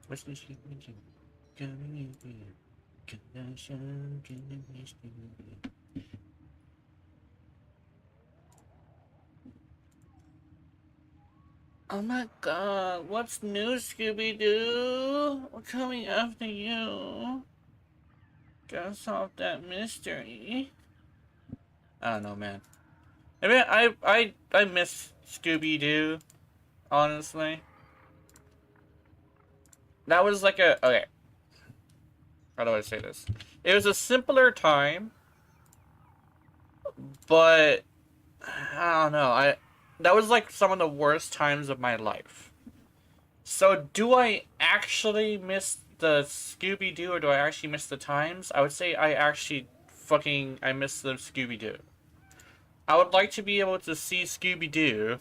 What's this? Oh my god, what's new, Scooby-Doo? We're coming after you. Gotta solve that mystery. I don't know, man. I mean, I miss Scooby-Doo, honestly. That was like a... Okay. How do I say this? It was a simpler time, but... I don't know. That was like some of the worst times of my life. So, do I actually miss the Scooby-Doo, or do I actually miss the times? I would say I miss the Scooby-Doo. I would like to be able to see Scooby-Doo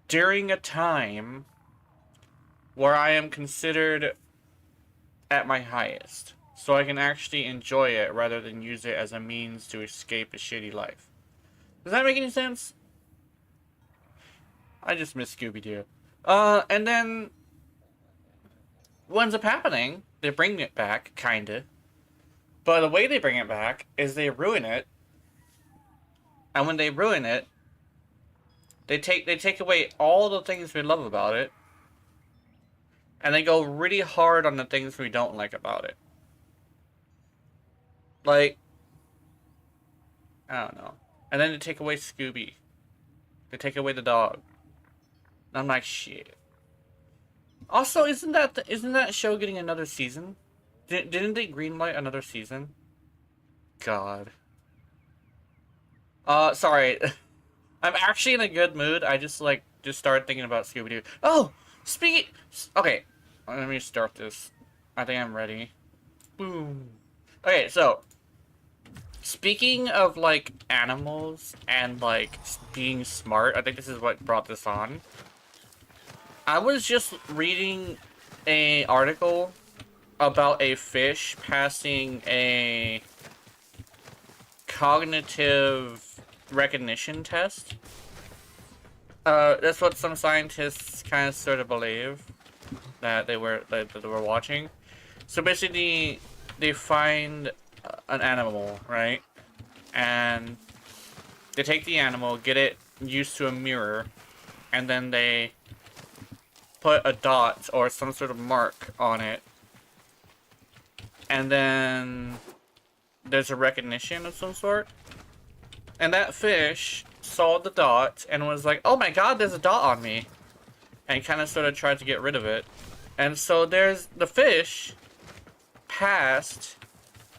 during a time where I am considered at my highest. So I can actually enjoy it rather than use it as a means to escape a shitty life. Does that make any sense? I just miss Scooby-Doo. And then what ends up happening, they bring it back, kinda. But the way they bring it back is they ruin it. And when they ruin it, they take away all the things we love about it. And they go really hard on the things we don't like about it. Like, I don't know. And then they take away Scooby. They take away the dog. And I'm like, shit. Also, isn't that show getting another season? Didn't they greenlight another season? God. Sorry. I'm actually in a good mood. I just started thinking about Scooby-Doo. Oh! Okay. Let me start this. I think I'm ready. Boom. Okay, so... Speaking of, like, animals and, like, being smart, I think this is what brought this on. I was just reading an article about a fish passing a cognitive recognition test. That's what some scientists kind of sort of believe that they were watching. So basically, they find an animal, right? And they take the animal, get it used to a mirror, and then they put a dot or some sort of mark on it. And then there's a recognition of some sort. And that fish saw the dot and was like, oh my god, there's a dot on me. And kind of sort of tried to get rid of it. And so the fish passed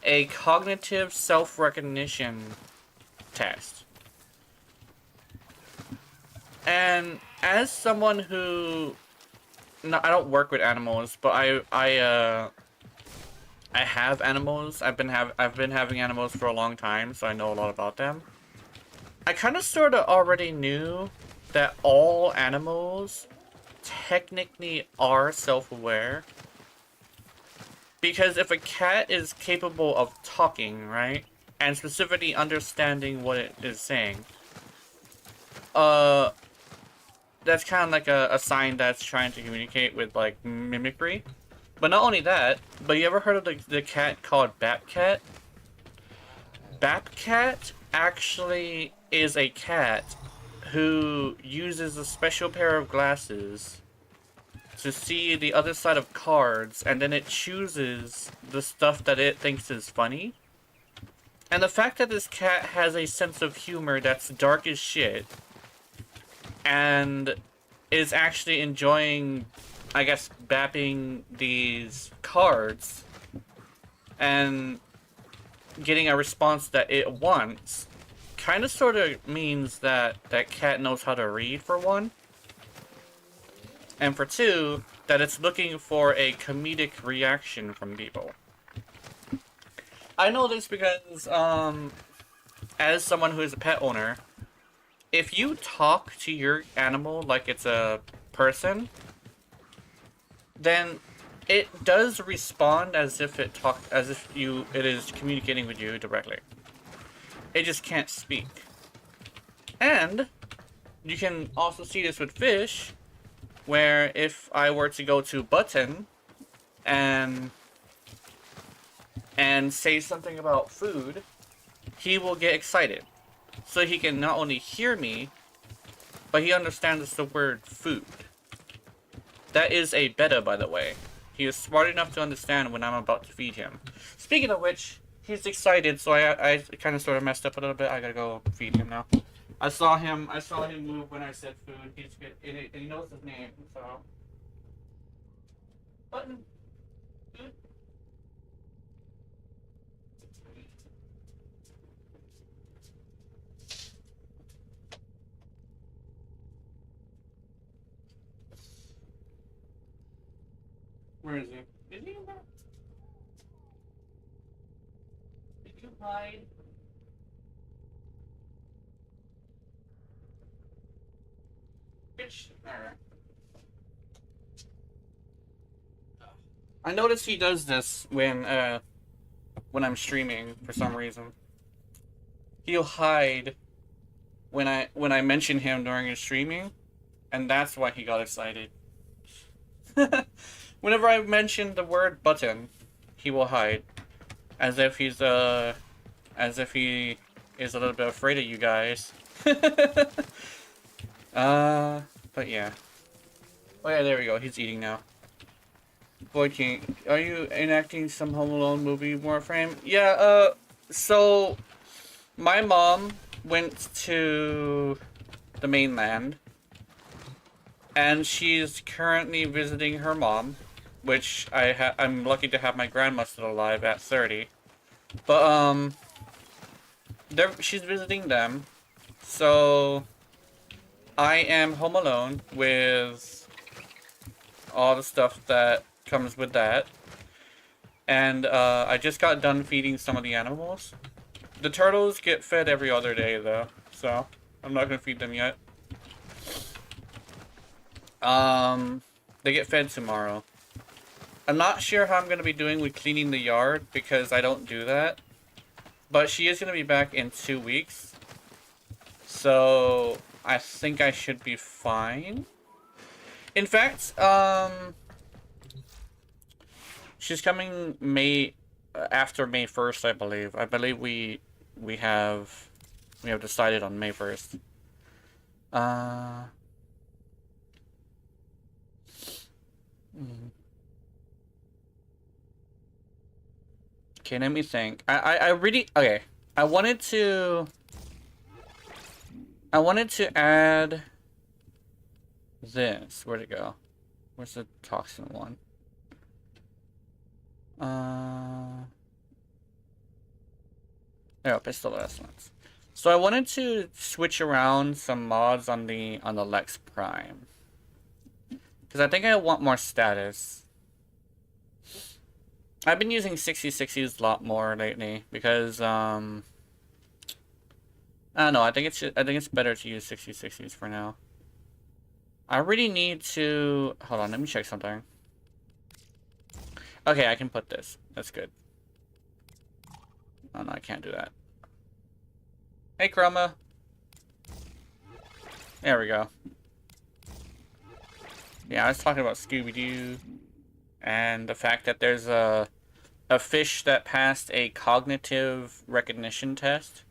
a cognitive self-recognition test. And as someone who... No, I don't work with animals, but I have animals. I've been having animals for a long time, so I know a lot about them. I kind of sort of already knew that all animals technically are self-aware. Because if a cat is capable of talking, right, and specifically understanding what it is saying, that's kind of like a sign that's trying to communicate with, like, mimicry. But not only that, but you ever heard of the cat called Bapcat? Bapcat actually is a cat who uses a special pair of glasses to see the other side of cards, and then it chooses the stuff that it thinks is funny. And the fact that this cat has a sense of humor that's dark as shit, and is actually enjoying, I guess, bapping these cards, and getting a response that it wants, kind of sort of means that that cat knows how to read, for one. And for two, that it's looking for a comedic reaction from people. I know this because, as someone who is a pet owner, if you talk to your animal like it's a person, then it does respond as if it is communicating with you directly. It just can't speak. And you can also see this with fish. where if I were to go to button and say something about food, he will get excited. So he can not only hear me, but he understands the word food. That is a beta, by the way. He is smart enough to understand when I'm about to feed him. Speaking of which, he's excited, so I kind of sort of messed up a little bit. I gotta go feed him now. I saw him move when I said food. He's good, and he knows his name, so. Button. Food. Where is he? Is he in there? Did you hide? Bitch. Alright. I noticed he does this when I'm streaming for some reason. He'll hide when I mention him during his streaming, and that's why he got excited. Whenever I mention the word button, he will hide, as if he is a little bit afraid of you guys. But yeah. Oh yeah, there we go. He's eating now. Boy King, are you enacting some Home Alone movie Warframe? Yeah. So my mom went to the mainland, and she's currently visiting her mom, which I'm lucky to have my grandma still alive at 30. But she's visiting them, so I am home alone with all the stuff that comes with that. And I just got done feeding some of the animals. The turtles get fed every other day though, so I'm not gonna feed them yet. They get fed tomorrow. I'm not sure how I'm going to be doing with cleaning the yard because I don't do that. But she is going to be back in 2 weeks. So I think I should be fine. In fact, she's coming after May 1st, I believe. I believe we have decided on May 1st. Okay, let me think. I really okay. I wanted to add this. Where'd it go? Where's the toxin one? Oh, pistol essence. So I wanted to switch around some mods on the Lex Prime. Because I think I want more status. I've been using 6060s a lot more lately because I don't know. I think it's better to use 6060s for now. I really need to hold on. Let me check something. Okay, I can put this. That's good. Oh no, I can't do that. Hey, Chroma. There we go. Yeah, I was talking about Scooby-Doo and the fact that there's a fish that passed a cognitive recognition test.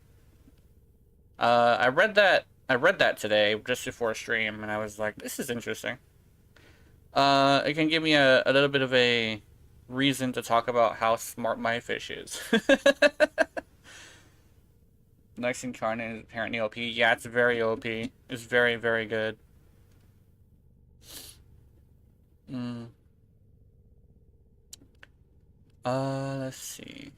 I read that today just before stream, and I was like, this is interesting. It can give me a little bit of a reason to talk about how smart my fish is. Next Incarnate is apparently OP. Yeah, it's very OP. It's very, very good. Let's see.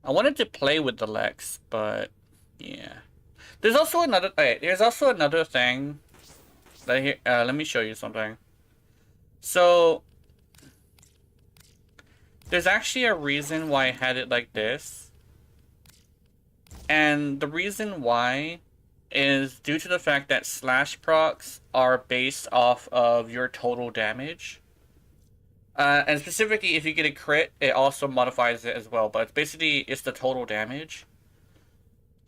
I wanted to play with the Lex, but yeah. There's also another. Okay, there's also another thing. That let me show you something. So there's actually a reason why I had it like this, and the reason why is due to the fact that slash procs are based off of your total damage. And specifically, if you get a crit, it also modifies it as well. But it's basically, it's the total damage.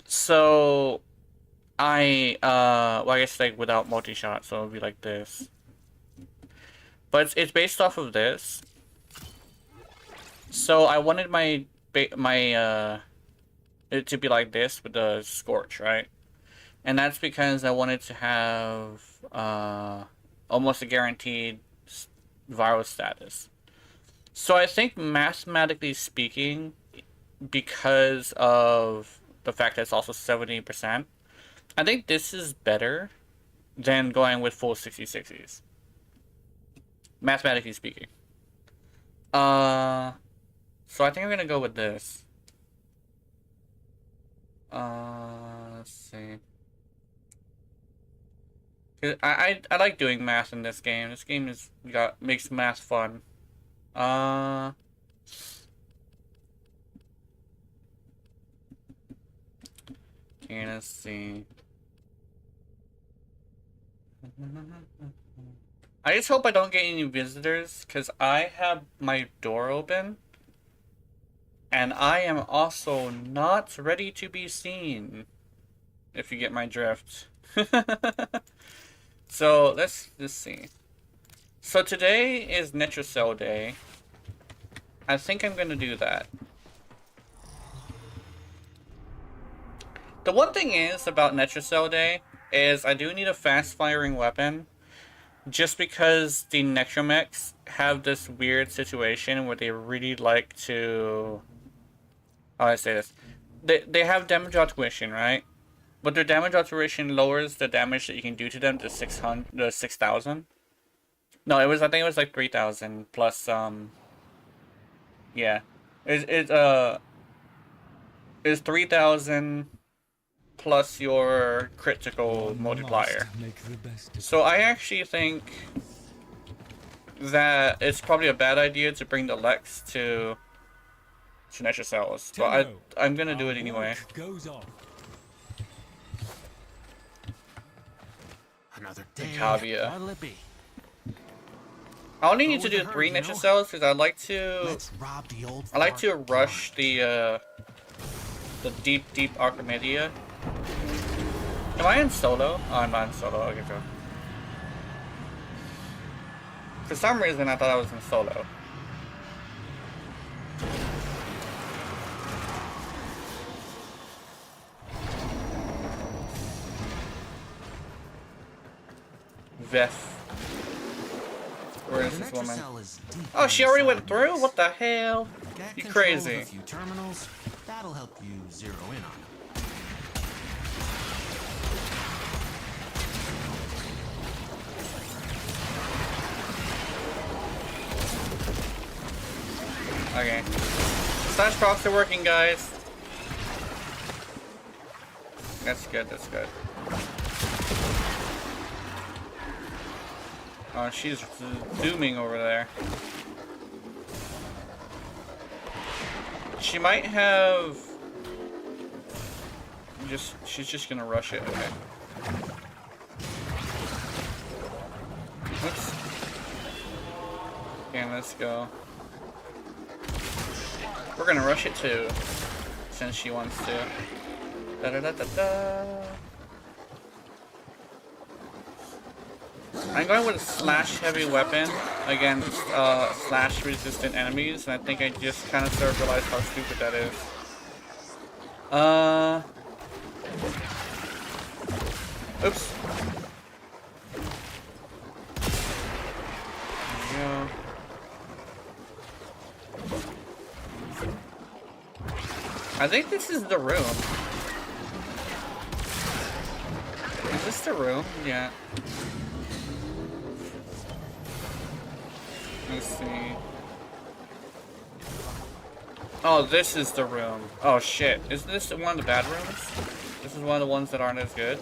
So, well, I guess like without multi-shot, so it'll be like this. But it's based off of this. So I wanted it to be like this with the Scorch, right? And that's because I wanted to have almost a guaranteed viral status. So I think mathematically speaking, because of the fact that it's also 70%, I think this is better than going with full 60/60s. Mathematically speaking. So I think I'm gonna go with this. Let's see. I like doing math in this game. This game makes math fun. Okay, let's see. I just hope I don't get any visitors, because I have my door open. And I am also not ready to be seen. If you get my drift. So, let's see. So today is Nitrocell Day. I think I'm gonna do that. The one thing is about Nitrocell Day is I do need a fast-firing weapon. Just because the Necromechs have this weird situation where they really like to... How do I say this? They have damage altruition, right? But their damage altruition lowers the damage that you can do to them to 6,000. No, I think it was like 3,000 plus yeah. It's 3,000 plus your critical multiplier. So I actually think that it's probably a bad idea to bring the Lex to Nitrocells, but I'm gonna do it anyway. Another day. Cavia. I only need to do 3 Nitrocells because I like to rush the deep Archimedia. Am I in solo? Oh, I'm not in solo. Okay, go. For some reason, I thought I was in solo. Veth. Where is this woman? Oh, she already went through? What the hell? You crazy. That'll help you zero in on it. Okay. Slash procs are working, guys. That's good, that's good. Oh, she's zooming over there. She might have... She's just gonna rush it, okay. Oops. Okay, let's go. We're gonna rush it too, since she wants to. Da da da da da. I'm going with a slash heavy weapon against slash resistant enemies, and I think I just kind of sort of realized how stupid that is. Oops. There we go. I think this is the room. Is this the room? Yeah. Let's see. Oh, this is the room. Oh shit. Isn't this one of the bad rooms? This is one of the ones that aren't as good.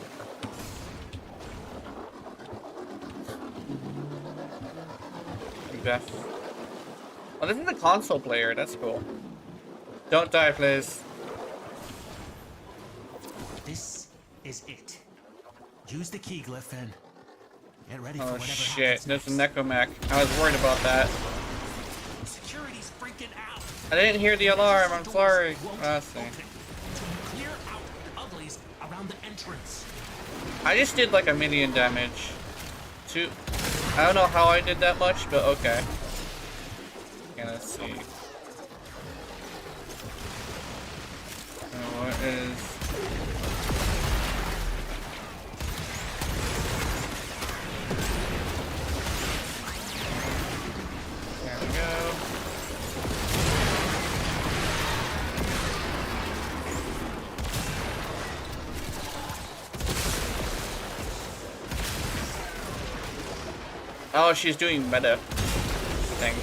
Beth. Oh, this is the console player. That's cool. Don't die, please. This is it. Use the key glyph and get ready for Oh whatever shit, happens there's a next. Necromech. I was worried about that. Security's freaking out. I didn't hear the alarm, I'm sorry. Let's see. Clear out the uglies around the entrance. I just did like 1,000,000 damage. I don't know how I did that much, but okay. Okay, let's see. What is... There we go. Oh, she's doing meta thing.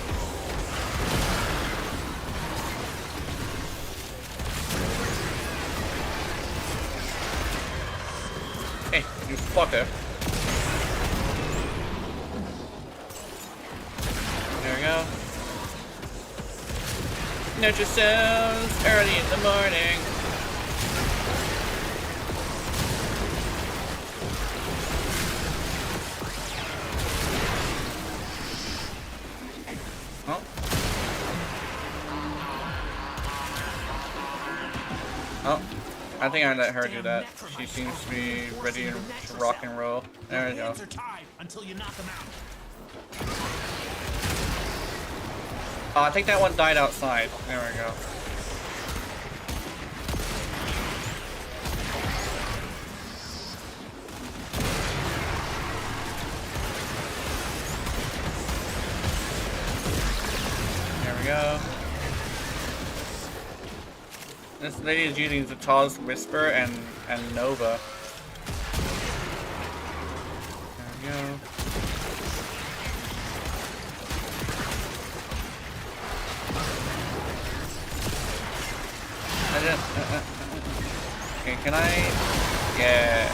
Hey, you fucker. There we go. Nature cells early in the morning. Oh, I think I let her do that. She seems to be ready to rock and roll. There we go. Oh, I think that one died outside. There we go. There we go. This lady is using Zatal's Whisper and Nova. There we go. Okay, can I? Yeah.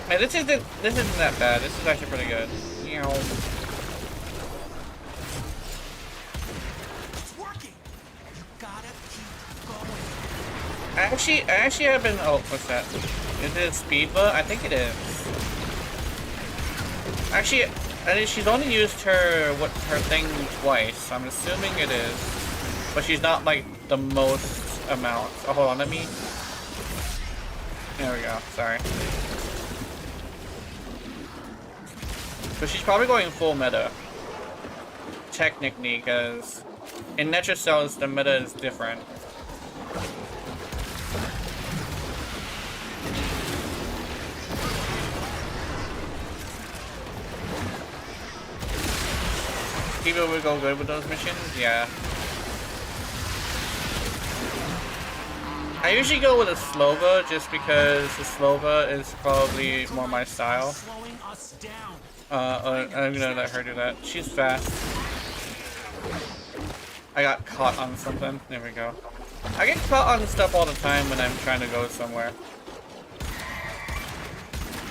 Man, this isn't that bad. This is actually pretty good. You know. I actually have been. Oh, what's that? Is it speed butt? I think it is. Actually, she's only used her thing twice. I'm assuming it is, but she's not like the most amount. Oh, hold on, let me. There we go. Sorry. But she's probably going full meta. Technically, because in Nature Cells the meta is different. People would go good with those missions, yeah. I usually go with a Slova just because the Slova is probably more my style. I'm gonna let her do that. She's fast. I got caught on something. There we go. I get caught on stuff all the time when I'm trying to go somewhere.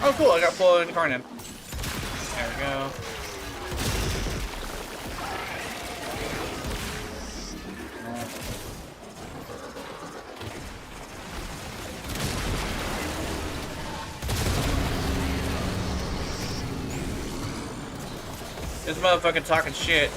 Oh cool, I got full incarnate. There we go. This motherfucker talking shit.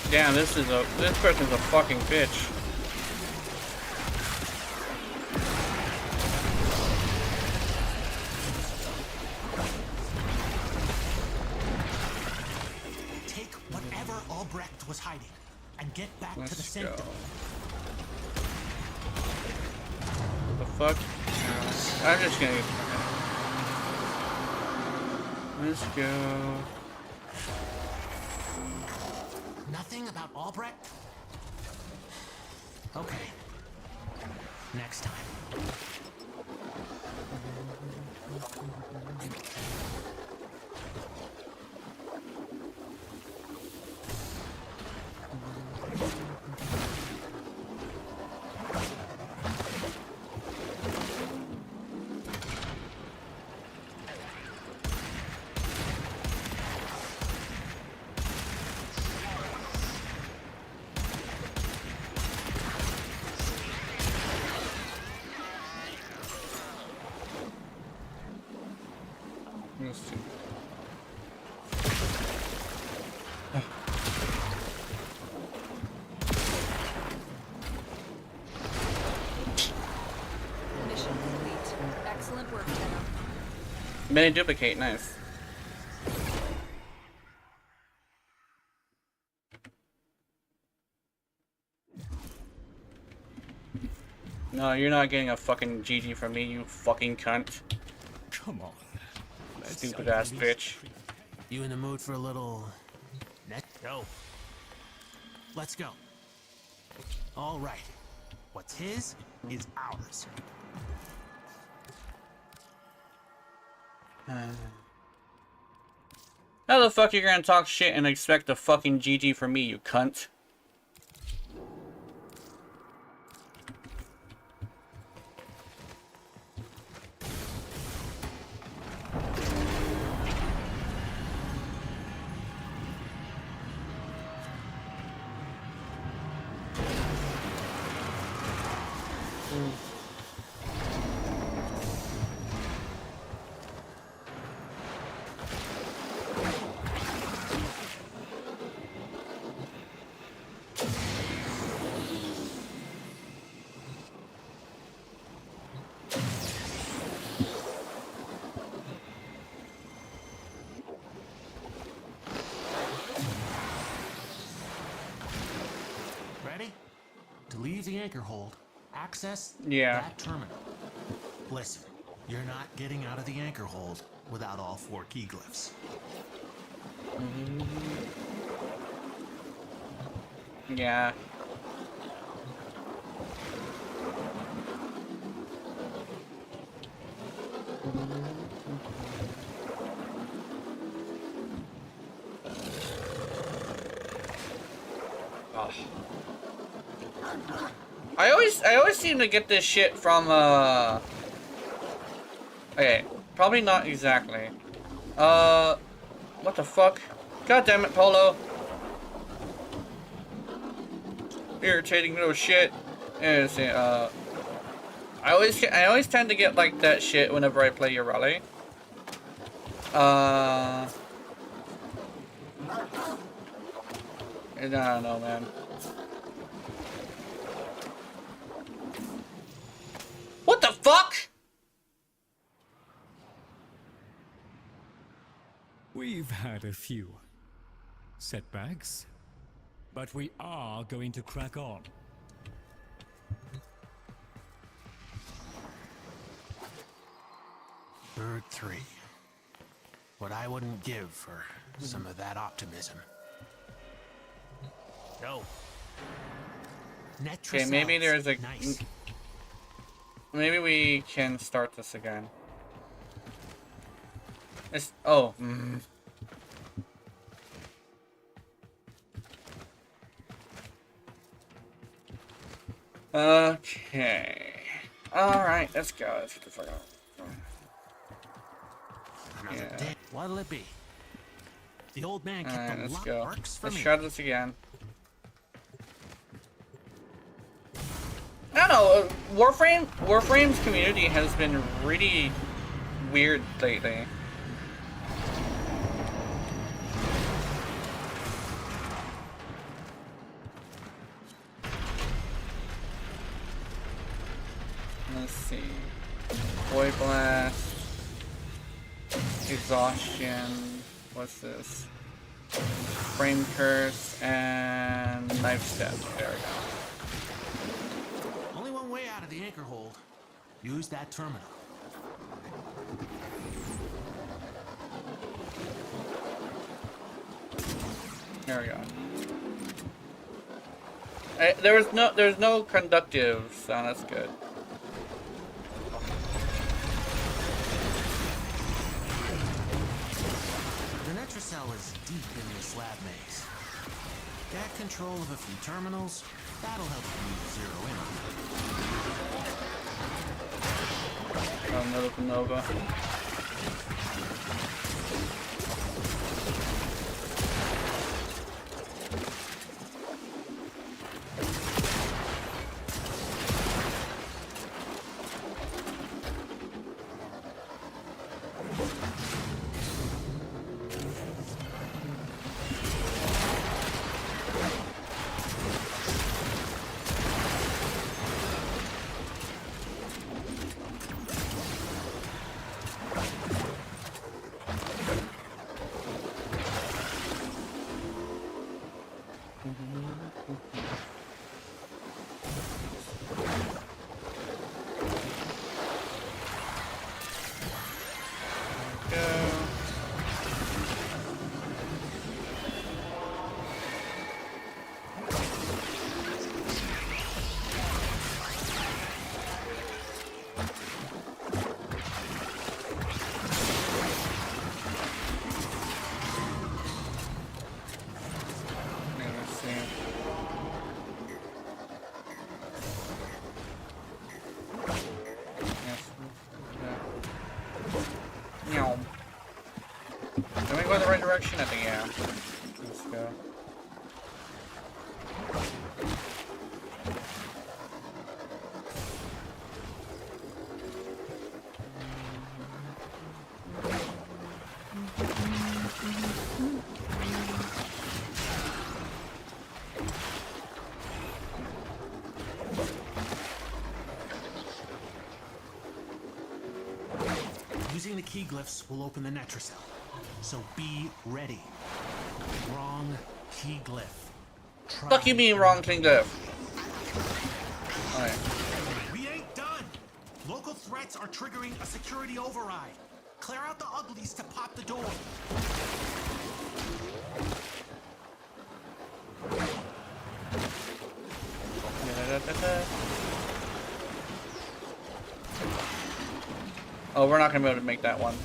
Damn, this person's a fucking bitch. Take whatever Albrecht was hiding and get back to the sanctum. The fuck? I'm just gonna. Let's go. Nothing about Albrecht? Okay. Next time. Let's see. Mission complete. Excellent work, Tenno. Mini duplicate, nice. No, you're not getting a fucking GG from me, you fucking cunt. Come on. Stupid ass bitch. You in the mood for a little... net? Go. Let's go. All right. What's his is ours. How the fuck you gonna talk shit and expect a fucking GG from me, you cunt? Ready? To leave the anchor hold, access Yeah. that terminal. Listen, you're not getting out of the anchor hold without all 4 key glyphs. Yeah. Oh. I always seem to get this shit from okay, probably not exactly. What the fuck? God damn it, Polo. Irritating little shit. Is it, I always tend to get like that shit whenever I play your rally. I don't know, man. What the fuck? We've had a few setbacks, but we are going to crack on. Bird 3. What I wouldn't give for some of that optimism. Go. Okay, maybe there's a... Nice. Maybe we can start this again. It's... Oh. Okay. Alright, let's go. Let's get the fuck out. Another Yeah. day. What'll it be? The old man kept Alright, the let's lock go. marks for Let's me. try this again. I don't know, Warframe's community has been really weird lately. Let's see. Boy Blast. Exhaustion. What's this? Frame Curse and Knife Step. There we go. Only one way out of the anchor hold. Use that terminal. There we go. There's no conductive sound. That's good. The Netracell is deep in this lab maze. Get control of a few terminals. That'll help you zero in on it. Another Nova. Am I going the right direction? I think yeah. Let's go. Using the key glyphs will open the Netracell. So be ready. Wrong key glyph. Fuck you mean wrong King Dev? Alright. We ain't done! Local threats are triggering a security override. Clear out the uglies to pop the door. Oh, we're not gonna be able to make that one.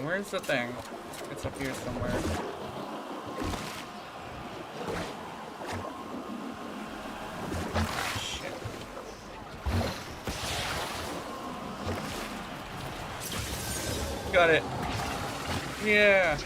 Where's the thing? It's up here somewhere. Shit. Got it. Yeah.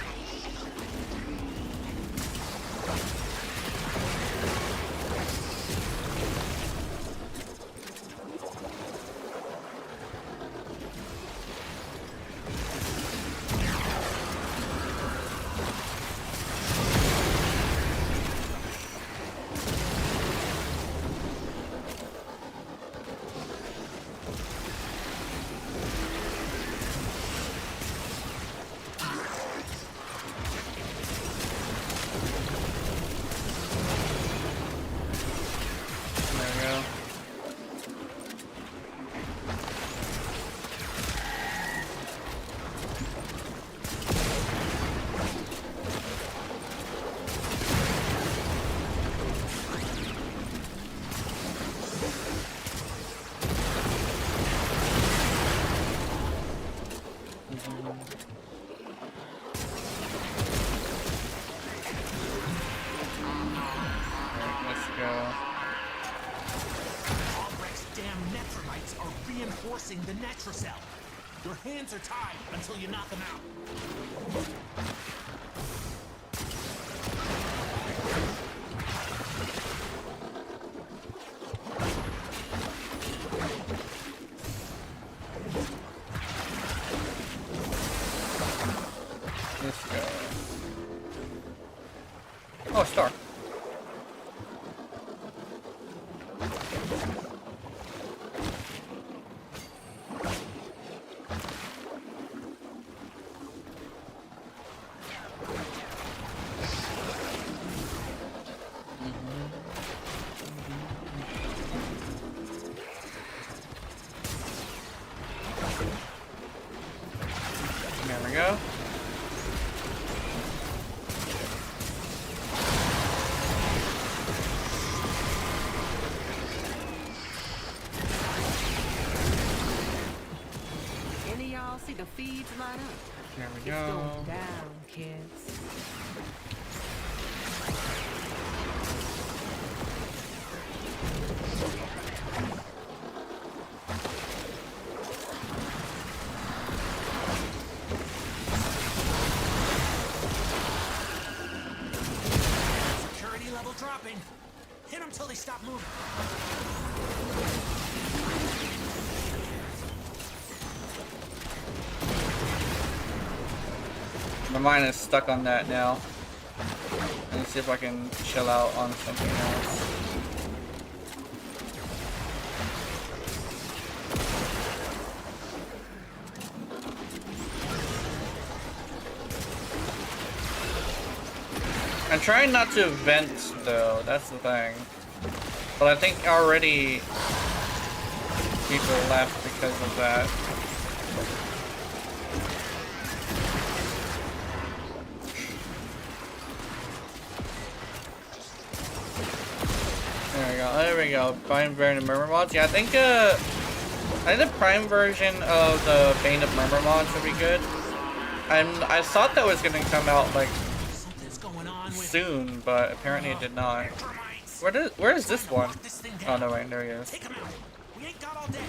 Reinforcing the Netracell. Your hands are tied until you knock them out. Let's go. Oh, star. go. Any of y'all see the feeds line up? There we It's go. going down, kids. Security level dropping. Hit them till they stop moving. My mind is stuck on that now. Let me see if I can chill out on something else. I'm trying not to vent though, that's the thing. But I think already people left because of that. There we go. Prime version of Murmur mods. Yeah, I think the Prime version of the Bane of Murmur mods would be good. I thought that was gonna come out like soon, but apparently it did not. Where is this one? Oh no, wait, there he is. Take 'em out. We ain't got all day.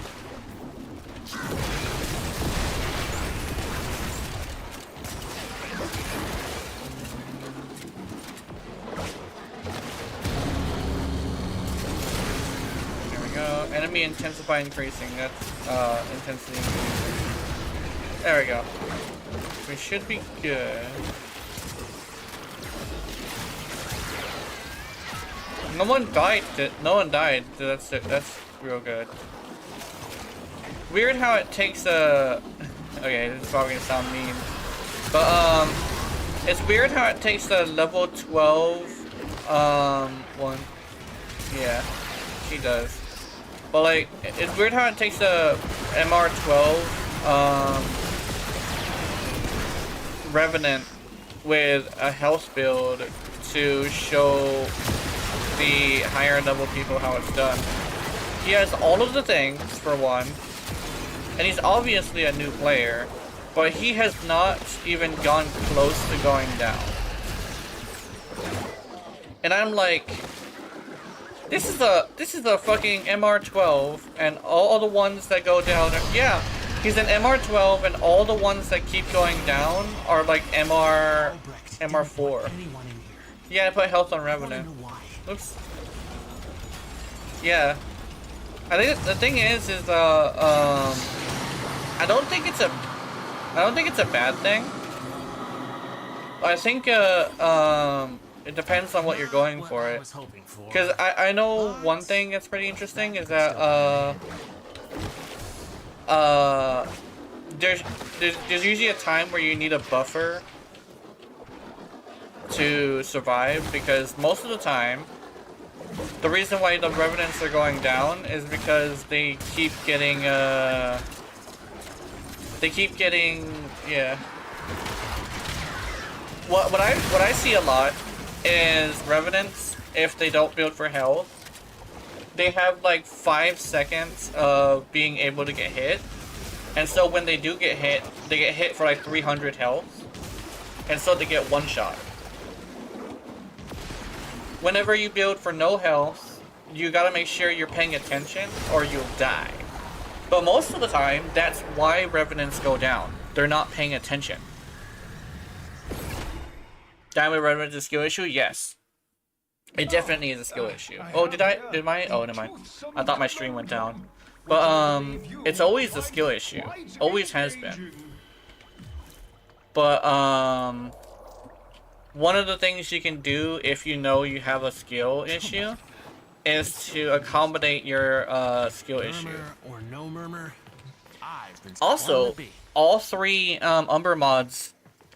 There we go. Enemy intensify increasing. That's intensity increasing. There we go. We should be good. No one died. No one died. That's real good. Weird how it takes a. Okay, this is probably gonna sound mean, but it's weird how it takes the level 12 one. Yeah, she does. But like, it's weird how it takes the MR12 Revenant with a health build to show the higher level people how it's done. He has all of the things for one, and he's obviously a new player, but he has not even gone close to going down. And I'm like, this is a fucking MR12, and all the ones that go down are, yeah, he's an MR12, and all the ones that keep going down are like MR4. Yeah, I put health on Revenant. Oops. Yeah. I think the thing is I don't think it's a bad thing. I think it depends on what you're going for it. Because I know one thing that's pretty interesting is that there's usually a time where you need a buffer to survive, because most of the time the reason why the Revenants are going down is because they keep getting yeah. What I see a lot is Revenants, if they don't build for health, they have like 5 seconds of being able to get hit, and so when they do get hit, they get hit for like 300 health, and so they get one shot. Whenever you build for no health, you gotta make sure you're paying attention or you'll die. But most of the time, that's why Revenants go down. They're not paying attention. Dying with Revenant is a skill issue? Yes. It definitely is a skill issue. Oh, did my, oh, never mind. I thought my stream went down. But, it's always a skill issue. Always has been. But, one of the things you can do if you know you have a skill issue is to accommodate your skill issue. Or no murmur, I've been Also, all 3 Umber mods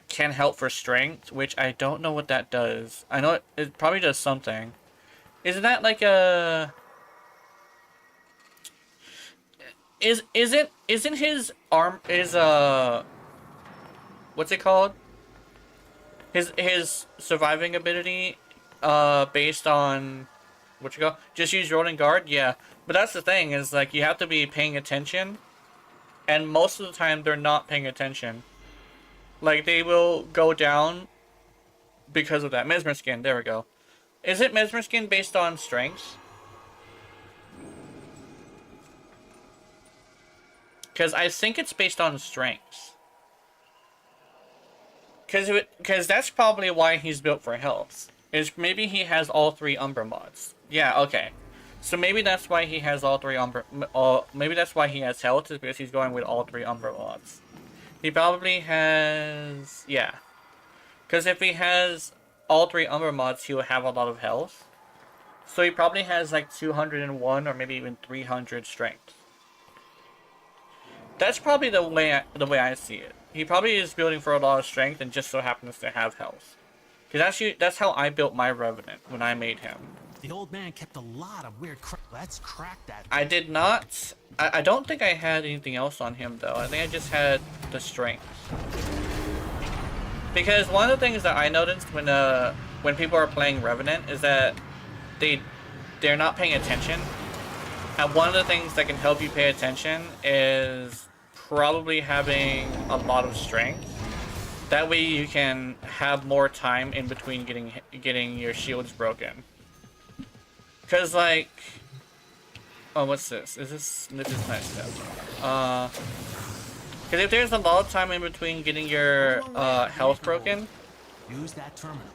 can help for strength, which I don't know what that does. I know it probably does something. Isn't that like a... Isn't his arm... what's it called? His surviving ability, based on what you go. Just use rolling guard, yeah. But that's the thing is like you have to be paying attention, and most of the time they're not paying attention. Like they will go down because of that mesmer skin. There we go. Is it mesmer skin based on strengths? Because I think it's based on strengths. Because that's probably why he's built for health. Is maybe he has all 3 Umbra mods. Yeah, okay. So maybe that's why he has all 3 Umbra... maybe that's why he has health, is because he's going with all 3 Umbra mods. He probably has... Yeah. Because if he has all 3 Umbra mods, he will have a lot of health. So he probably has like 201 or maybe even 300 strength. That's probably the way I see it. He probably is building for a lot of strength and just so happens to have health. Because that's how I built my Revenant when I made him. The old man kept a lot of weird crap. Let's crack that. I did not. I don't think I had anything else on him though. I think I just had the strength. Because one of the things that I noticed when people are playing Revenant is that they're not paying attention. And one of the things that can help you pay attention is probably having a lot of strength. That way you can have more time in between getting your shields broken. Cause like, oh, what's this? This is nice stuff. Cause if there's a lot of time in between getting your health broken, use that terminal.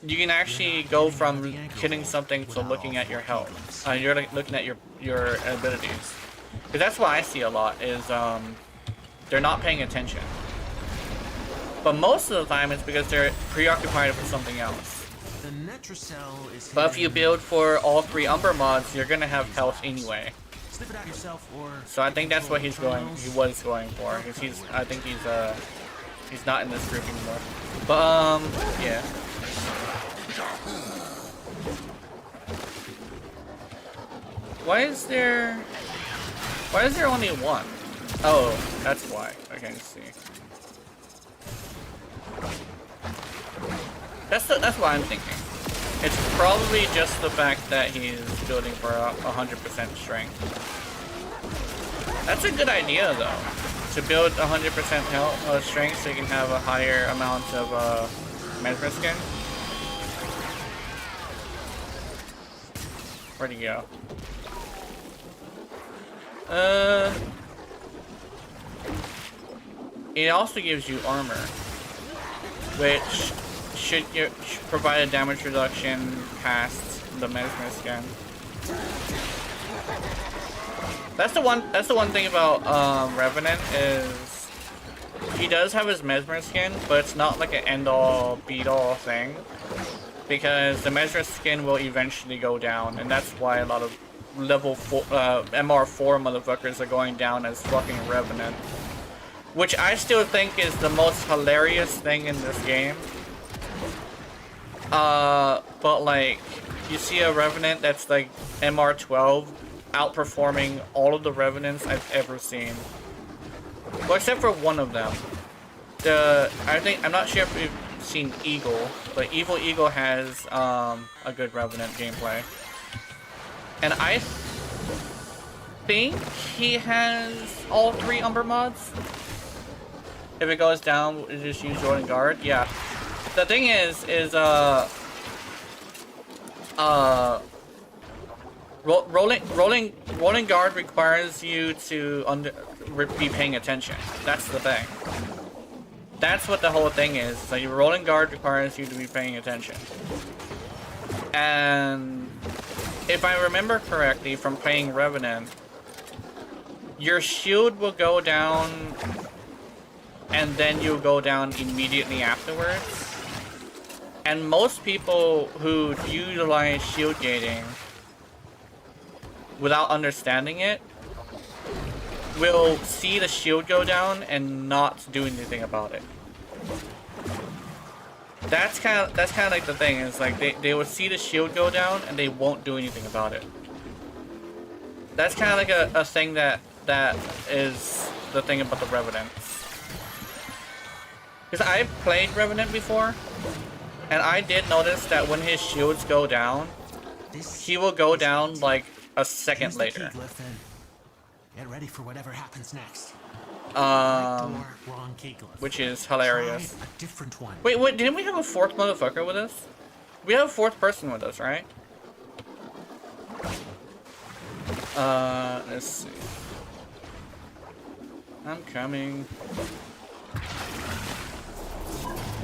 you can actually go from hitting something to looking at your health. You're like looking at your abilities. Cause that's what I see a lot is they're not paying attention. But most of the time it's because they're preoccupied with something else. The Netracell is But if you build for all 3 Umbra mods, you're gonna have health anyway. Sniff it out yourself, or So I think that's what he was going for. Because I think he's not in this group anymore. But yeah. Why is there only one? Oh, that's why. Okay, let's see. That's what I'm thinking. It's probably just the fact that he's building for 100% strength. That's a good idea though. To build 100% health strength so you can have a higher amount of mesmer skin. Where'd he go? It also gives you armor, which should provide a damage reduction past the mesmer skin. That's the one thing about Revenant is he does have his mesmer skin, but it's not like an end-all beat-all thing, because the mesmer skin will eventually go down, and that's why a lot of level 4 MR4 motherfuckers are going down as fucking Revenant, which I still think is the most hilarious thing in this game. But like, you see a Revenant that's like MR12 outperforming all of the Revenants I've ever seen. Well, except for one of them. I'm not sure if we've seen Eagle, but Evil Eagle has a good Revenant gameplay. And I think he has all 3 Umber mods. If it goes down, just use Rolling Guard. Yeah. The thing is rolling guard requires you to be paying attention. That's the thing. That's what the whole thing is. So your rolling guard requires you to be paying attention. And if I remember correctly from playing Revenant, your shield will go down and then you'll go down immediately afterwards. And most people who utilize shield gating without understanding it will see the shield go down and not do anything about it. That's kind of like the thing, is like they will see the shield go down and they won't do anything about it. That's kind of like a thing that is the thing about the Revenants. Because I played Revenant before, and I did notice that when his shields go down, he will go down like a second later. Get ready for whatever happens next. Wrong key glyph. Which is hilarious. Try a different one. Wait, didn't we have a fourth motherfucker with us? We have a fourth person with us, right? Let's see. I'm coming.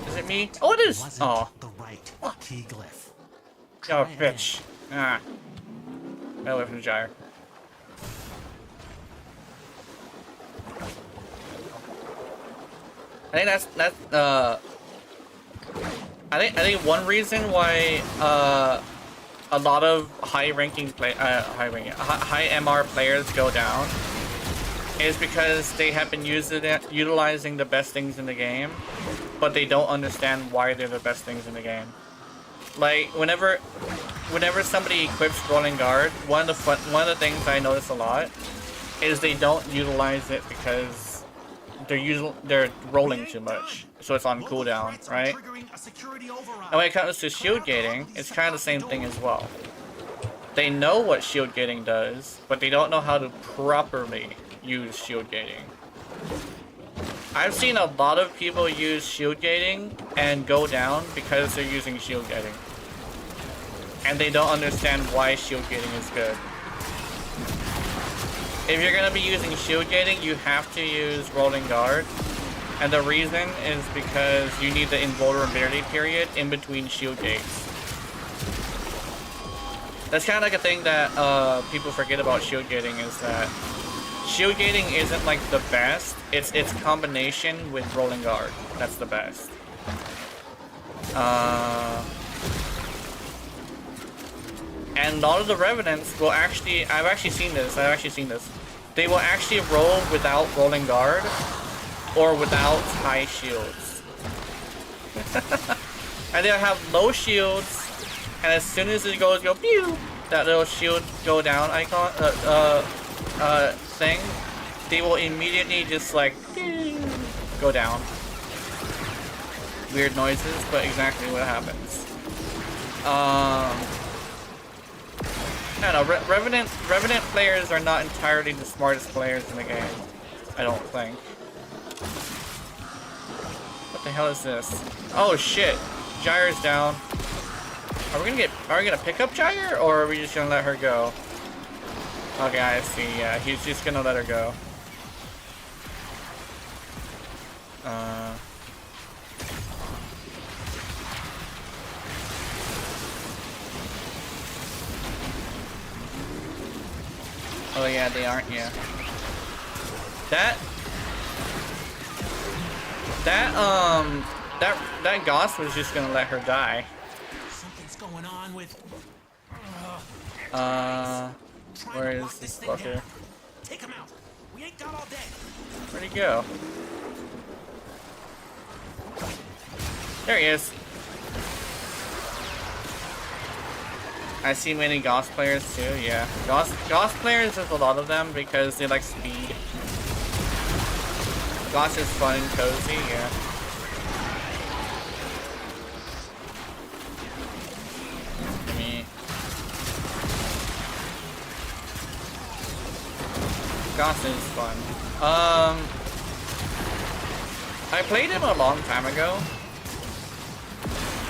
Is it me? Oh, it is! Oh. The right key glyph. Oh, bitch. Ah. Got away from the gyre. I think I think one reason why a lot of high MR players go down is because they have been utilizing the best things in the game, but they don't understand why they're the best things in the game. Like whenever somebody equips rolling guard, one of the things I notice a lot is they don't utilize it because they're rolling too much, so it's on cooldown, right? And when it comes to shield gating, it's kind of the same thing as well. They know what shield gating does, but they don't know how to properly use shield gating. I've seen a lot of people use shield gating and go down because they're using shield gating. And they don't understand why shield gating is good. If you're gonna be using shield gating, you have to use rolling guard. And the reason is because you need the invulnerability period in between shield gates. That's kind of like a thing that people forget about shield gating, is that shield gating isn't like the best. It's combination with rolling guard. That's the best. And a lot of the Revenants will actually, I've actually seen this. They will actually roll without rolling guard or without high shields. And they'll have low shields, and as soon as it go pew, that little shield go down icon thing, they will immediately just like pew, go down. Weird noises, but exactly what happens. I don't know, Revenant players are not entirely the smartest players in the game. I don't think. What the hell is this? Oh shit! Gyre's down. Are we gonna pick up Gyre, or are we just gonna let her go? Okay, I see. Yeah, he's just gonna let her go. Oh yeah, they aren't. Yeah. That Goss was just gonna let her die. Something's going on with. Where is this fucker? Take him out. We ain't got all day. Where'd he go? There he is. I see many Goss players too, yeah. Goss players, there's a lot of them because they like speed. Goss is fun and cozy, yeah. Me. Goss is fun. I played him a long time ago,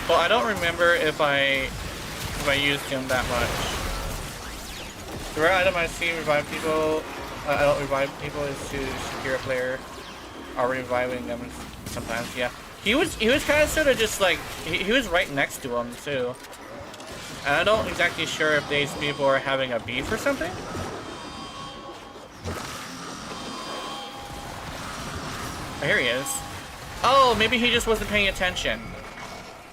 but I don't remember if I used him that much. The rare item I see revive people, I don't revive people, is to secure a player or reviving them sometimes, yeah. He was kind of sort of just like, he was right next to him too. And I'm not exactly sure if these people are having a beef or something. Oh, here he is. Oh, maybe he just wasn't paying attention.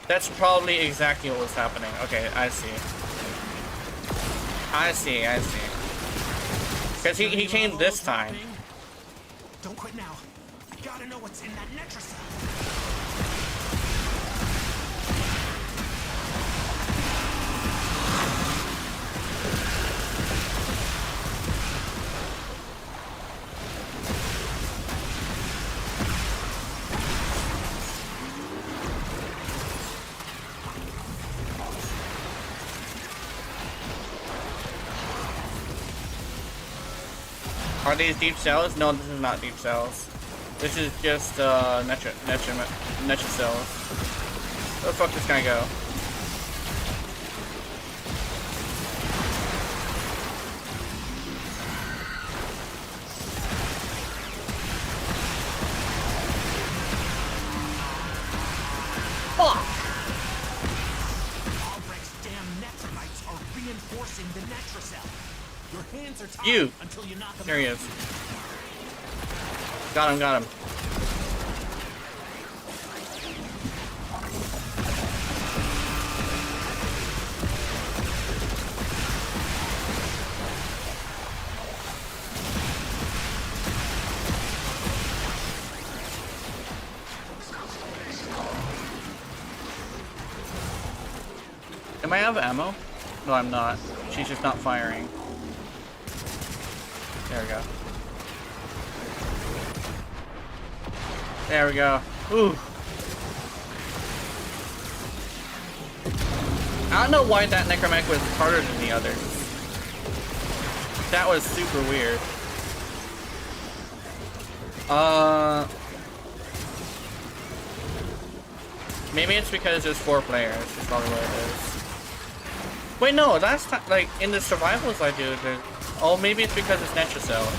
That's probably exactly what was happening. Okay, I see. I see. Because he came this time. Don't quit now. You gotta know what's in that necklace. Are these deep cells? No, this is not deep cells. This is just Netra cells. Where the fuck this guy go? The Netra cell. Your hands are tied You. until you knock them There he out. is. Got him, got him. Am I out of ammo? No, I'm not. She's just not firing. There we go. There we go. Ooh. I don't know why that necromech was harder than the others. That was super weird. Maybe it's because there's 4 players. That's probably what it is. Wait, no, last time, like, in the survivals I do, oh, maybe it's because it's Netra cells.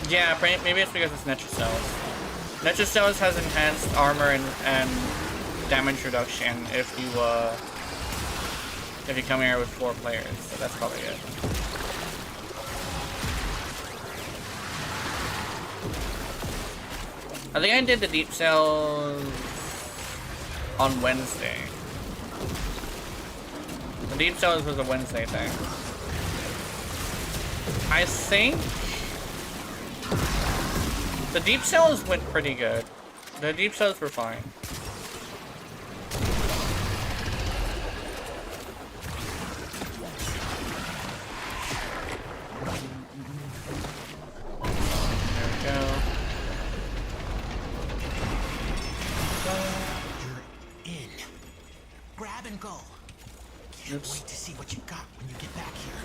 Yeah, maybe it's because it's Netra cells. Netra cells has enhanced armor and damage reduction if you come here with 4 players, so that's probably it. I think I did the deep cells on Wednesday. The deep cells was a Wednesday thing. I think the deep cells went pretty good. The deep cells were fine. There we go. You're in. Grab and go. Can't wait to see what you got when you get back here.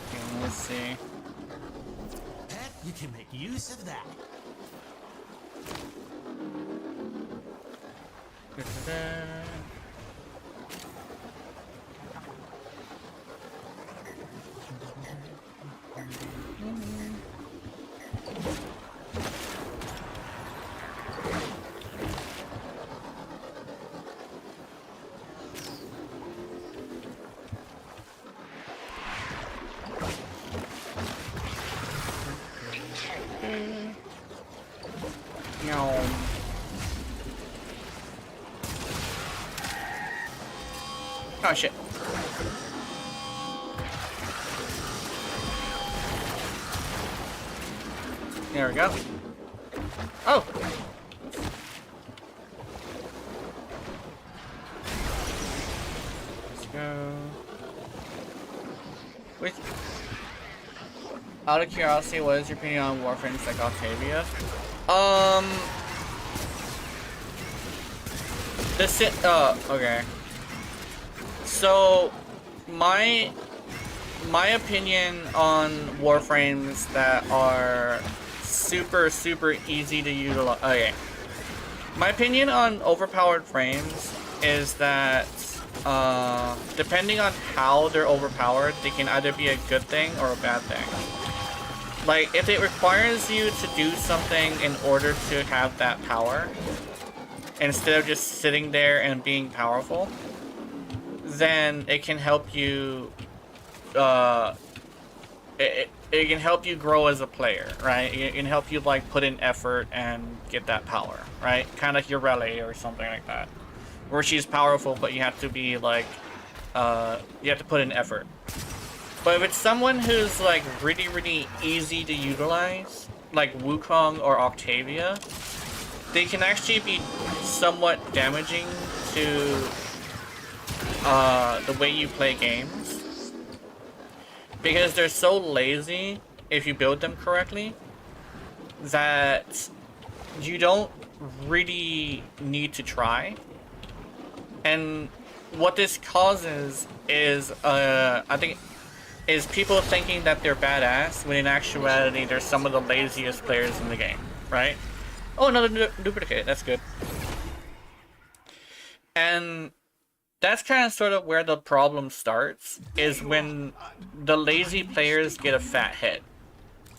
Okay, let's see. Pet, you can make use of that. No. Oh shit. There we go. Oh! Let's go. Wait. Out of curiosity, what is your opinion on Warframes like Octavia? Okay. So, my opinion on Warframes that are super easy to utilize. Okay. My opinion on overpowered frames is that, depending on how they're overpowered, they can either be a good thing or a bad thing. Like, if it requires you to do something in order to have that power, instead of just sitting there and being powerful, then it can help you, it can help you grow as a player, right? It can help you, like, put in effort and get that power, right? Kind of like your Rele or something like that. Where she's powerful, but you have to be, like, you have to put in effort. But if it's someone who's, like, really easy to utilize, like Wukong or Octavia, they can actually be somewhat damaging to the way you play games. Because they're so lazy, if you build them correctly, that you don't really need to try. And what this causes is, I think, is people thinking that they're badass, when in actuality they're some of the laziest players in the game, right? Oh, another duplicate, that's good. And that's kind of sort of where the problem starts, is when the lazy players get a fat head,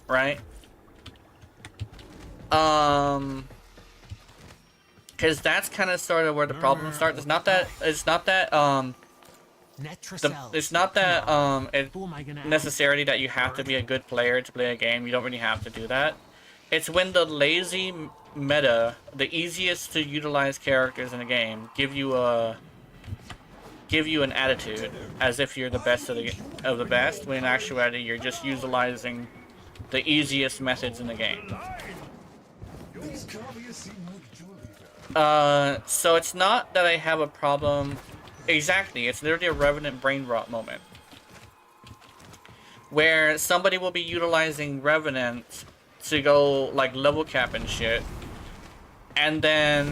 right? Because that's kind of sort of where the problem starts. It's not that it's not that necessarily that you have to be a good player to play a game. You don't really have to do that. It's when the lazy meta, the easiest to utilize characters in a game, give you an attitude as if you're the best of the best, when in actuality you're just utilizing the easiest methods in the game. So it's not that I have a problem. Exactly, it's literally a Revenant brain rot moment, where somebody will be utilizing Revenant to go like level cap and shit, and then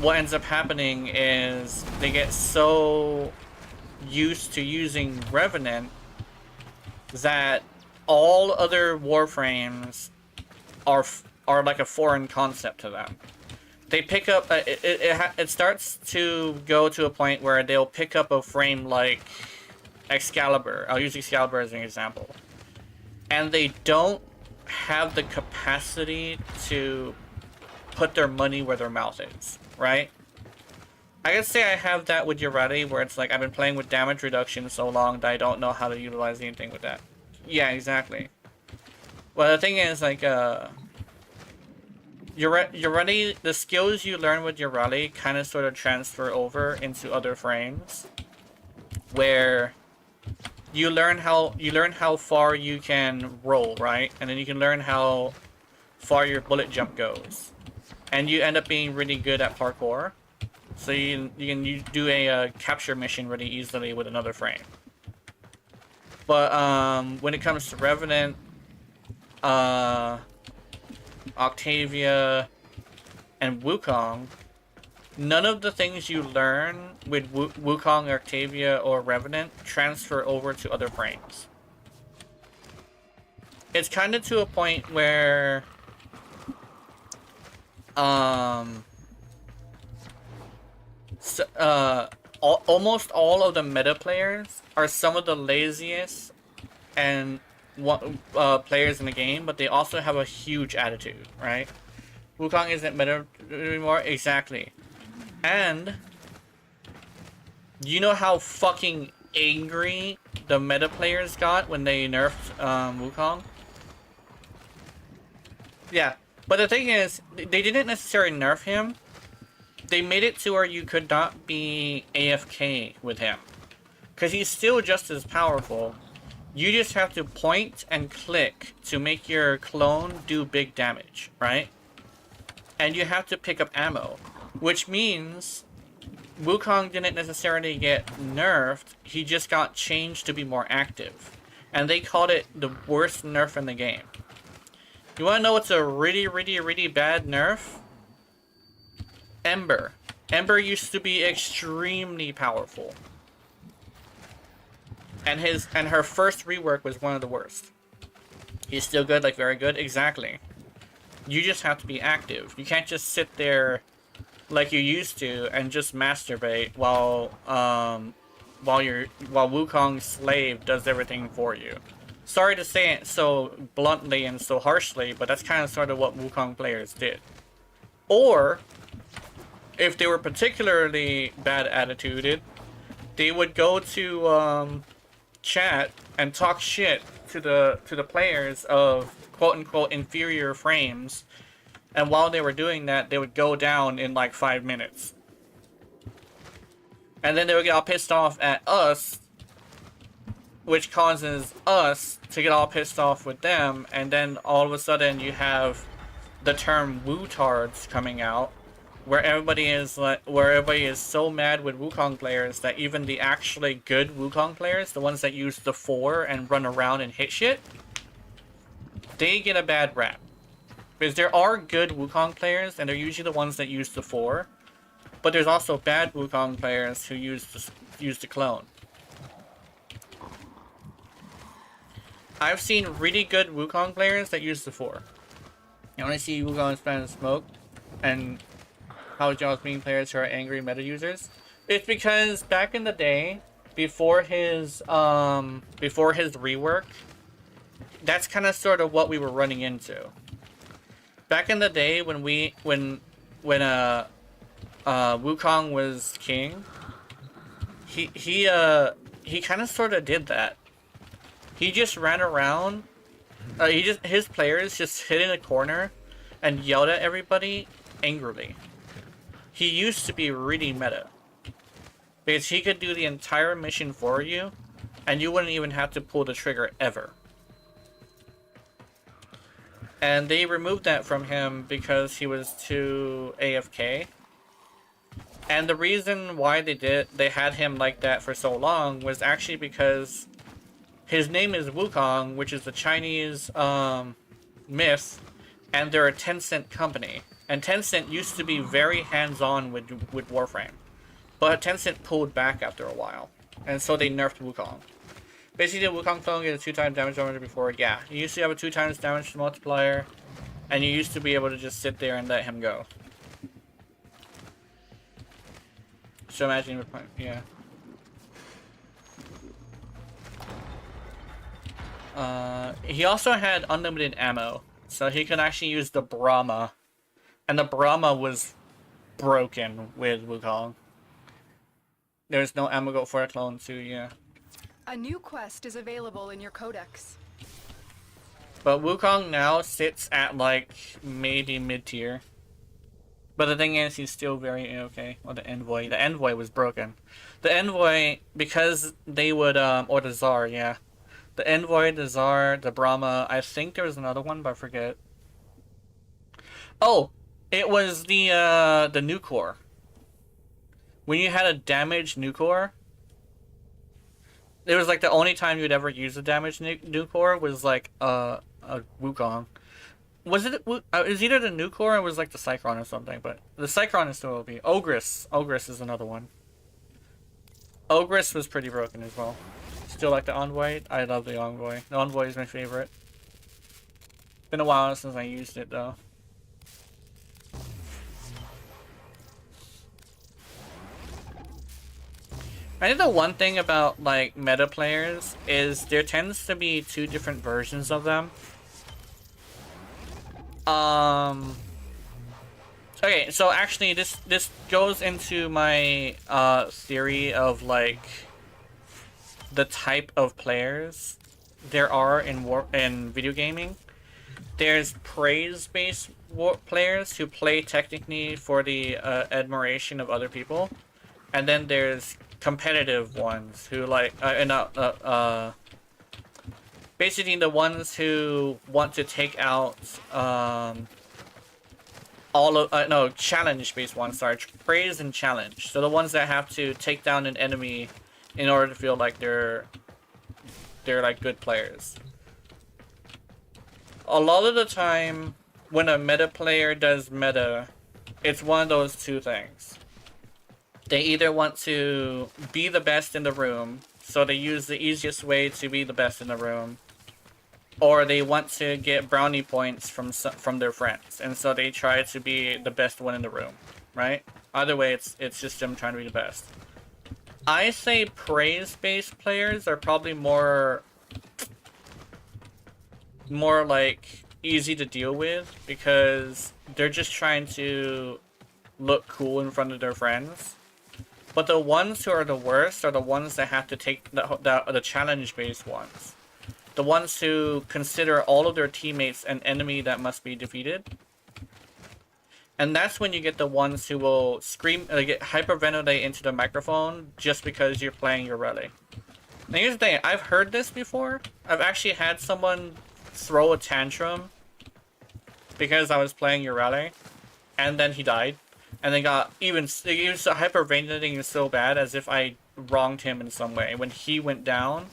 what ends up happening is they get so used to using Revenant that all other Warframes are like a foreign concept to them. They pick up, it starts to go to a point where they'll pick up a frame like Excalibur. I'll use Excalibur as an example. And they don't have the capacity to put their money where their mouth is, right? I can say I have that with Urati, where it's like I've been playing with damage reduction so long that I don't know how to utilize anything with that. Yeah, exactly. Well, the thing is, like, Urati, the skills you learn with Urati kind of sort of transfer over into other frames, where you learn how far you can roll, right? And then you can learn how far your bullet jump goes, and you end up being really good at parkour. So you can do a capture mission really easily with another frame. But when it comes to Revenant, Octavia, and Wukong, none of the things you learn with Wukong, Octavia, or Revenant transfer over to other frames. It's kind of to a point where almost all of the meta players are some of the laziest and players in the game, but they also have a huge attitude, right? Wukong isn't meta anymore, exactly. And you know how fucking angry the meta players got when they nerfed Wukong? Yeah, but the thing is, they didn't necessarily nerf him. They made it to where you could not be AFK with him, because he's still just as powerful. You just have to point and click to make your clone do big damage, right? And you have to pick up ammo, which means Wukong didn't necessarily get nerfed, he just got changed to be more active. And they called it the worst nerf in the game. You wanna know what's a really, really, really bad nerf? Ember. Ember used to be extremely powerful. And her first rework was one of the worst. He's still good, like very good, exactly. You just have to be active. You can't just sit there like you used to and just masturbate while Wukong's slave does everything for you. Sorry to say it so bluntly and so harshly, but that's kind of sort of what Wukong players did. Or if they were particularly bad attituded, they would go to chat and talk shit to the players of quote-unquote inferior frames, and while they were doing that, they would go down in like 5 minutes. And then they would get all pissed off at us, which causes us to get all pissed off with them, and then all of a sudden you have the term Wutards coming out, where everybody is so mad with Wukong players that even the actually good Wukong players, the ones that use the 4 and run around and hit shit, they get a bad rap. Because there are good Wukong players, and they're usually the ones that use the 4. But there's also bad Wukong players who use the clone. I've seen really good Wukong players that use the 4. You only see Wukong spam smoke, and how Jaws being players who are angry meta users. It's because back in the day, before his rework, that's kind of sort of what we were running into. Back in the day when Wukong was king, he kind of sort of did that. He just ran around. His players just hid in a corner and yelled at everybody angrily. He used to be really meta because he could do the entire mission for you, and you wouldn't even have to pull the trigger ever. And they removed that from him because he was too AFK. And the reason why they had him like that for so long was actually because his name is Wukong, which is the Chinese myth, and they're a Tencent company. And Tencent used to be very hands-on with Warframe. But Tencent pulled back after a while. And so they nerfed Wukong. Basically, the Wukong clone gets a 2x damage multiplier before. Yeah, you used to have a 2x damage multiplier, and you used to be able to just sit there and let him go. So imagine, yeah. He also had unlimited ammo, so he could actually use the Brahma, and the Brahma was broken with Wukong. There's no ammo go for a clone too, yeah. A new quest is available in your codex. But Wukong now sits at like maybe mid-tier. But the thing is, he's still very okay. Well, the Envoy. The Envoy was broken. The Envoy, because they would, or the Tsar, yeah. The Envoy, the Tsar, the Brahma. I think there was another one, but I forget. Oh! It was the Nucor. When you had a damaged Nucor, it was like the only time you'd ever use a damaged Nucor was like a Wukong. Was it? It's either the Nucor or it was like the Cyclone or something, but the Cyclone is still OP. Ogress. Ogress is another one. Ogress was pretty broken as well. Still like the Envoy. I love the Envoy. The Envoy is my favorite. Been a while since I used it though. I think the one thing about like meta players is there tends to be two different versions of them. Okay, so actually this goes into my theory of like the type of players there are in video gaming. There's praise-based players who play technically for the admiration of other people, and then there's competitive ones who like basically the ones who want to take out all of no challenge based ones. Sorry, praise and challenge. So the ones that have to take down an enemy in order to feel like they're like good players. A lot of the time when a meta player does meta, it's one of those two things. They either want to be the best in the room, so they use the easiest way to be the best in the room, or they want to get brownie points from their friends, and so they try to be the best one in the room, right? Either way, it's just them trying to be the best. I say praise-based players are probably more like easy to deal with because they're just trying to look cool in front of their friends. But the ones who are the worst are the ones that have to take the challenge-based ones. The ones who consider all of their teammates an enemy that must be defeated. And that's when you get the ones who will scream, get hyperventilate into the microphone just because you're playing your rally. Now here's the thing, I've heard this before. I've actually had someone throw a tantrum because I was playing your rally, and then he died. And they got he was hyperventilating so bad as if I wronged him in some way when he went down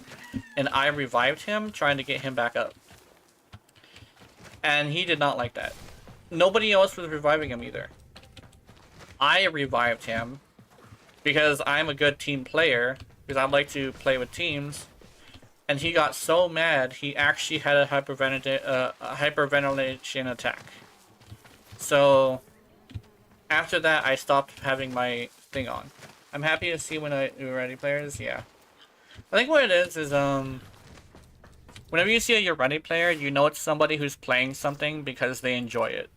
and I revived him trying to get him back up. And he did not like that. nobody else was reviving him either. I revived him because I'm a good team player, because I like to play with teams, and he got so mad he actually had a hyperventilation attack. So after that, I stopped having my thing on. I'm happy to see when you're ready, players. Yeah, I think what it is whenever you see a you're ready player, you know it's somebody who's playing something because they enjoy it.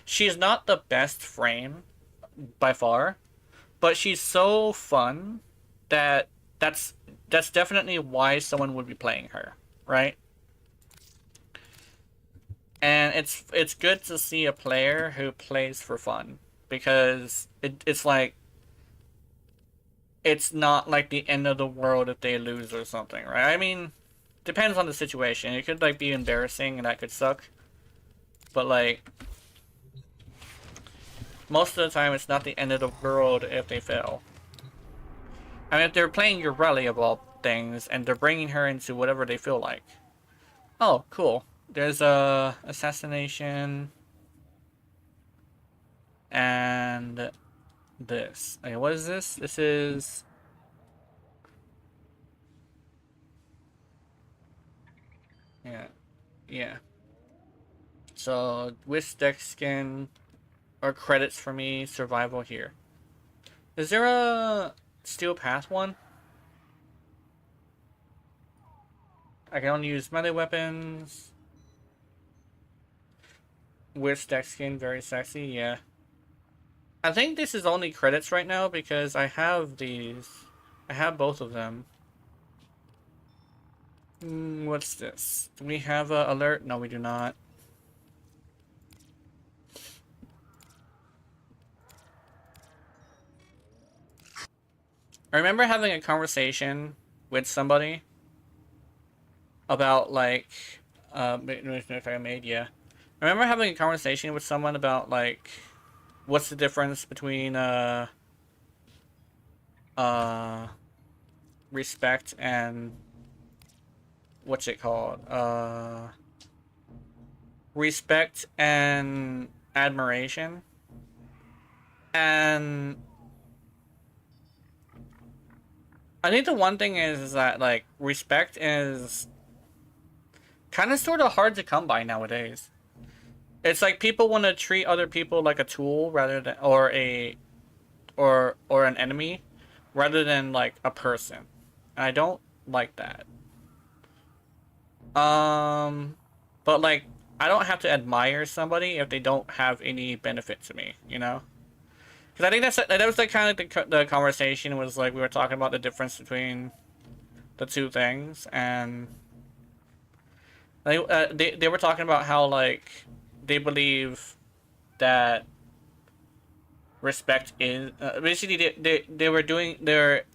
She's not the best frame by far, but she's so fun that that's definitely why someone would be playing her, right? And it's good to see a player who plays for fun, because it's like, it's not like the end of the world if they lose or something, right? I mean, depends on the situation. It could like be embarrassing and that could suck, but like most of the time it's not the end of the world if they fail. I mean, if they're playing your rally of all things and they're bringing her into whatever they feel like. Oh, cool. There's a assassination and this. Okay, what is this? This is yeah. So with deck skin or credits for me, survival here. Is there a steel path one? I can only use melee weapons. With deck skin, very sexy, yeah. I think this is only credits right now because I have these. I have both of them. What's this? Do we have a alert? No, we do not. I remember having a conversation with somebody about like, if I made, yeah. I remember having a conversation with someone about like, what's the difference between respect and what's it called? Respect and admiration. And I think the one thing is that like respect is kind of sort of hard to come by nowadays. It's like people want to treat other people like a tool rather than or an enemy rather than like a person. And I don't like that. But like I don't have to admire somebody if they don't have any benefit to me, you know? Because I think that was like kind of the conversation was like we were talking about the difference between the two things, and they were talking about how like they believe that respect is basically they were doing their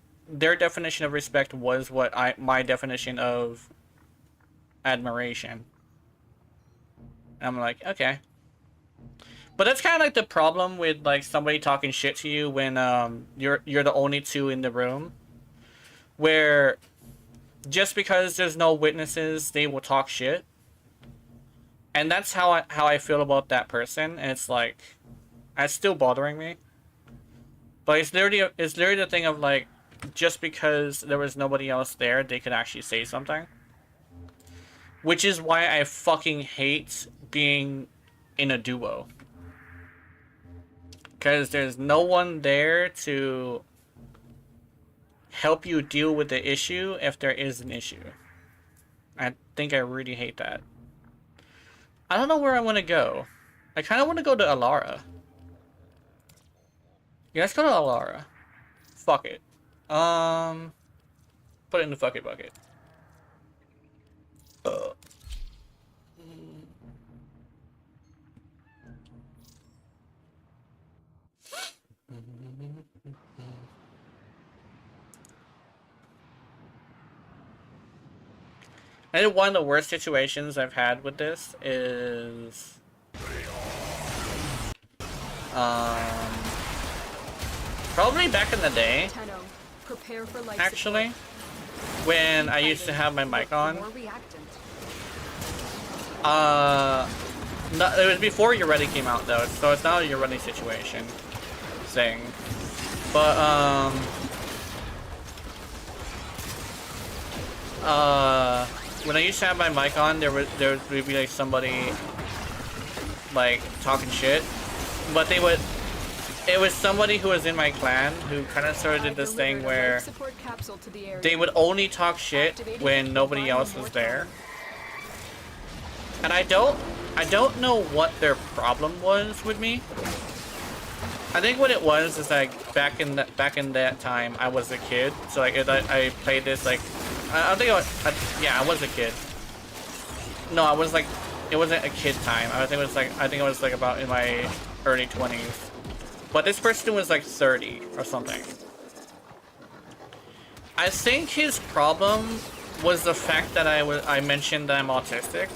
definition of respect was what my definition of admiration. And I'm like, okay. But that's kind of like the problem with like somebody talking shit to you when you're the only two in the room, where just because there's no witnesses they will talk shit. And that's how I feel about that person, and it's like it's still bothering me. But it's literally the thing of like just because there was nobody else there they could actually say something. Which is why I fucking hate being in a duo. Because there's no one there to help you deal with the issue if there is an issue. I think I really hate that. I don't know where I want to go. I kind of want to go to Alara. Yeah, let's go to Alara. Fuck it. Put it in the fuck it bucket. I think one of the worst situations I've had with this is probably back in the day, Tenno, prepare for life actually, when I used to have my mic on. No, it was before You're Ready came out though, so it's not a You're Ready situation thing. But when I used to have my mic on, there would be like somebody like talking shit, but it was somebody who was in my clan who kind of sort of did this thing where they would only talk shit when nobody else was there. And I don't know what their problem was with me. I think what it was is like back in that time I was a kid, so like I played this like I think I was a kid. No, I was like it wasn't a kid time. I think it was like about in my early 20s. But this person was like 30 or something. I think his problem was the fact that I mentioned that I'm autistic.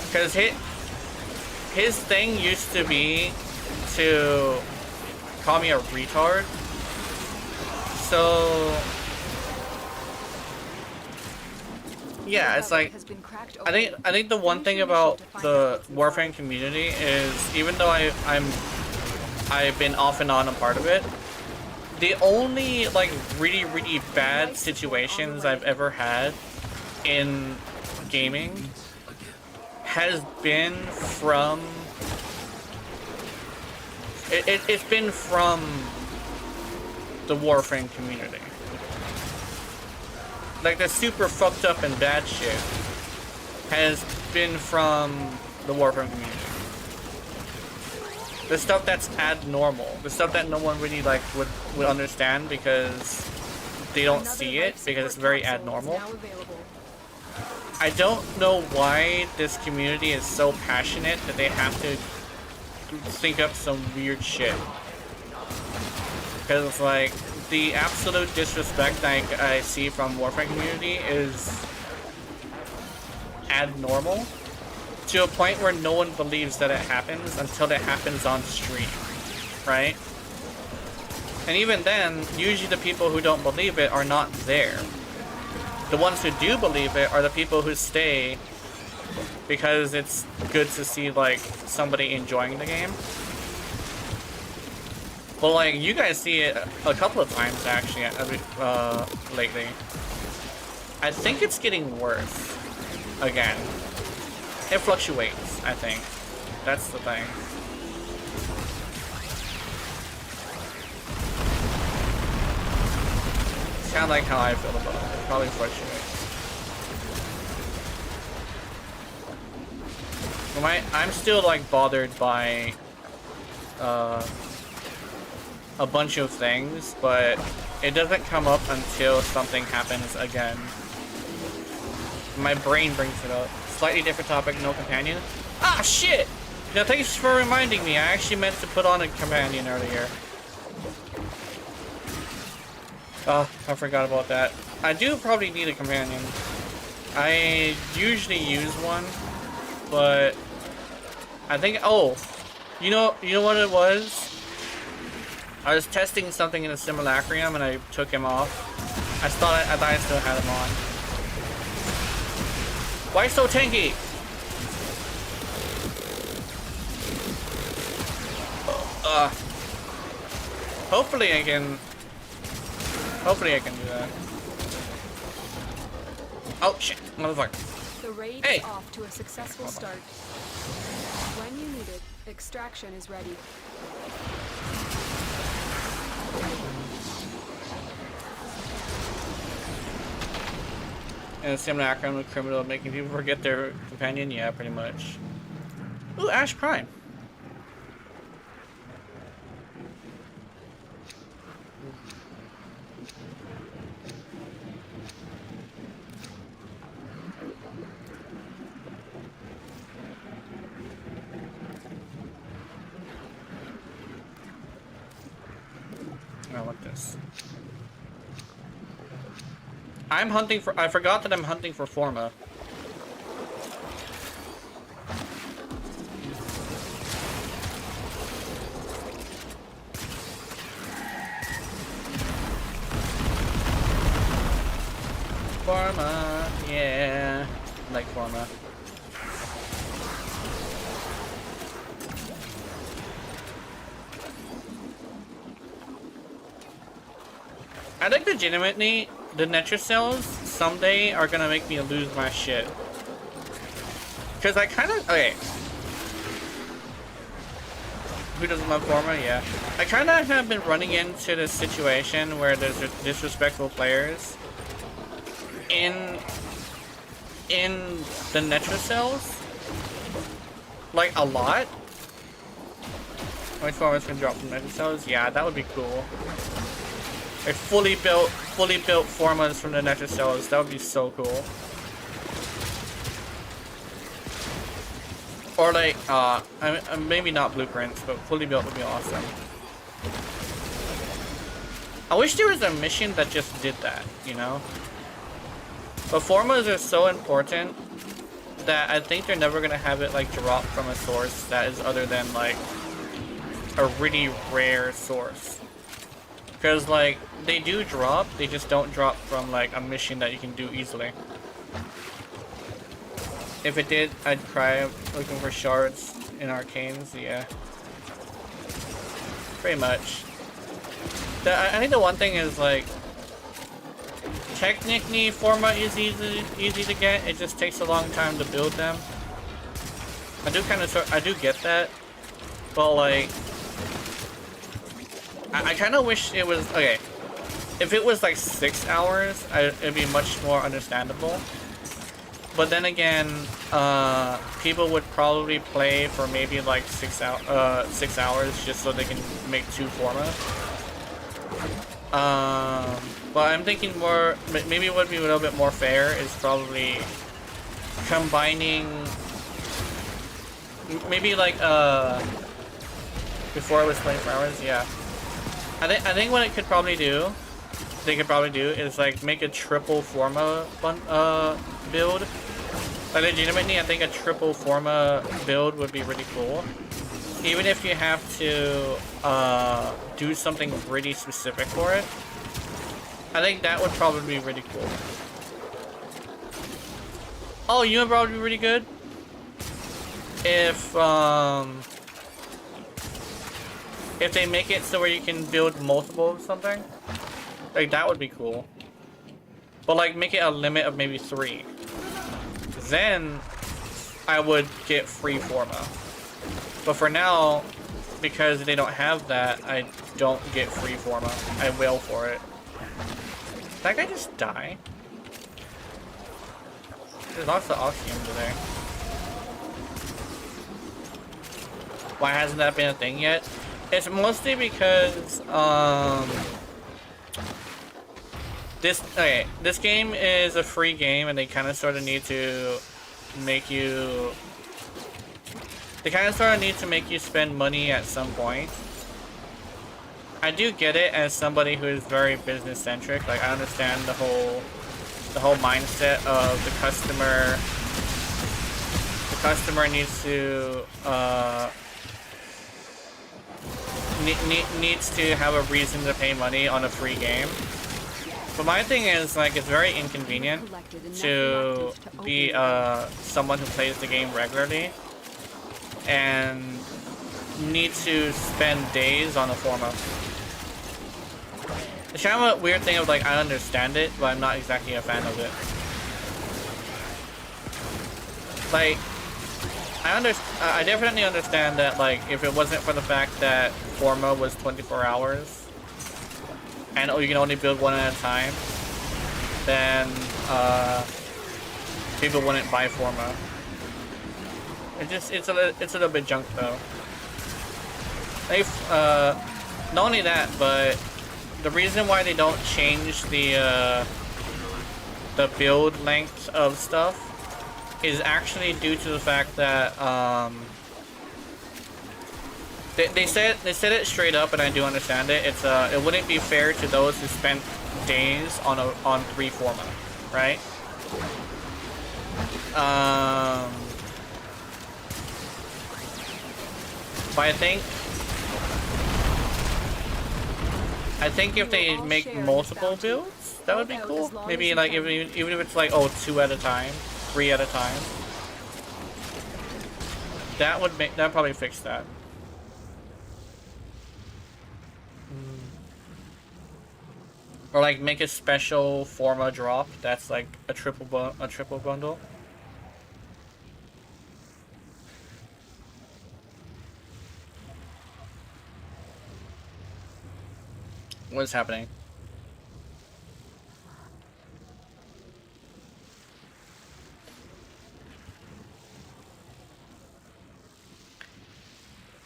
Because his thing used to be to call me a retard. So yeah, it's like I think the one thing about the Warframe community is even though I've been off and on a part of it, the only like really bad situations I've ever had in gaming has been from it's been from the Warframe community. Like the super fucked up and bad shit has been from the Warframe community. The stuff that's abnormal, the stuff that no one really like would understand because they don't see it because it's very abnormal. I don't know why this community is so passionate that they have to think up some weird shit. Because it's like the absolute disrespect I see from Warframe community is abnormal to a point where no one believes that it happens until it happens on stream, right? And even then, usually the people who don't believe it are not there. The ones who do believe it are the people who stay because it's good to see like somebody enjoying the game. Well, like you guys see it a couple of times actually lately. I think it's getting worse again. It fluctuates, I think. That's the thing. It's kind of like how I feel about it. It probably fluctuates. I'm still like bothered by a bunch of things, but it doesn't come up until something happens again. My brain brings it up. Slightly different topic, no companion. Ah, shit! Now, thanks for reminding me. I actually meant to put on a companion earlier. Oh, I forgot about that. I do probably need a companion. I usually use one, but I think, oh, you know what it was? I was testing something in a simulacrum and I took him off. I thought I still had him on. Why so tanky? Hopefully I can do that. Oh shit, motherfucker. The raid Hey. is off to a successful start. When you need it, extraction is ready. And a simulacrum with criminal making people forget their companion? Yeah, pretty much. Ooh, Ash Prime. I like this. I'm hunting for. I forgot that I'm hunting for Forma. Forma, yeah. I like Forma. I think legitimately, the Netrocells someday are gonna make me lose my shit. Cause I kind of okay. Who doesn't love Forma? Yeah. I kind of have been running into this situation where there's disrespectful players in the Netrocells, like a lot. Which Formas can drop from Netrocells? Yeah, that would be cool. Like fully built Formas from the Netrocells. That would be so cool. Or like, maybe not blueprints, but fully built would be awesome. I wish there was a mission that just did that, you know? But Formas are so important that I think they're never gonna have it like drop from a source that is other than like a really rare source. Because like, they do drop, they just don't drop from like a mission that you can do easily. If it did, I'd cry looking for shards in arcanes, yeah. Pretty much. I think the one thing is like, technically Forma is easy to get, it just takes a long time to build them. I do get that, but like, I kind of wish it was, okay, if it was like 6 hours, it'd be much more understandable. But then again, people would probably play for maybe like 6 hours just so they can make 2 Forma. But I'm thinking more, maybe what would be a little bit more fair is probably combining, maybe like, before it was 24 hours, yeah. I think what they could probably do is like make a triple Forma build. Like legitimately, I think a triple Forma build would be really cool. Even if you have to do something really specific for it, I think that would probably be really cool. Oh, you would probably be really good if they make it so where you can build multiple of something. Like that would be cool. But like make it a limit of maybe 3. Then I would get free Forma. But for now, because they don't have that, I don't get free Forma. I wail for it. Did that guy just die? There's lots of oxygen today. Why hasn't that been a thing yet? It's mostly because this game is a free game, and they kind of sort of need to make you. They kind of sort of need to make you spend money at some point. I do get it as somebody who is very business centric. Like I understand the whole mindset of the customer. The customer needs to needs to have a reason to pay money on a free game. But my thing is, like, it's very inconvenient to be someone who plays the game regularly and need to spend days on a Forma. It's kind of a weird thing of like, I understand it, but I'm not exactly a fan of it. Like, I definitely understand that, like, if it wasn't for the fact that Forma was 24 hours and you can only build one at a time, then people wouldn't buy Forma. It's a little bit junk though. Like, not only that, but the reason why they don't change the build length of stuff is actually due to the fact that they said it straight up, and I do understand it. It's it wouldn't be fair to those who spent days on 3 Forma, right? But I think if they make multiple builds, that would be cool. Maybe like even if it's like 2 at a time, 3 at a time. That would probably fix that. Or like make a special forma drop that's like a triple bundle. What is happening?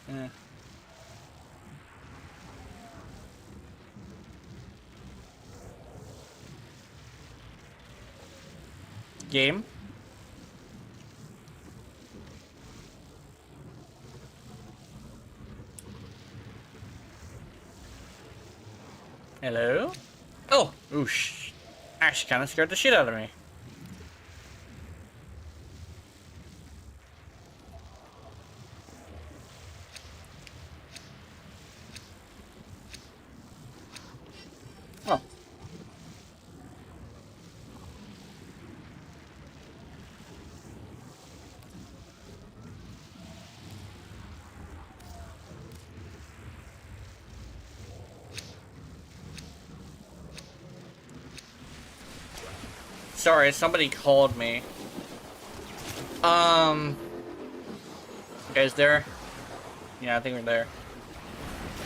Eh. Game? Hello? Oh! Oosh. Actually kinda scared the shit out of me. Oh. Sorry, somebody called me. You guys there? Yeah, I think we're there.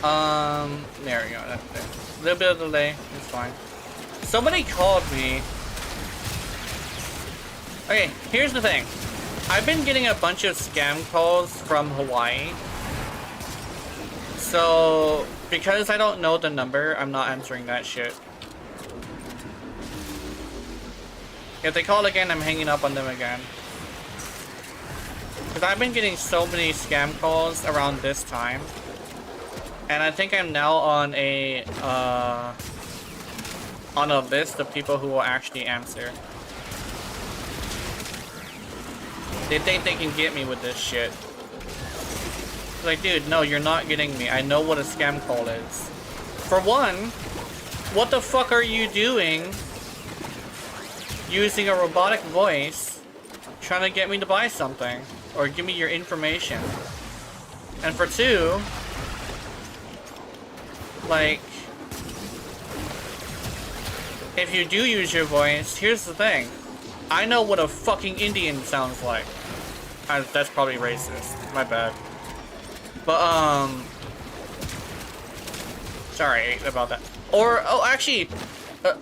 There we go. That's there. A little bit of delay. It's fine. Somebody called me. Okay, here's the thing. I've been getting a bunch of scam calls from Hawaii. So, because I don't know the number, I'm not answering that shit. If they call again, I'm hanging up on them again. Because I've been getting so many scam calls around this time. And I think I'm now on a list of people who will actually answer. They think they can get me with this shit. Like, dude, no, you're not getting me. I know what a scam call is. For one, what the fuck are you doing using a robotic voice trying to get me to buy something or give me your information? And for two, like, if you do use your voice, here's the thing. I know what a fucking Indian sounds like. That's probably racist. My bad. But, sorry about that. Or, oh, actually,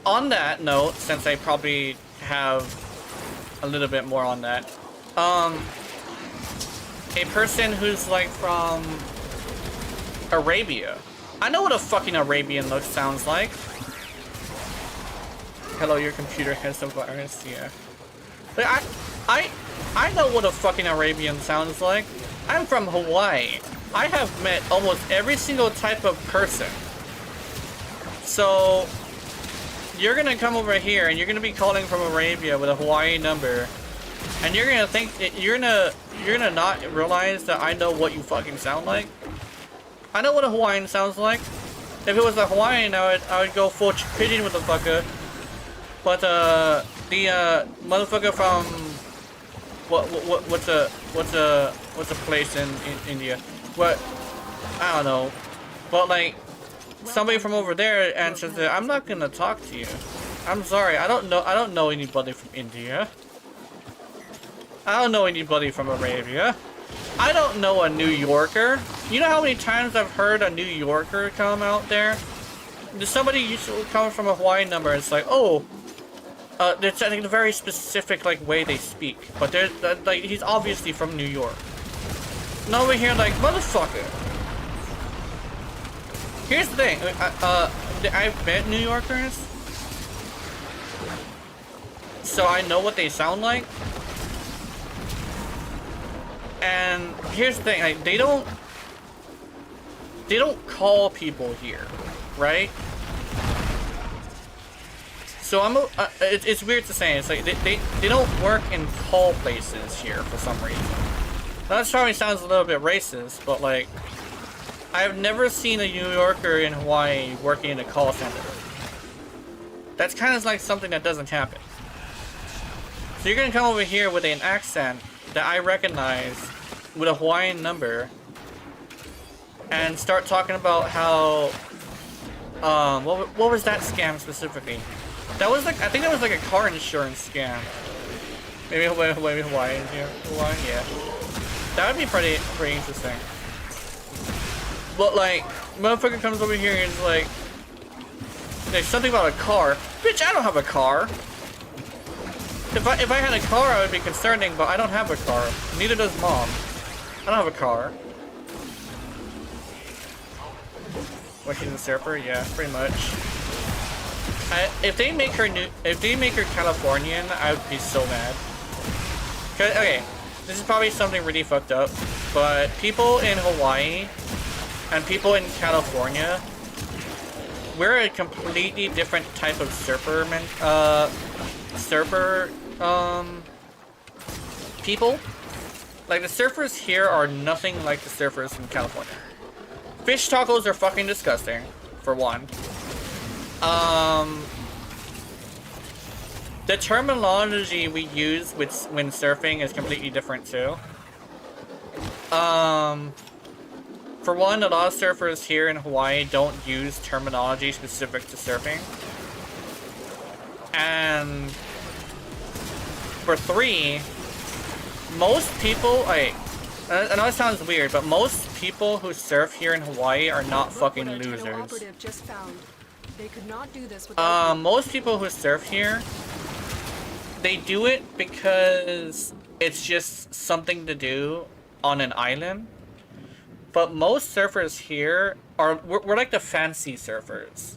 on that note, since I probably have a little bit more on that, a person who's like from Arabia. I know what a fucking Arabian look sounds like. Hello, your computer has a virus. Yeah. Like, I know what a fucking Arabian sounds like. I'm from Hawaii. I have met almost every single type of person. So, you're gonna come over here and you're gonna be calling from Arabia with a Hawaii number, and you're gonna think you're gonna not realize that I know what you fucking sound like. I know what a Hawaiian sounds like. If it was a Hawaiian, I would go full pigeon with the fucker. But the motherfucker from what's a place in India? What, I don't know. But like, somebody from over there answers it. I'm not gonna talk to you. I'm sorry. I don't know anybody from India. I don't know anybody from Arabia. I don't know a New Yorker. You know how many times I've heard a New Yorker come out there? Somebody used to come from a Hawaiian number. It's like, oh, there's I think a very specific like way they speak, but there's like he's obviously from New York. And over here, like, motherfucker. Here's the thing. I've met New Yorkers, so I know what they sound like. And here's the thing, like, they don't call people here, right? So it's weird to say. It's like they don't work in call places here for some reason. That probably sounds a little bit racist, but like, I've never seen a New Yorker in Hawaii working in a call center. That's kind of like something that doesn't happen. So you're gonna come over here with an accent that I recognize with a Hawaiian number and start talking about how what was that scam specifically? That was like, I think that was like a car insurance scam. Maybe Hawaii in here. Hawaii, yeah. That would be pretty interesting. But like, motherfucker comes over here and is like, there's something about a car. Bitch, I don't have a car. If I had a car, I would be concerning, but I don't have a car. Neither does mom. I don't have a car. What, she's a surfer? Yeah, pretty much. If they make her Californian, I would be so mad. Okay, this is probably something really fucked up, but people in Hawaii and people in California, we're a completely different type of people. Like, the surfers here are nothing like the surfers in California. Fish tacos are fucking disgusting, for one. The terminology we use when surfing is completely different too. For one, a lot of surfers here in Hawaii don't use terminology specific to surfing. And for three, most people, I know it sounds weird, but most people who surf here in Hawaii are not fucking losers. They could not do this without most people who surf here, they do it because it's just something to do on an island. But most surfers here we're like the fancy surfers.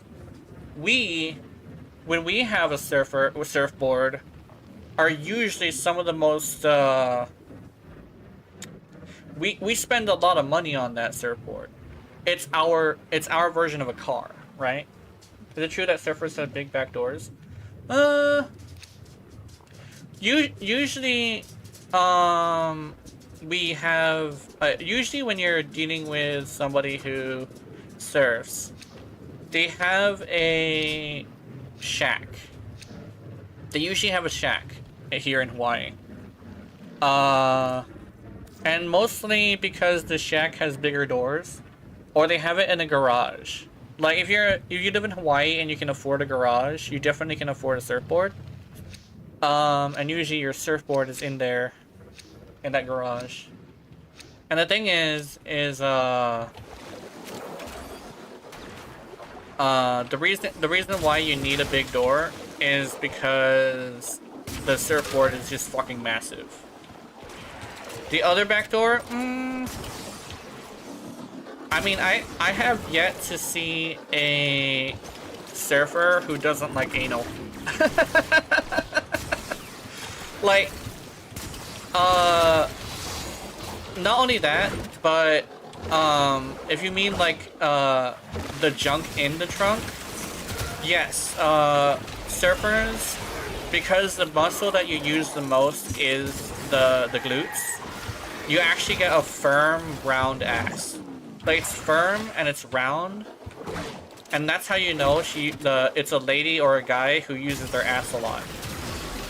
When we have a surfboard, are usually some of the most we spend a lot of money on that surfboard. It's our version of a car, right? Is it true that surfers have big back doors? Usually, we have usually when you're dealing with somebody who surfs, they have a shack. They usually have a shack here in Hawaii. And mostly because the shack has bigger doors, or they have it in a garage. Like if you live in Hawaii and you can afford a garage, you definitely can afford a surfboard. And usually your surfboard is in there, in that garage. And the thing is the reason why you need a big door is because the surfboard is just fucking massive. The other back door, I mean, I have yet to see a surfer who doesn't like anal. Like, not only that, but, if you mean, like, the junk in the trunk, yes, surfers, because the muscle that you use the most is the glutes, you actually get a firm, round ass. Like, it's firm and it's round, and that's how you know it's a lady or a guy who uses their ass a lot.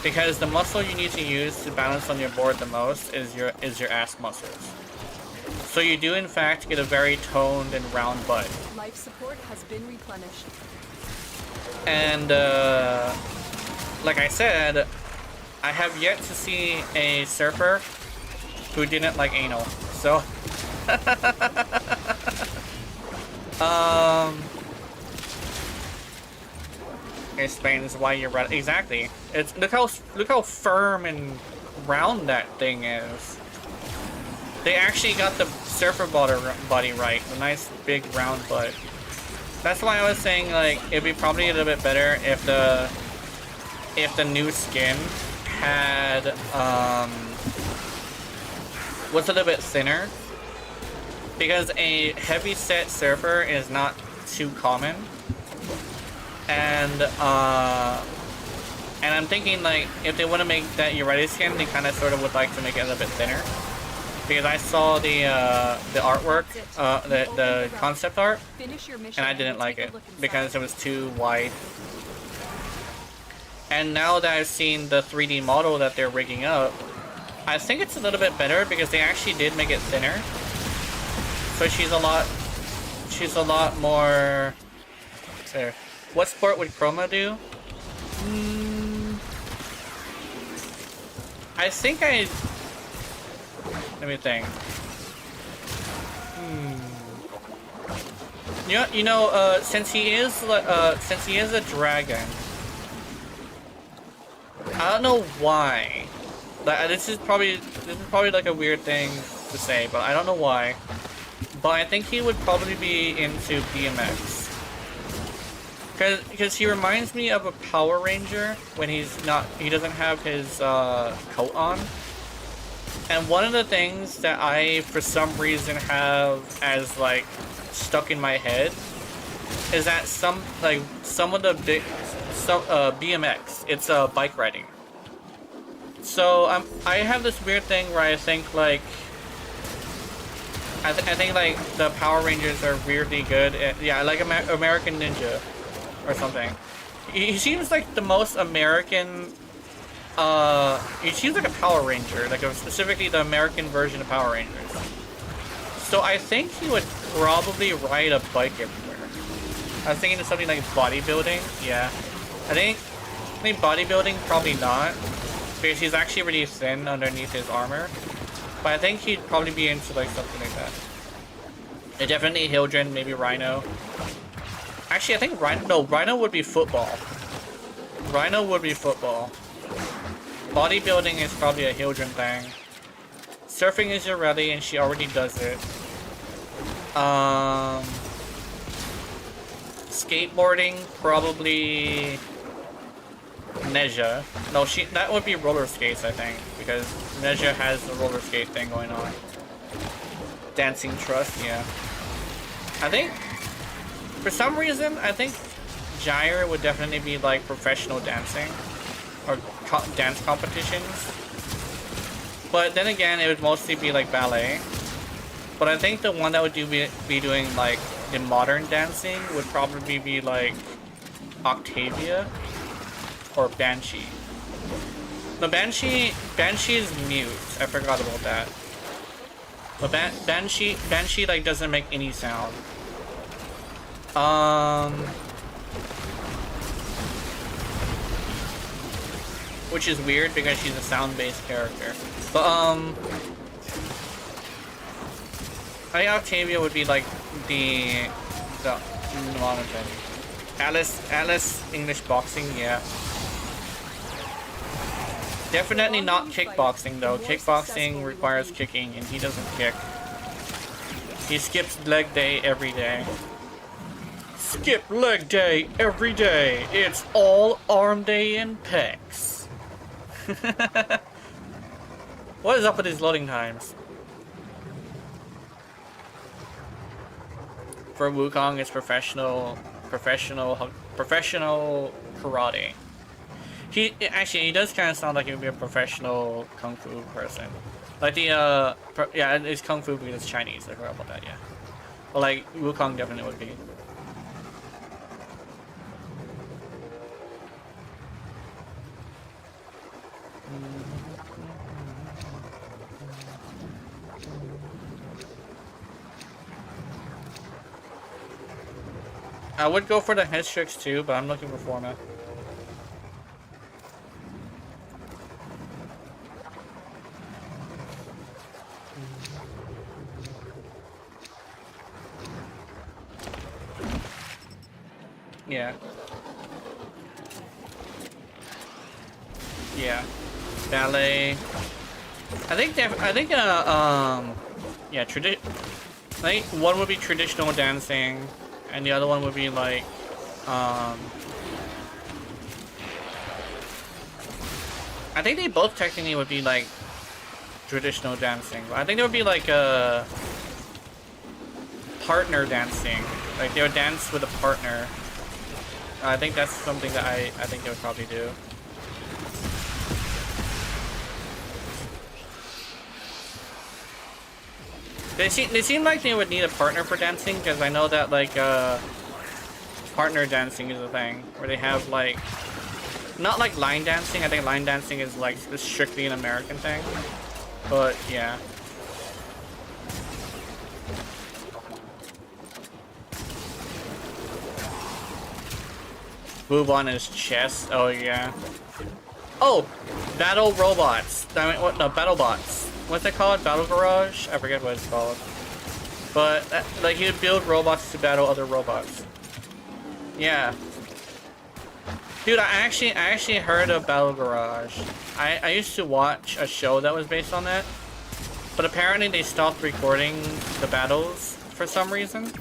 Because the muscle you need to use to balance on your board the most is your ass muscles. So you do in fact get a very toned and round butt. Life support has been replenished. And like I said, I have yet to see a surfer who didn't like anal. So explains why you're right. Exactly. It's look how firm and round that thing is. They actually got the surfer body right. The nice big round butt. That's why I was saying like it'd be probably a little bit better if the new skin had was a little bit thinner, because a heavy set surfer is not too common. And I'm thinking like if they want to make that Urites skin, they kind of sort of would like to make it a little bit thinner, because I saw the artwork, the concept art, and I didn't like it because it was too wide. And now that I've seen the 3D model that they're rigging up, I think it's a little bit better because they actually did make it thinner. So she's a lot more There. What sport would Chroma do? I think I... Let me think. Since he is a dragon, I don't know why. This is probably like a weird thing to say, but I don't know why. But I think he would probably be into BMX. Because he reminds me of a Power Ranger when he doesn't have his coat on. And one of the things that I, for some reason, have as like stuck in my head is that some of the BMX, it's bike riding. So I have this weird thing where I think like I think like the Power Rangers are weirdly good at, yeah, like American Ninja or something. He seems like the most American. He seems like a Power Ranger, like specifically the American version of Power Rangers. So I think he would probably ride a bike everywhere. I was thinking of something like bodybuilding. Yeah, I think bodybuilding probably not, because he's actually really thin underneath his armor. But I think he'd probably be into like something like that. And definitely Hildren, maybe Rhino. Actually, I think Rhino would be football. Rhino would be football. Bodybuilding is probably a Hildren thing. Surfing is Yoreli, and she already does it. Skateboarding, probably Neja. No, that would be roller skates, I think, because Neja has the roller skate thing going on. Dancing Trust, yeah. I think, for some reason, I think Gyre would definitely be like professional dancing or dance competitions. But then again, it would mostly be like ballet. But I think the one that would be doing like the modern dancing would probably be like Octavia or Banshee. No, Banshee is mute. I forgot about that. But Banshee like doesn't make any sound. Which is weird because she's a sound-based character. But I think Octavia would be like the modern thing. Alice English boxing, yeah. Definitely not kickboxing though. Kickboxing requires kicking, and he doesn't kick. He skips leg day every day. Skip leg day every day. It's all arm day and pecs. What is up with these loading times? For Wukong, it's professional karate. He does kind of sound like he would be a professional kung fu person. Like the yeah, it's kung fu because it's Chinese. I forgot about that. Yeah, but like Wukong definitely would be. I would go for the head tricks too, but I'm looking for format. Yeah. Yeah. Ballet. I think yeah, I think one would be traditional dancing, and the other one would be like I think they both technically would be like traditional dancing. I think there would be like a partner dancing. Like they would dance with a partner. I think that's something that I think they would probably do. They seem like they would need a partner for dancing, because I know that like partner dancing is a thing where they have like not like line dancing. I think line dancing is like strictly an American thing, but yeah. Move on his chest. Oh yeah. Oh, battle robots. I mean, what? No, battle bots. What's it called? Battle garage? I forget what it's called. But like he would build robots to battle other robots. Yeah. Dude, I actually heard of Battle Garage. I used to watch a show that was based on that. But apparently they stopped recording the battles for some reason.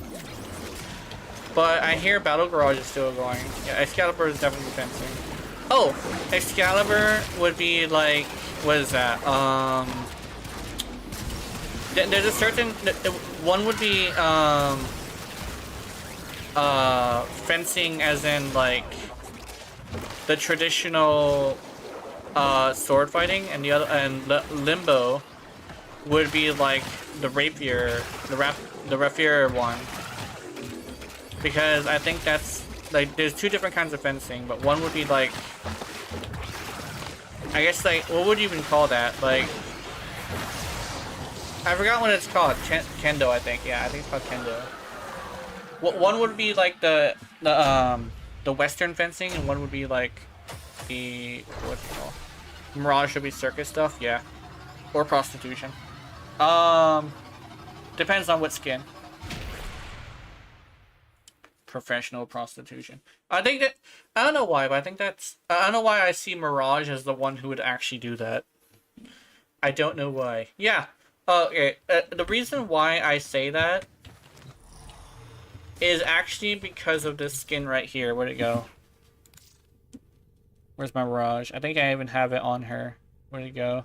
But I hear Battle Garage is still going. Yeah, Excalibur is definitely fencing. Oh, Excalibur would be like, what is that? There's a certain, one would be fencing as in like the traditional sword fighting, and the other, and Limbo would be like the rapier, the rapier one. Because I think that's like there's two different kinds of fencing, but one would be like, I guess like, what would you even call that? Like, I forgot what it's called. Kendo, I think. Yeah, I think it's called Kendo. One would be like the Western fencing, and one would be like the, what's it called? Mirage would be circus stuff, yeah, or prostitution. Depends on what skin. Professional prostitution. I think that, I don't know why, but I think that's, I don't know why I see Mirage as the one who would actually do that. I don't know why. Yeah. Okay. The reason why I say that is actually because of this skin right here. Where'd it go? Where's my Mirage? I think I even have it on her. Where'd it go?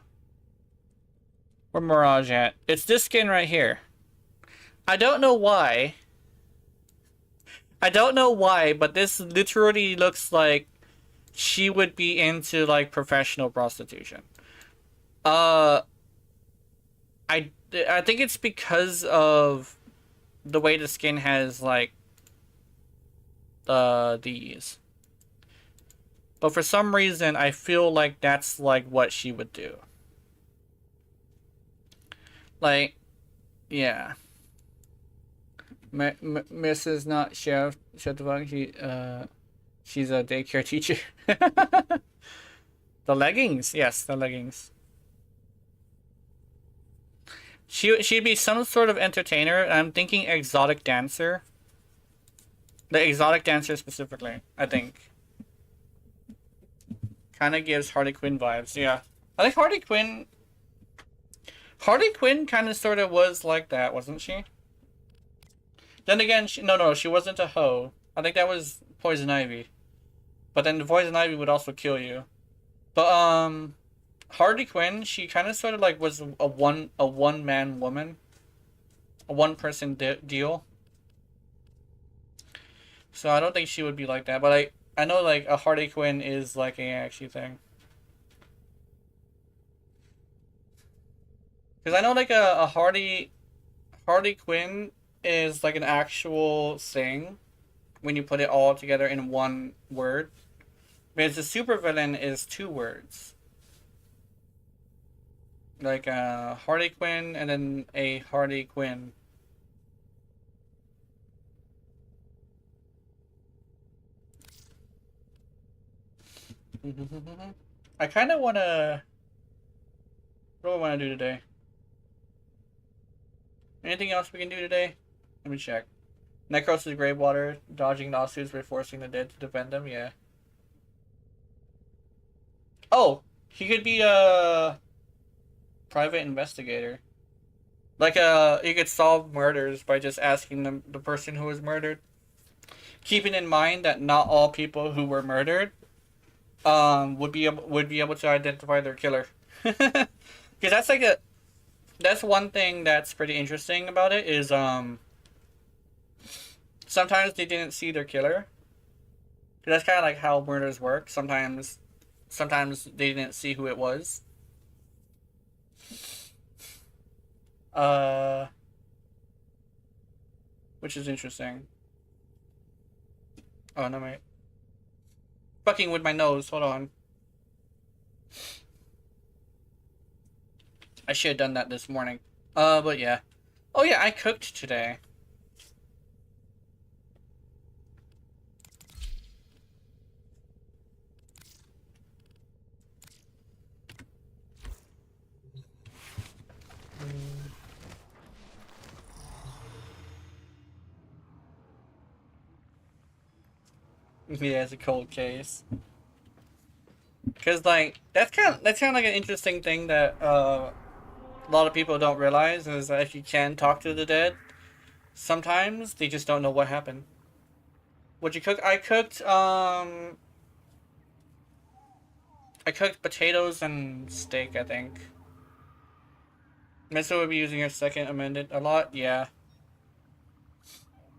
Where Mirage at? It's this skin right here. I don't know why. I don't know why, but this literally looks like she would be into like professional prostitution. I think it's because of the way the skin has like these. But for some reason, I feel like that's like what she would do. Like, yeah. Mrs. Not Chef, shut the fuck. She's a daycare teacher. The leggings, yes, the leggings. She'd be some sort of entertainer. I'm thinking exotic dancer. The exotic dancer specifically, I think. Kind of gives Harley Quinn vibes, yeah. I think Harley Quinn kind of sort of was like that, wasn't she? Then again, no, she wasn't a hoe. I think that was Poison Ivy. But then the Poison Ivy would also kill you. But Harley Quinn, she kind of sort of like was a one man woman, a one person deal. So I don't think she would be like that. But I know like a Harley Quinn is like a actually thing. Because I know like a Harley Quinn is like an actual thing when you put it all together in one word. Because the supervillain is two words. Like a Harley Quinn and then a Harley Quinn. I kind of want to... What do I want to do today? Anything else we can do today? Let me check. Necros' Gravewater, dodging lawsuits, reinforcing the dead to defend them, yeah. Oh! He could be a private investigator. Like, he could solve murders by just asking the person who was murdered. Keeping in mind that not all people who were murdered would be able to identify their killer. Because that's like that's one thing that's pretty interesting about it is sometimes they didn't see their killer. That's kind of like how murders work. Sometimes they didn't see who it was. Which is interesting. Oh no, mate. Fucking with my nose. Hold on. I should have done that this morning. But yeah. Oh yeah, I cooked today. Yeah, it's a cold case. Cause like that's kind of like an interesting thing that a lot of people don't realize is that if you can talk to the dead, sometimes they just don't know what happened. What'd you cook? I cooked potatoes and steak, I think. Mesa would be using her second amended a lot, yeah.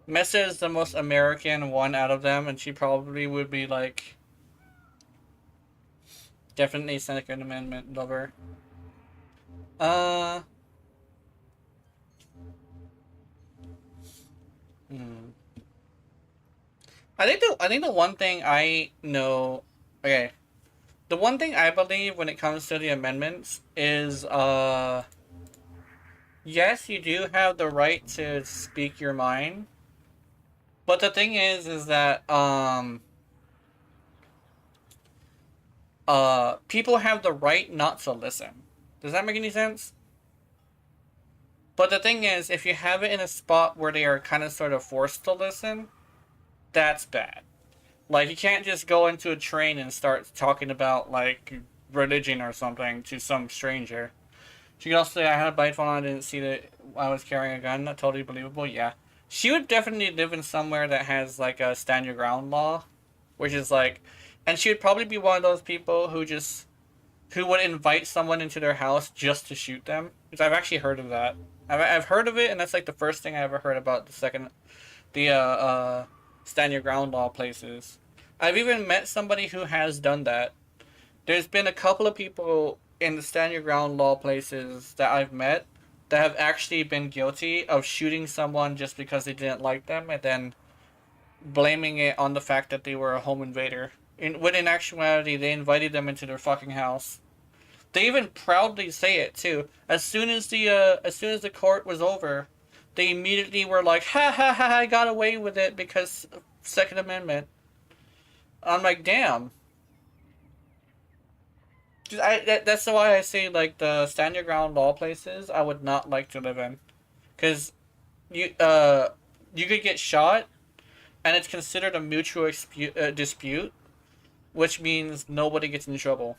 Mesa is the most American one out of them, and she probably would be like definitely second amendment lover. I think the one thing I know, okay, the one thing I believe when it comes to the amendments is yes, you do have the right to speak your mind, but the thing is that people have the right not to listen. Does that make any sense? But the thing is, if you have it in a spot where they are kind of sort of forced to listen, that's bad. Like, you can't just go into a train and start talking about, like, religion or something to some stranger. She could also say, I had a bite phone on, I didn't see that I was carrying a gun. Not totally believable, yeah. She would definitely live in somewhere that has, like, a stand your ground law. Which is, like... And she would probably be one of those people who would invite someone into their house just to shoot them. Because I've actually heard of that. I've heard of it, and that's, like, the first thing I ever heard about the stand your ground law places. I've even met somebody who has done that. There's been a couple of people in the stand your ground law places that I've met that have actually been guilty of shooting someone just because they didn't like them and then blaming it on the fact that they were a home invader. When in actuality, they invited them into their fucking house. They even proudly say it too. As soon as the court was over, they immediately were like, ha ha ha, I got away with it because Second Amendment. I'm like, damn. That's why I say, like, the stand your ground law places I would not like to live in. Because you could get shot, and it's considered a mutual dispute, which means nobody gets in trouble.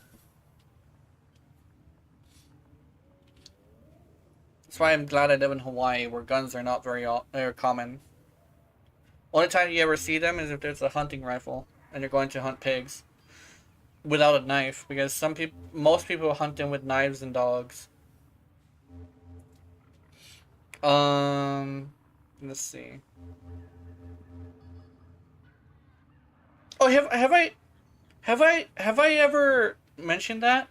That's why I'm glad I live in Hawaii, where guns are not very common. Only time you ever see them is if there's a hunting rifle, and you're going to hunt pigs. Without a knife, because most people hunt them with knives and dogs. Let's see. Oh, have I ever mentioned that?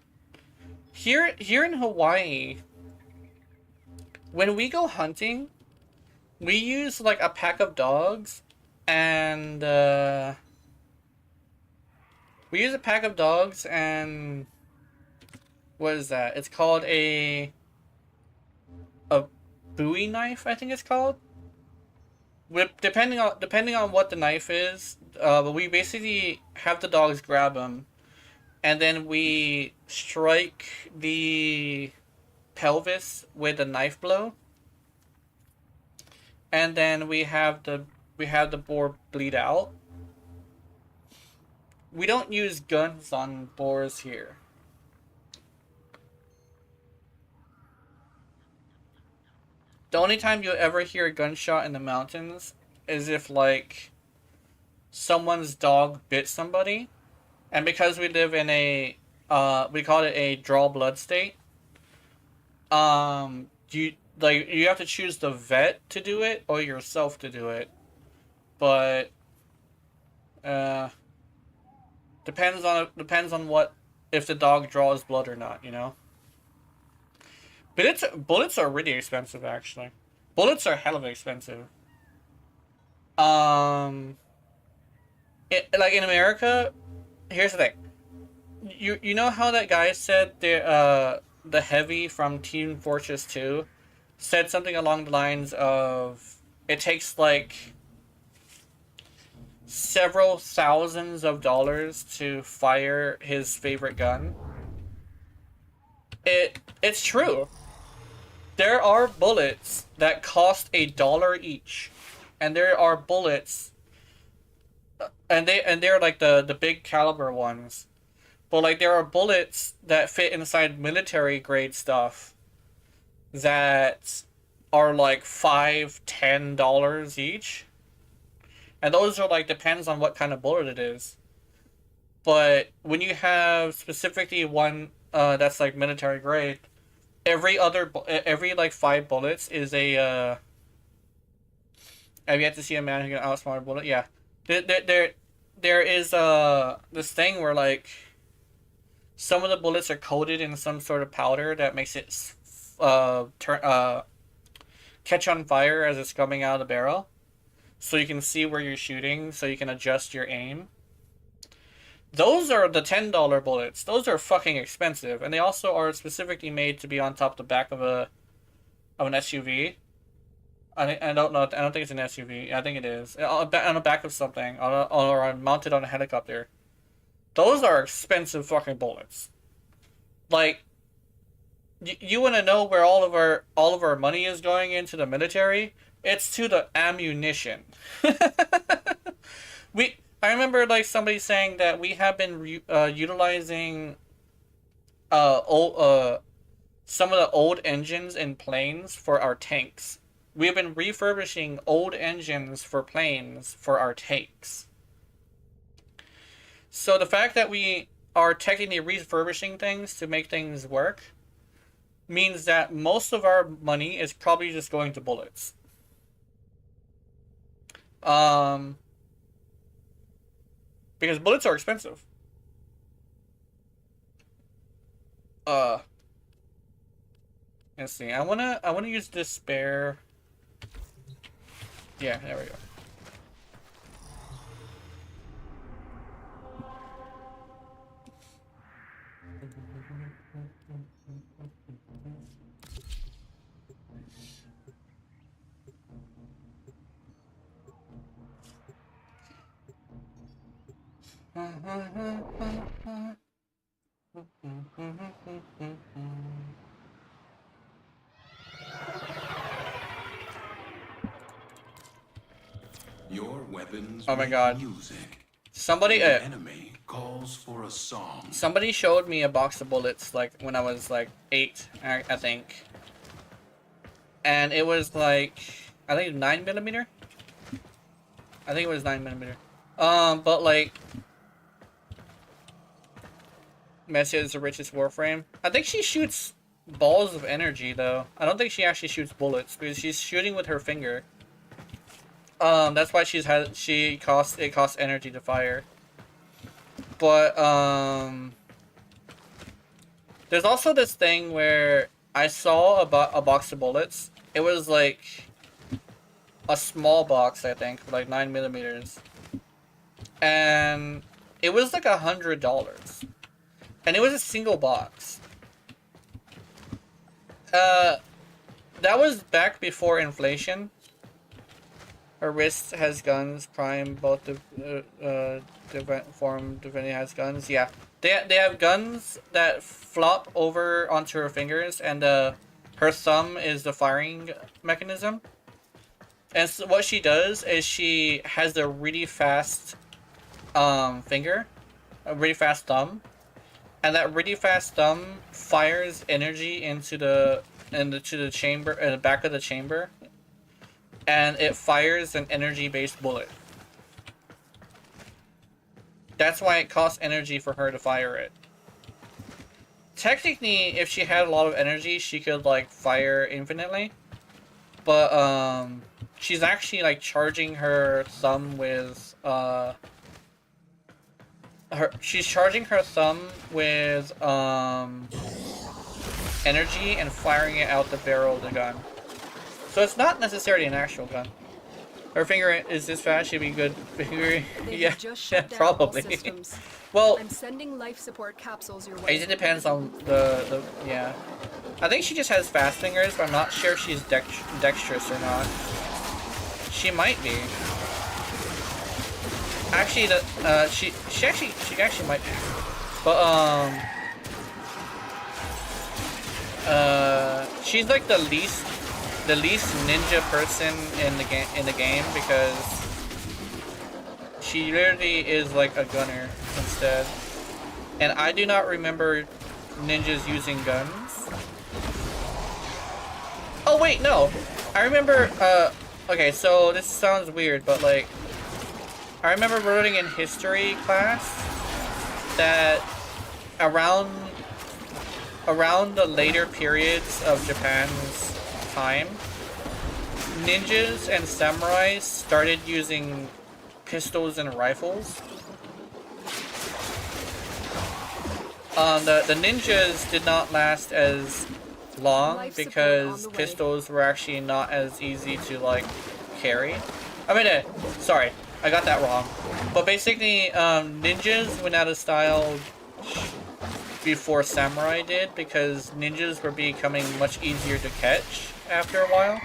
Here in Hawaii, when we go hunting, we use like a pack of dogs, and we use a pack of dogs and what is that? It's called a Bowie knife, I think it's called. Depending on what the knife is, but we basically have the dogs grab them, and then we strike the pelvis with a knife blow, and then we have the boar bleed out. We don't use guns on boars here. The only time you'll ever hear a gunshot in the mountains is if, like, someone's dog bit somebody. And because we live in a, we call it a draw blood state, you have to choose the vet to do it or yourself to do it. But, depends on what, if the dog draws blood or not, you know? But bullets are really expensive, actually. Bullets are hell of expensive. Like in America, here's the thing. You know how that guy said the heavy from Team Fortress 2 said something along the lines of it takes like several thousands of dollars to fire his favorite gun. It's true. There are bullets that cost $1 each, and there are bullets and they're like the big caliber ones. But like there are bullets that fit inside military grade stuff that are like $5-10 each. And those are like depends on what kind of bullet it is. But when you have specifically one that's like military grade, every like 5 bullets is a have you yet to see a man who can outsmart a bullet? Yeah. There is this thing where like some of the bullets are coated in some sort of powder that makes it catch on fire as it's coming out of the barrel, so you can see where you're shooting, so you can adjust your aim. Those are the $10 bullets. Those are fucking expensive, and they also are specifically made to be on top of the back of an SUV. I don't know. I don't think it's an SUV. I think it is on the back of something, or mounted on a helicopter. Those are expensive fucking bullets. Like, you want to know where all of our money is going into the military? It's to the ammunition. I remember like somebody saying that we have been utilizing some of the old engines in planes for our tanks. We have been refurbishing old engines for planes for our tanks. So the fact that we are technically refurbishing things to make things work means that most of our money is probably just going to bullets. Because bullets are expensive. Let's see. I wanna use this spare. Yeah, there we go. Your weapons Oh my make God. music. Somebody The enemy calls for a song. somebody showed me a box of bullets like when I was like 8, I think. And it was like, I think 9mm. I think it was 9mm. But like, Messi is the richest Warframe. I think she shoots balls of energy though. I don't think she actually shoots bullets because she's shooting with her finger. That's why it costs energy to fire. But there's also this thing where I saw a box of bullets. It was like a small box, I think, like 9mm, and it was like $100, and it was a single box. That was back before inflation. Her wrist has guns. Prime, both form Divinity has guns. Yeah, they have guns that flop over onto her fingers, and her thumb is the firing mechanism. And so what she does is she has a really fast finger, a really fast thumb, and that really fast thumb fires energy into the chamber, in the back of the chamber. And it fires an energy-based bullet. That's why it costs energy for her to fire it. Technically, if she had a lot of energy, she could like fire infinitely. But she's actually like charging her thumb with she's charging her thumb with energy and firing it out the barrel of the gun. So it's not necessarily an actual gun. Her finger is this fast, she'd be good finger. Yeah, probably. Well, I'm sending life support capsules your way. it depends on the yeah. I think she just has fast fingers, but I'm not sure if she's dexterous or not. She might be. Actually, she actually might be. But she's like the least ninja person in the game because she literally is like a gunner instead. And I do not remember ninjas using guns. Oh wait, no. I remember, okay, so this sounds weird, but like, I remember learning in history class that around the later periods of Japan's time, ninjas and samurais started using pistols and rifles. The ninjas did not last as long because pistols were actually not as easy to like carry. I mean, sorry, I got that wrong. But basically, ninjas went out of style before samurai did because ninjas were becoming much easier to catch after a while.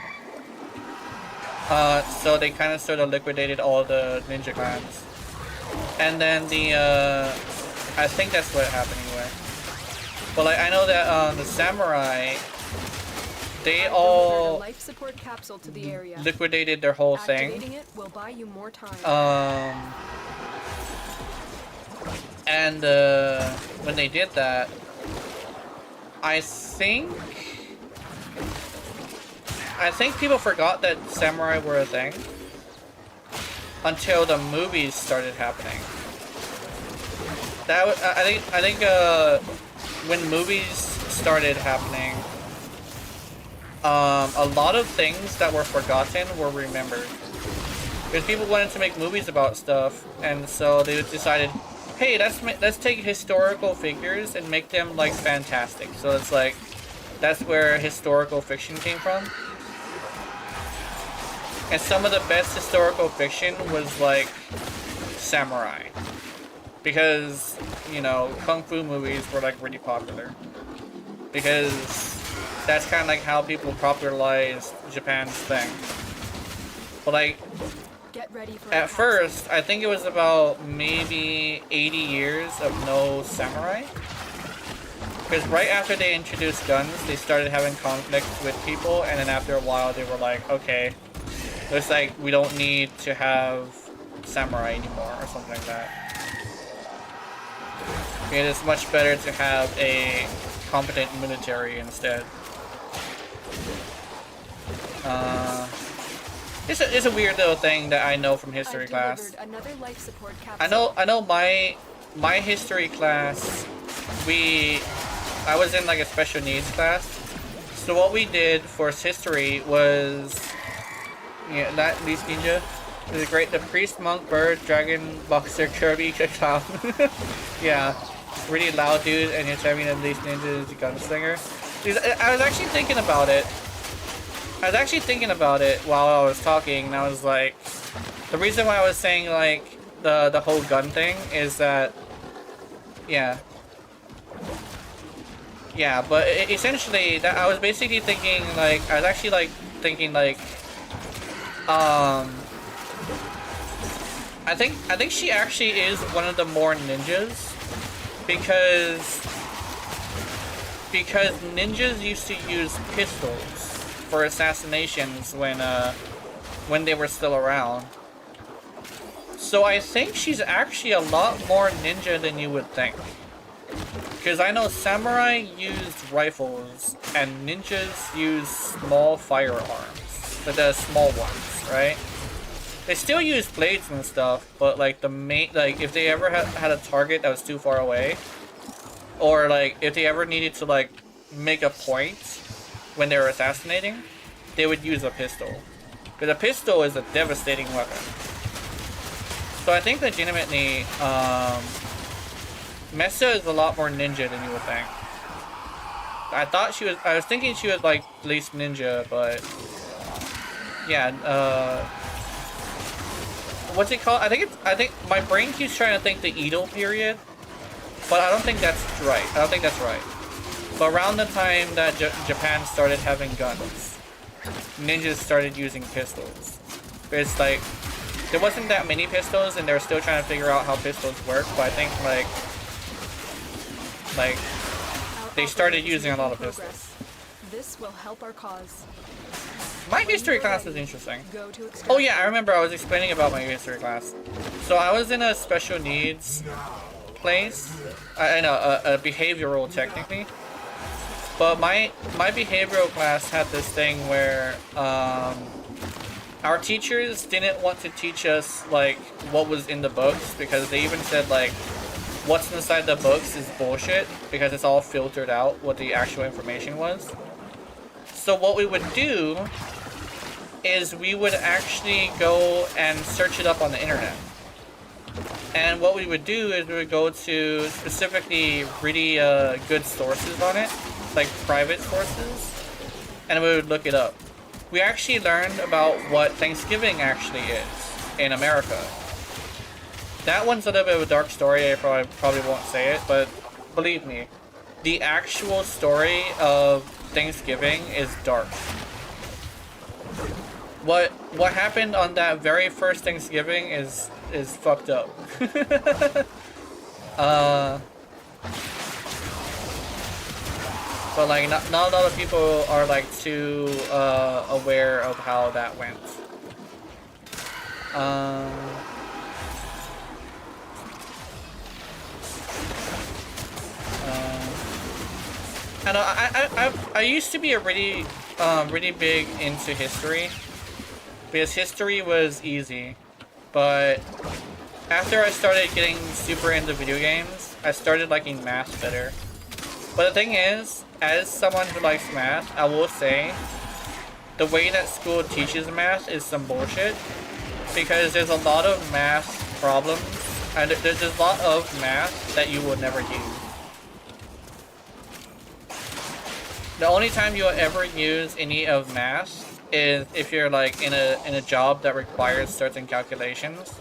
So they kind of sort of liquidated all the ninja clans. And then I think that's what happened anyway. But like, I know that the samurai, they all life support capsule to the area. liquidated their whole thing. Activating it will buy you more time. And when they did that, I think people forgot that samurai were a thing until the movies started happening. I think when movies started happening, a lot of things that were forgotten were remembered. Because people wanted to make movies about stuff, and so they decided, hey, let's take historical figures and make them like fantastic. So it's like, that's where historical fiction came from. And some of the best historical fiction was like samurai. Because, you know, kung fu movies were like really popular. Because that's kind of like how people popularized Japan's thing. But like, Get ready for at first, I think it was about maybe 80 years of no samurai. Because right after they introduced guns, they started having conflicts with people, and then after a while they were like, okay, looks like we don't need to have samurai anymore, or something like that. It is much better to have a competent military instead. It's a weird little thing that I know from history class. Another life support capsule. I know my history class, I was in like a special needs class. So what we did for history was, yeah, that Beast Ninja is great. The priest, monk, bird, dragon, boxer, Kirby, clown. Yeah, really loud dude, and you're telling me that Beast Ninja is a gunslinger. I was actually thinking about it. While I was talking, and I was like, the reason why I was saying like the whole gun thing is that, yeah, but essentially that I was basically thinking like, I was actually like thinking like, I think she actually is one of the more ninjas because ninjas used to use pistols for assassinations when they were still around. So I think she's actually a lot more ninja than you would think. Because I know samurai used rifles and ninjas use small firearms, but the small ones, right? They still use blades and stuff, but like the main, like if they ever had a target that was too far away, or like if they ever needed to like make a point when they were assassinating, they would use a pistol. Because a pistol is a devastating weapon. So I think legitimately, Mesa is a lot more ninja than you would think. I was thinking she was like least ninja, but yeah, what's it called? I think my brain keeps trying to think the Edo period, but I don't think that's right. But around the time that Japan started having guns, ninjas started using pistols. It's like, there wasn't that many pistols and they were still trying to figure out how pistols work, but I think like they started using a lot of pistols. This will help our cause. My history class is interesting. Oh yeah, I remember I was explaining about my history class. So I was in a special needs place. I know a behavioral technically, but my behavioral class had this thing where our teachers didn't want to teach us like what was in the books, because they even said like what's inside the books is bullshit because it's all filtered out what the actual information was. So what we would do is we would actually go and search it up on the internet. And what we would do is we would go to specifically really good sources on it, like private sources, and we would look it up. We actually learned about what Thanksgiving actually is in America. That one's a little bit of a dark story, I probably won't say it, but believe me, the actual story of Thanksgiving is dark. What happened on that very first Thanksgiving is fucked up. But like not a lot of people are like too aware of how that went. I used to be a really big into history, because history was easy, but after I started getting super into video games, I started liking math better. But the thing is, as someone who likes math, I will say the way that school teaches math is some bullshit, because there's a lot of math problems and there's a lot of math that you will never use. The only time you'll ever use any of math is if you're like in a job that requires certain calculations.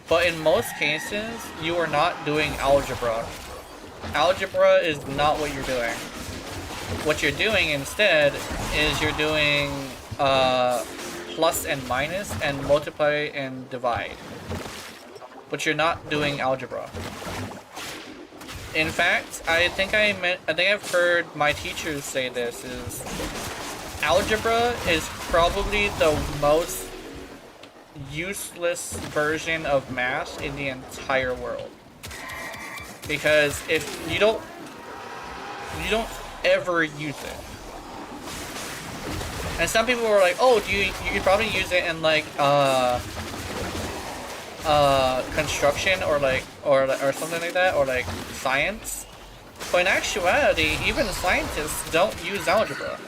But in most cases, you are not doing algebra. Algebra is not what you're doing. What you're doing instead is you're doing plus and minus and multiply and divide. But you're not doing algebra. In fact, I think I've heard my teachers say this, is algebra is probably the most useless version of math in the entire world. Because if you don't ever use it. And some people were like, oh, you could probably use it in like construction or something like that, or like science. But in actuality, even scientists don't use algebra.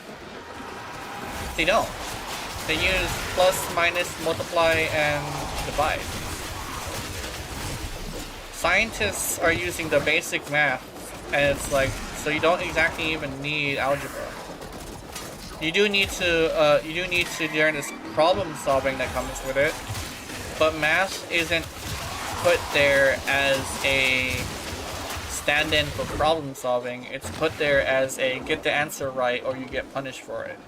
They don't. They use plus, minus, multiply, and divide. Scientists are using the basic math, and it's like, so you don't exactly even need algebra. You do need to learn this problem solving that comes with it, but math isn't put there as a stand-in for problem solving. It's put there as a get the answer right or you get punished for it.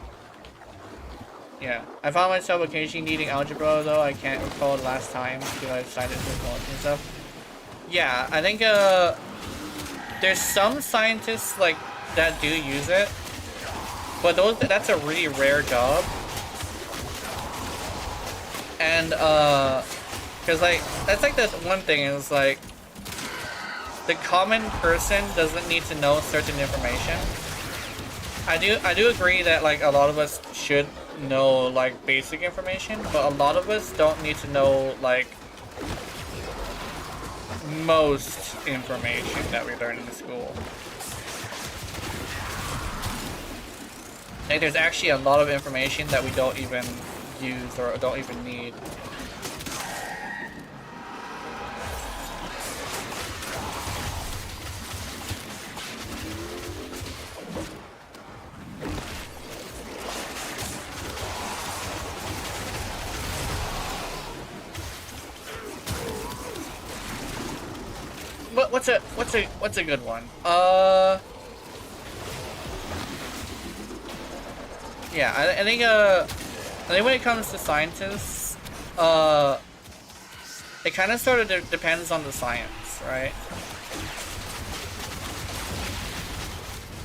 Yeah, I found myself occasionally needing algebra, though I can't recall the last time because I decided to record and stuff. Yeah, I think there's some scientists like that do use it, but that's a really rare job. And because like that's like the one thing is like the common person doesn't need to know certain information. I do agree that like a lot of us should know like basic information, but a lot of us don't need to know like most information that we learn in school. Like there's actually a lot of information that we don't even use or don't even need. But what's a good one? Yeah, I think when it comes to scientists, it kind of sort of depends on the science, right?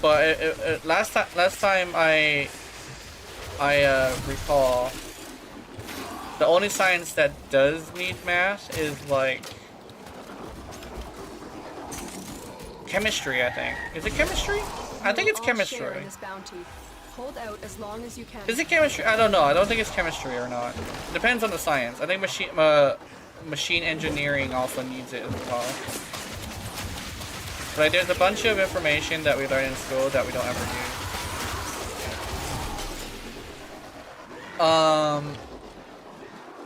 But last time I recall, The only science that does need math is like chemistry, I think. Is it chemistry? I think it's We'll all share chemistry. in this bounty. Hold out as long as you can. Is it chemistry? I don't know. I don't think it's chemistry or not. Depends on the science. I think machine engineering also needs it as well. Like, there's a bunch of information that we learn in school that we don't ever use.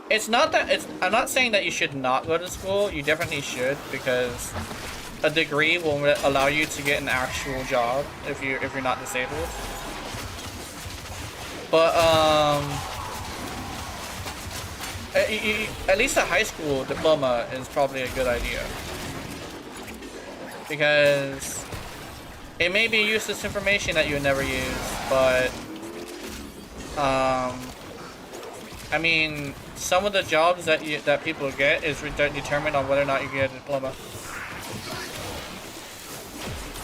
It's not that I'm not saying that you should not go to school. You definitely should, because a degree will allow you to get an actual job if you're not disabled. But at least a high school diploma is probably a good idea, because it may be useless information that you would never use, but I mean, some of the jobs that people get is determined on whether or not you get a diploma.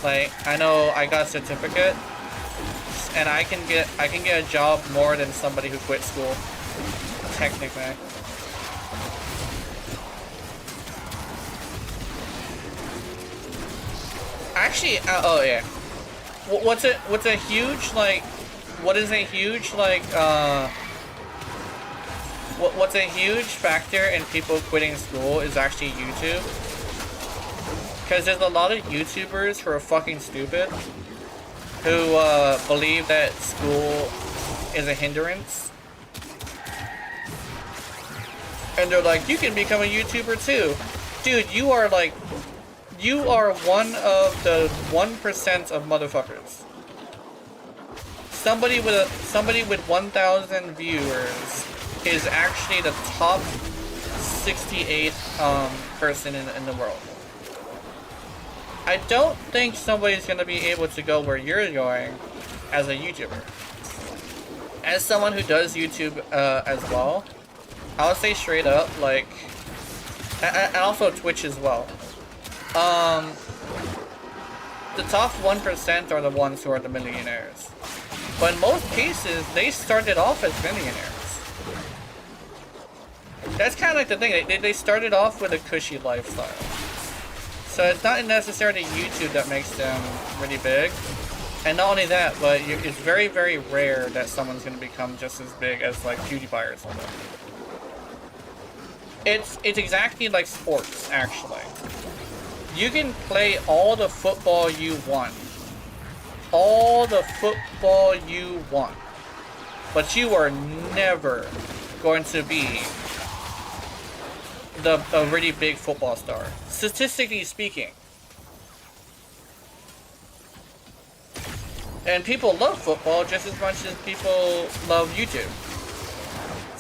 Like, I know I got a certificate, and I can get a job more than somebody who quit school, technically. Actually, oh yeah. What's a huge like? What is a huge like? What's a huge factor in people quitting school is actually YouTube. Because there's a lot of YouTubers who are fucking stupid, who believe that school is a hindrance. And they're like, you can become a YouTuber too. Dude, you are one of the 1% of motherfuckers. Somebody with 1,000 viewers is actually the top 68th person in the world. I don't think somebody's gonna be able to go where you're going as a YouTuber. As someone who does YouTube as well, I'll say straight up, like, and also Twitch as well. The top 1% are the ones who are the millionaires. But in most cases, they started off as millionaires. That's kind of like the thing, they started off with a cushy lifestyle. So it's not necessarily YouTube that makes them really big. And not only that, but it's very, very rare that someone's going to become just as big as like PewDiePie or something. It's exactly like sports, actually. You can play all the football you want. All the football you want. But you are never going to be a really big football star, statistically speaking. And people love football just as much as people love YouTube.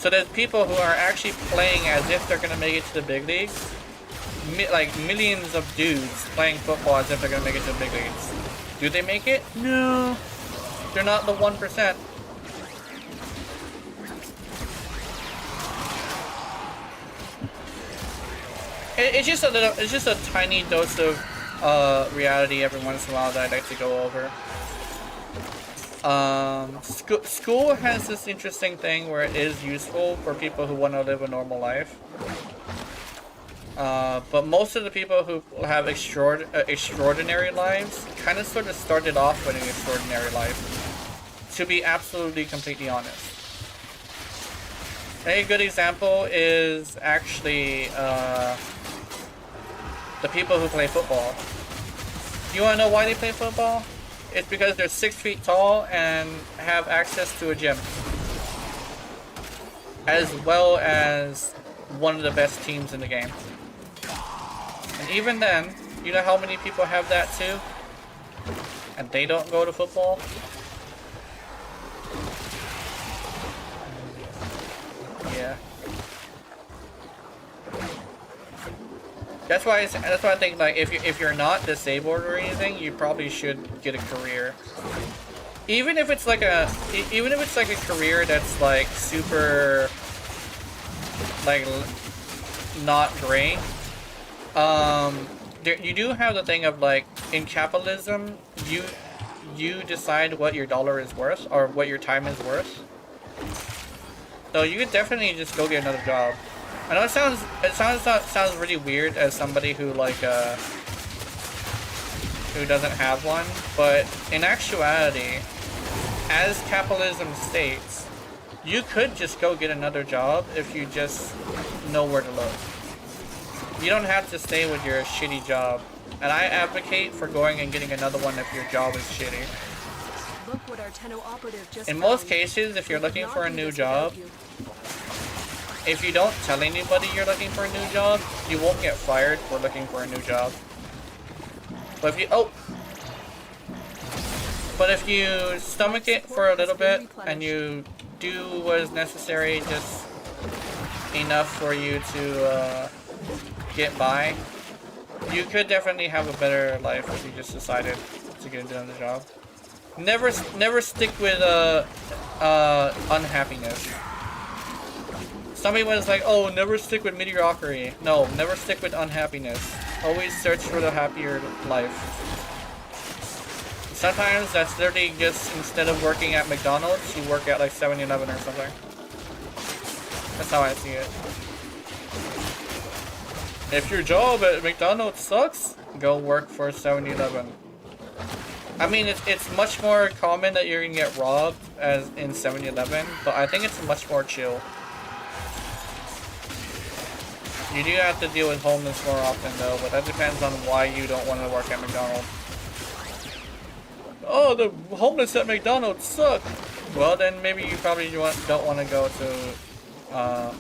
So there's people who are actually playing as if they're gonna make it to the big leagues. Like millions of dudes playing football as if they're gonna make it to the big leagues. Do they make it? No. They're not the 1%. It's just a tiny dose of reality every once in a while that I'd like to go over. School has this interesting thing where it is useful for people who want to live a normal life. But most of the people who have extraordinary lives kind of sort of started off with an extraordinary life. To be absolutely, completely honest. A good example is actually the people who play football. You want to know why they play football? It's because they're 6 feet tall and have access to a gym. As well as one of the best teams in the game. And even then, you know how many people have that too? And they don't go to football? Yeah. That's why I think, like, if you're not disabled or anything, you probably should get a career. Even if it's like a career that's like super, like, not great. You do have the thing of, like, in capitalism, you decide what your dollar is worth or what your time is worth. though, you could definitely just go get another job. I know it sounds really weird as somebody who like who doesn't have one, but in actuality, as capitalism states, you could just go get another job if you just know where to look. You don't have to stay with your shitty job. And I advocate for going and getting another one if your job is shitty. Look what our Tenno operative just In most found. cases, if you're We looking cannot for a do new this job, without you. if you don't tell anybody you're looking for a new job, you won't get fired for looking for a new job. But if you stomach it for a little bit and you do what is necessary, just enough for you to get by, you could definitely have a better life if you just decided to get another job. Never stick with unhappiness. Somebody was like, "Oh, never stick with mediocrity." No, never stick with unhappiness. Always search for the happier life. Sometimes that's literally just, instead of working at McDonald's, you work at like 7-Eleven or something. That's how I see it. If your job at McDonald's sucks, go work for 7-Eleven. I mean, it's much more common that you're gonna get robbed as in 7-Eleven, but I think it's much more chill. You do have to deal with homeless more often though, but that depends on why you don't want to work at McDonald's. Oh, the homeless at McDonald's suck! Well, then maybe you probably don't want to go to,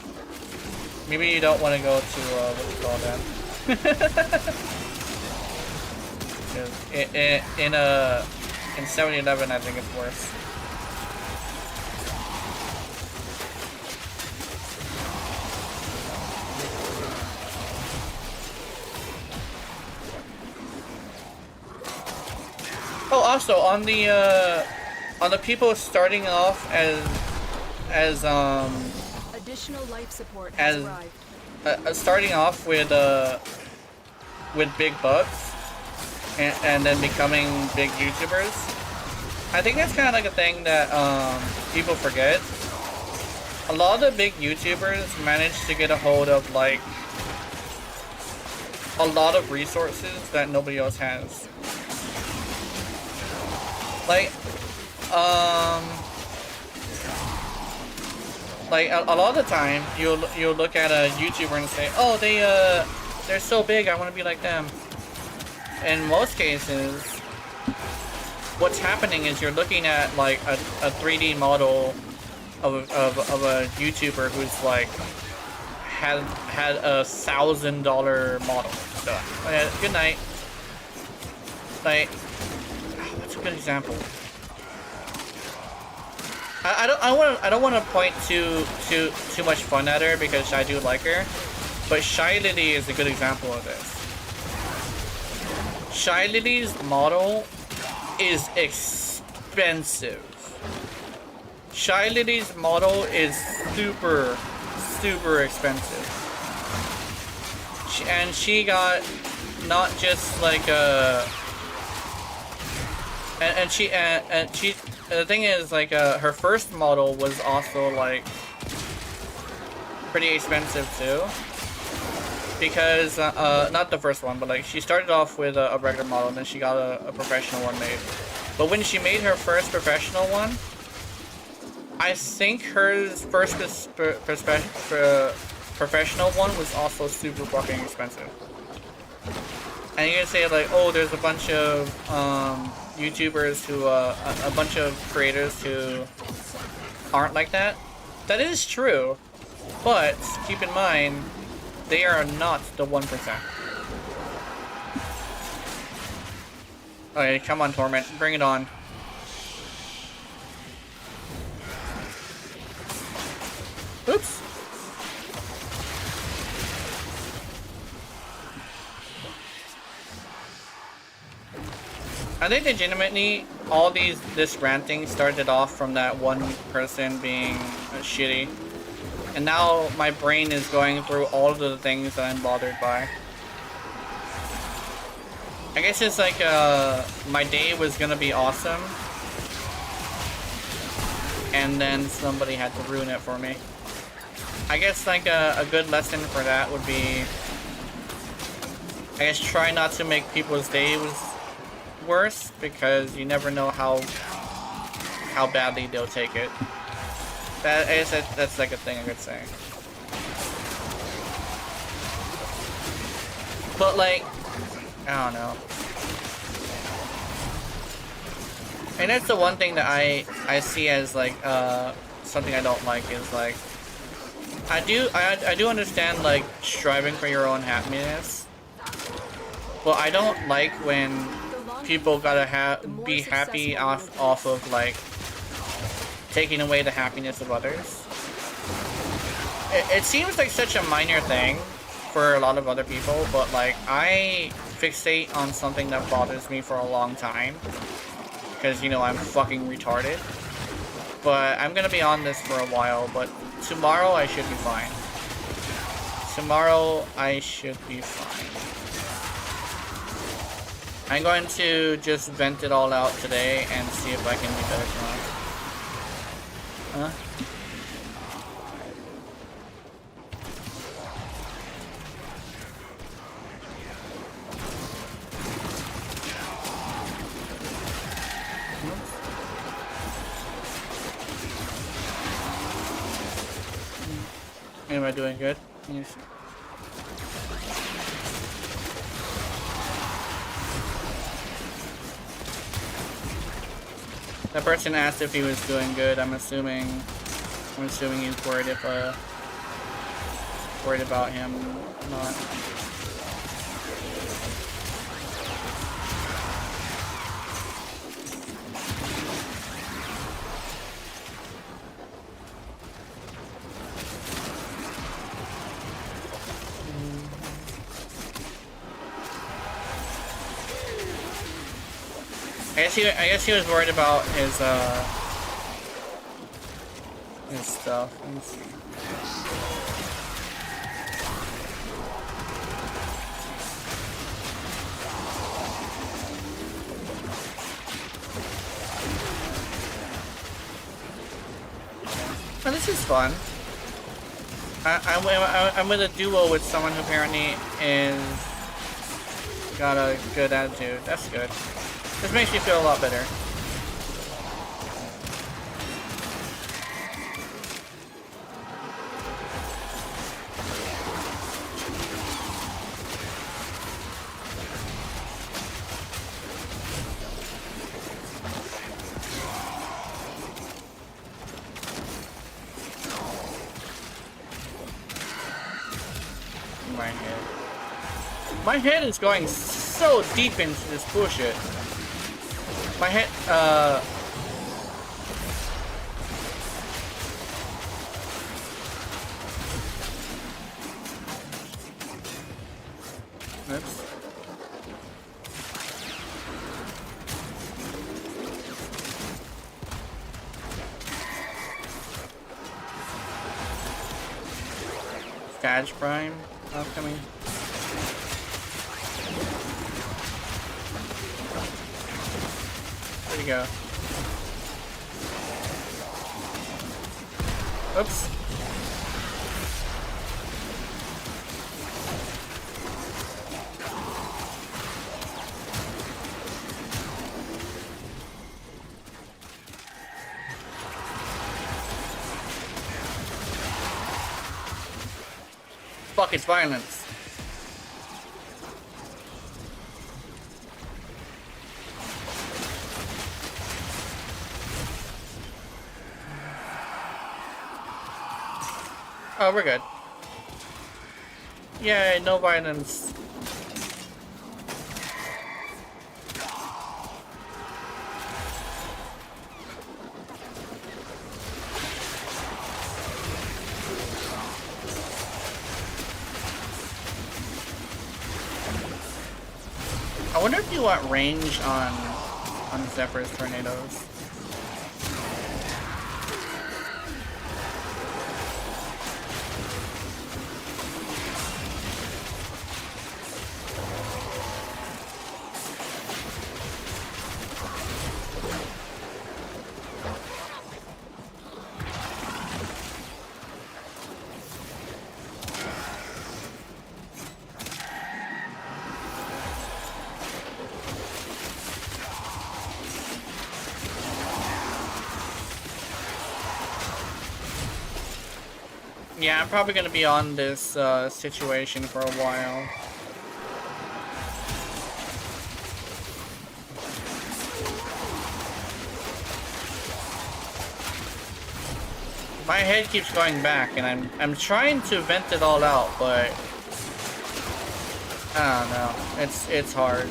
maybe you don't want to go to, what you call that? In 7-Eleven, I think it's worse. Oh, also on the people starting off as Additional life support has arrived. starting off with big bucks and then becoming big YouTubers. I think that's kind of like a thing that people forget. A lot of the big YouTubers manage to get a hold of like a lot of resources that nobody else has. Like a lot of the time, you'll look at a YouTuber and say, "Oh, they're so big, I want to be like them." In most cases, what's happening is you're looking at like a 3D model of a YouTuber who's like had $1,000 model done. Okay, good night. Like, what's a good example? I don't want to point too much fun at her because I do like her, but Shy Lily is a good example of this. Shy Lily's model is expensive. Shy Lily's model is super expensive. She got not just like a and she the thing is, like, her first model was also, like, pretty expensive, too. Because, not the first one, but, like, she started off with a regular model, and then she got a professional one made. But when she made her first professional one, I think her first professional one was also super fucking expensive. And you can say, like, oh, there's a bunch of, YouTubers who, a bunch of creators who aren't like that. That is true, but keep in mind, they are not the 1%. Okay, come on, Torment, bring it on. Oops. I think legitimately all this ranting started off from that one person being shitty, and now my brain is going through all of the things that I'm bothered by. I guess it's like my day was gonna be awesome, and then somebody had to ruin it for me. I guess like a good lesson for that would be, I guess, try not to make people's days worse, because you never know how badly they'll take it. I guess that's like a thing I could say. But like, I don't know. And that's the one thing that I see as like something I don't like is like, I do understand like striving for your own happiness, but I don't like when people gotta be happy off of like taking away the happiness of others. It seems like such a minor thing for a lot of other people, but like I fixate on something that bothers me for a long time because, you know, I'm fucking retarded. But I'm gonna be on this for a while, but tomorrow I should be fine. Tomorrow I should be fine. I'm going to just vent it all out today and see if I can be better tomorrow. Huh? Am I doing good? Yes. That person asked if he was doing good. I'm assuming he's worried about him not. I guess he was worried about his stuff. Let me see. Oh, this is fun. I'm with a duo with someone who apparently got a good attitude. That's good. This makes me feel a lot better. My head is going so deep into this bullshit. My head, oops. Badge Prime upcoming. Where'd he go? Oops. Fuck, it's violence. Oh, we're good. Yay, no violence. I wonder if you want range on Zephyr's tornadoes. Yeah, I'm probably gonna be on this situation for a while. My head keeps going back, and I'm trying to vent it all out, but I don't know. It's hard.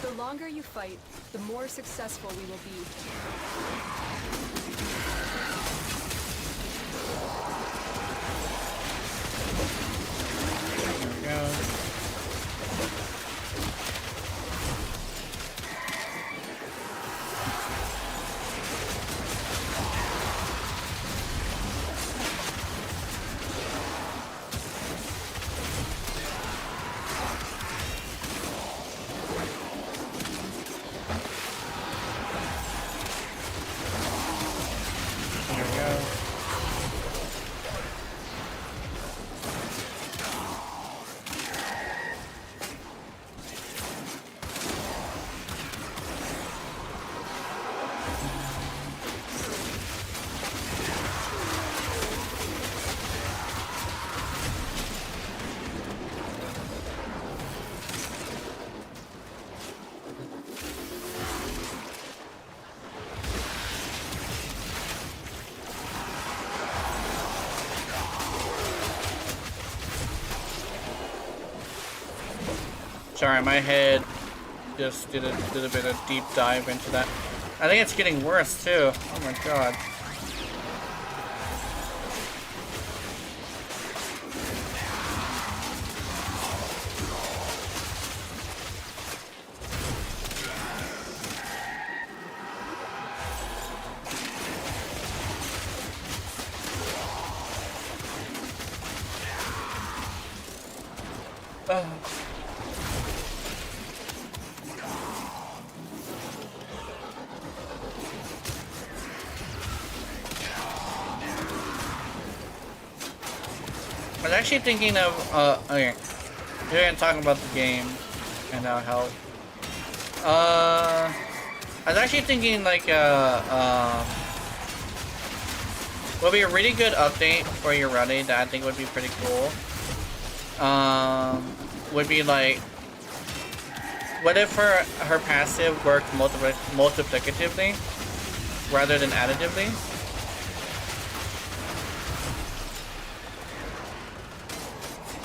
The longer you fight, the more successful we will be. There we go. There we go. Sorry, my head just did a bit of deep dive into that. I think it's getting worse too. Oh my god. I was actually thinking of, okay, we're gonna talk about the game, and that'll help. I was actually thinking like, would be a really good update for your Ruddy that I think would be pretty cool. Would be like, what if her passive worked multiplicatively rather than additively?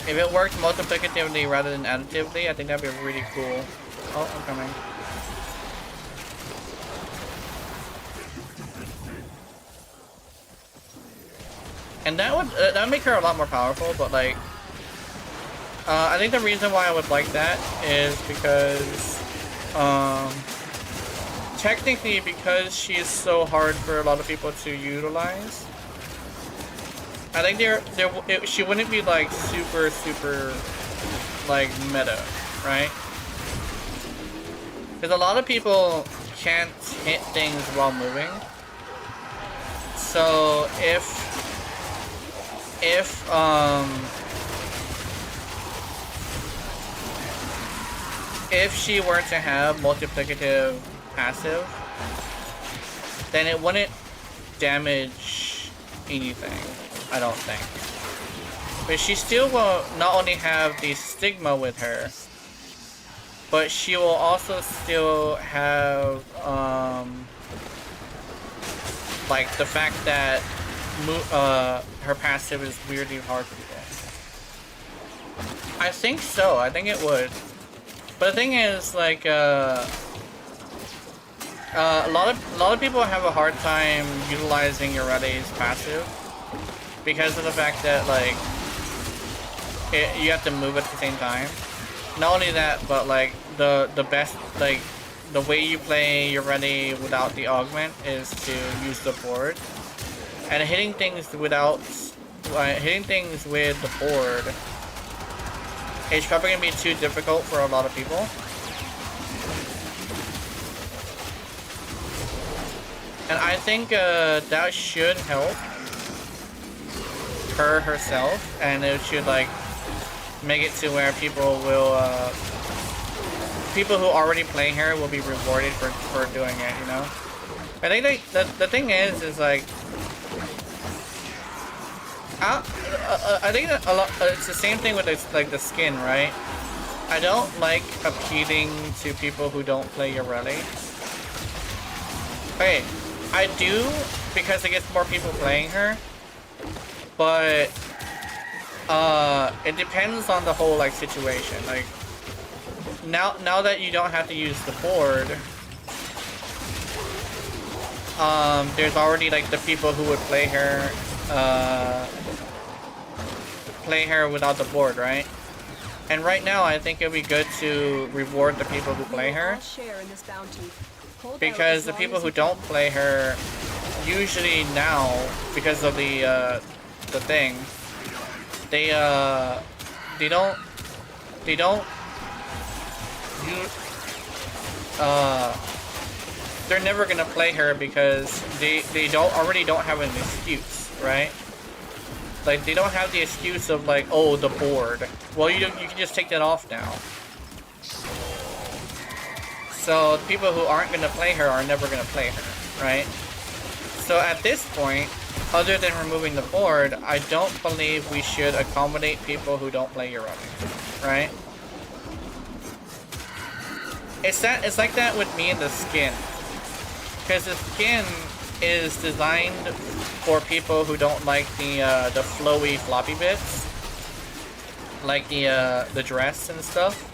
If it worked multiplicatively rather than additively, I think that'd be really cool. Oh, I'm coming. And that would make her a lot more powerful, but like, I think the reason why I would like that is because, technically, because she's so hard for a lot of people to utilize, I think she wouldn't be like super like meta, right? Because a lot of people can't hit things while moving. So if she were to have multiplicative passive, then it wouldn't damage anything, I don't think. But she still will not only have the stigma with her, but she will also still have like the fact that her passive is weirdly hard for people. I think so. I think it would. But the thing is, like, a lot of people have a hard time utilizing your Ruddy's passive because of the fact that, like, you have to move at the same time. Not only that, but like the best, like, the way you play your Ruddy without the augment is to use the board, and hitting things with the board, it's probably gonna be too difficult for a lot of people. And I think that should help her herself, and it should like make it to where people will people who already play her will be rewarded for doing it, you know? I think the thing is like I think that a lot it's the same thing with this, like the skin, right? I don't like appealing to people who don't play Yorelli. Okay, I do because it gets more people playing her, but it depends on the whole like situation. Like now that you don't have to use the board, there's already like the people who would play her without the board, right? And right now I think it'd be good to reward the people who play her, because the people who don't play her usually now, because of the thing, they don't they're never gonna play her because they already don't have an excuse, right? Like they don't have the excuse of like, oh, the board. Well, you can just take that off now. So people who aren't gonna play her are never gonna play her, right? So at this point, other than removing the board, I don't believe we should accommodate people who don't play Yorelli, right? It's like that with me and the skin, because the skin is designed for people who don't like the flowy floppy bits, like the dress and stuff.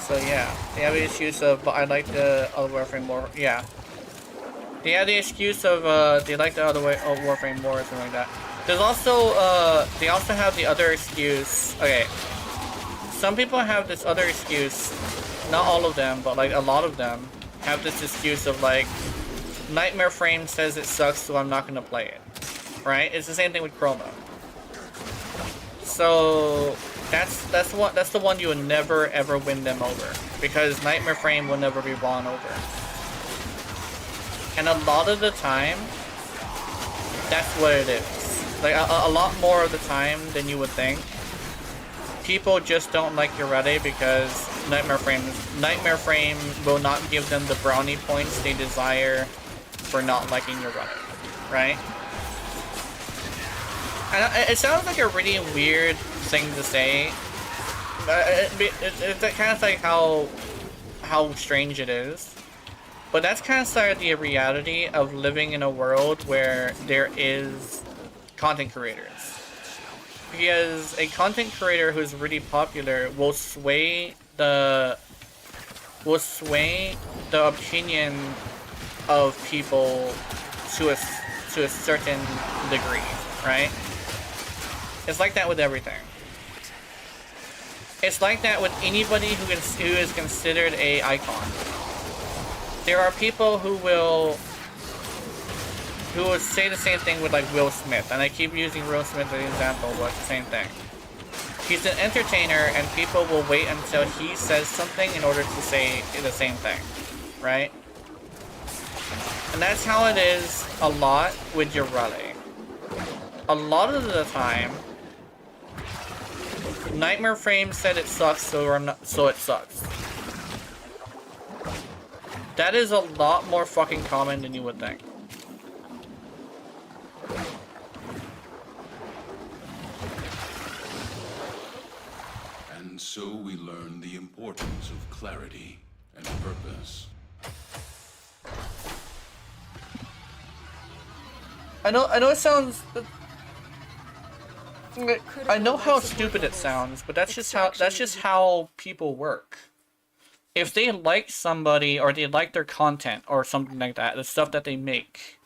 So yeah, they have the excuse of, but I like the other Warframe more. Yeah, they have the excuse of they like the other Warframe more or something like that. There's also they also have the other excuse. Okay, some people have this other excuse. Not all of them, but like a lot of them have this excuse of like, Nightmare Frame says it sucks, so I'm not gonna play it. Right? It's the same thing with Chroma. So that's the one you would never ever win them over, because Nightmare Frame will never be won over. And a lot of the time, that's what it is. Like a lot more of the time than you would think. People just don't like Yorelli because Nightmare Frame will not give them the brownie points they desire for not liking Yorelli, right? And it sounds like a really weird thing to say. It's kind of like how strange it is. But that's kind of like the reality of living in a world where there is content creators. Because a content creator who's really popular will sway the opinion of people to a certain degree, right? It's like that with everything. It's like that with anybody who is considered a icon. There are people who will say the same thing with like Will Smith, and I keep using Will Smith as an example, but it's the same thing. He's an entertainer, and people will wait until he says something in order to say the same thing, right? And that's how it is a lot with Yorelli. A lot of the time, Nightmare Frame said it sucks, so it sucks. That is a lot more fucking common than you would think. And so we learn the importance of clarity and purpose. I know it sounds. I know how stupid it sounds, but that's just how people work. If they like somebody or they like their content or something like that, the stuff that they make,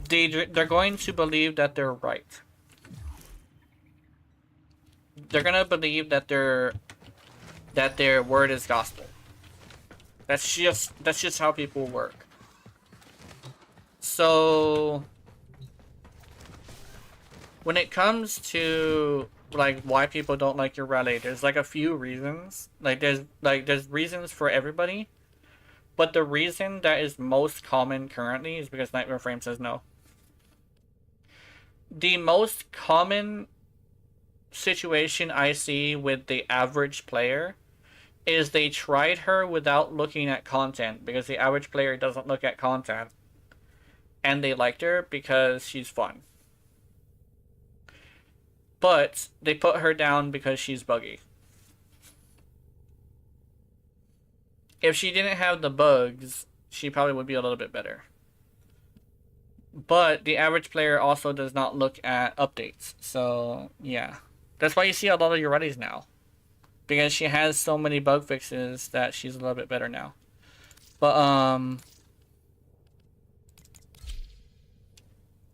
they're going to believe that they're right. They're gonna believe that their word is gospel. That's just how people work. So when it comes to like why people don't like Yorelli, there's like a few reasons. There's reasons for everybody, but the reason that is most common currently is because Nightmare Frame says no. The most common situation I see with the average player is they tried her without looking at content, because the average player doesn't look at content, and they liked her because she's fun. But they put her down because she's buggy. If she didn't have the bugs, she probably would be a little bit better. But the average player also does not look at updates. So, yeah. That's why you see a lot of your readies now. Because she has so many bug fixes that she's a little bit better now. But,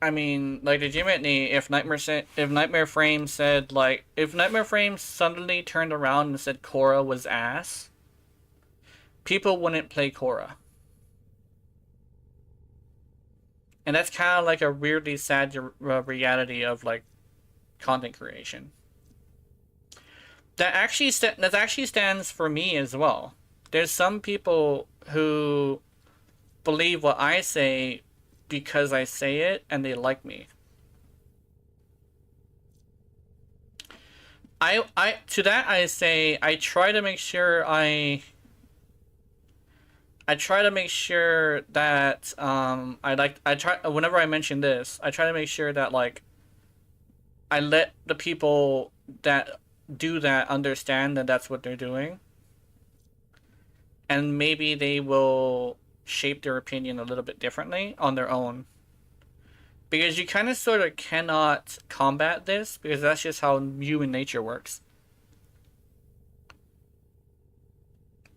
I mean, like, legitimately, if Nightmare Frame said, like, if Nightmare Frame suddenly turned around and said Korra was ass, people wouldn't play Korra. And that's kind of like a weirdly sad reality of, like, content creation. That actually stands for me as well. There's some people who believe what I say because I say it, and they like me. To that I say, I try to make sure that whenever I mention this, I try to make sure that, like, I let the people that do that understand that that's what they're doing, and maybe they will shape their opinion a little bit differently on their own, because you kind of sort of cannot combat this, because that's just how human nature works.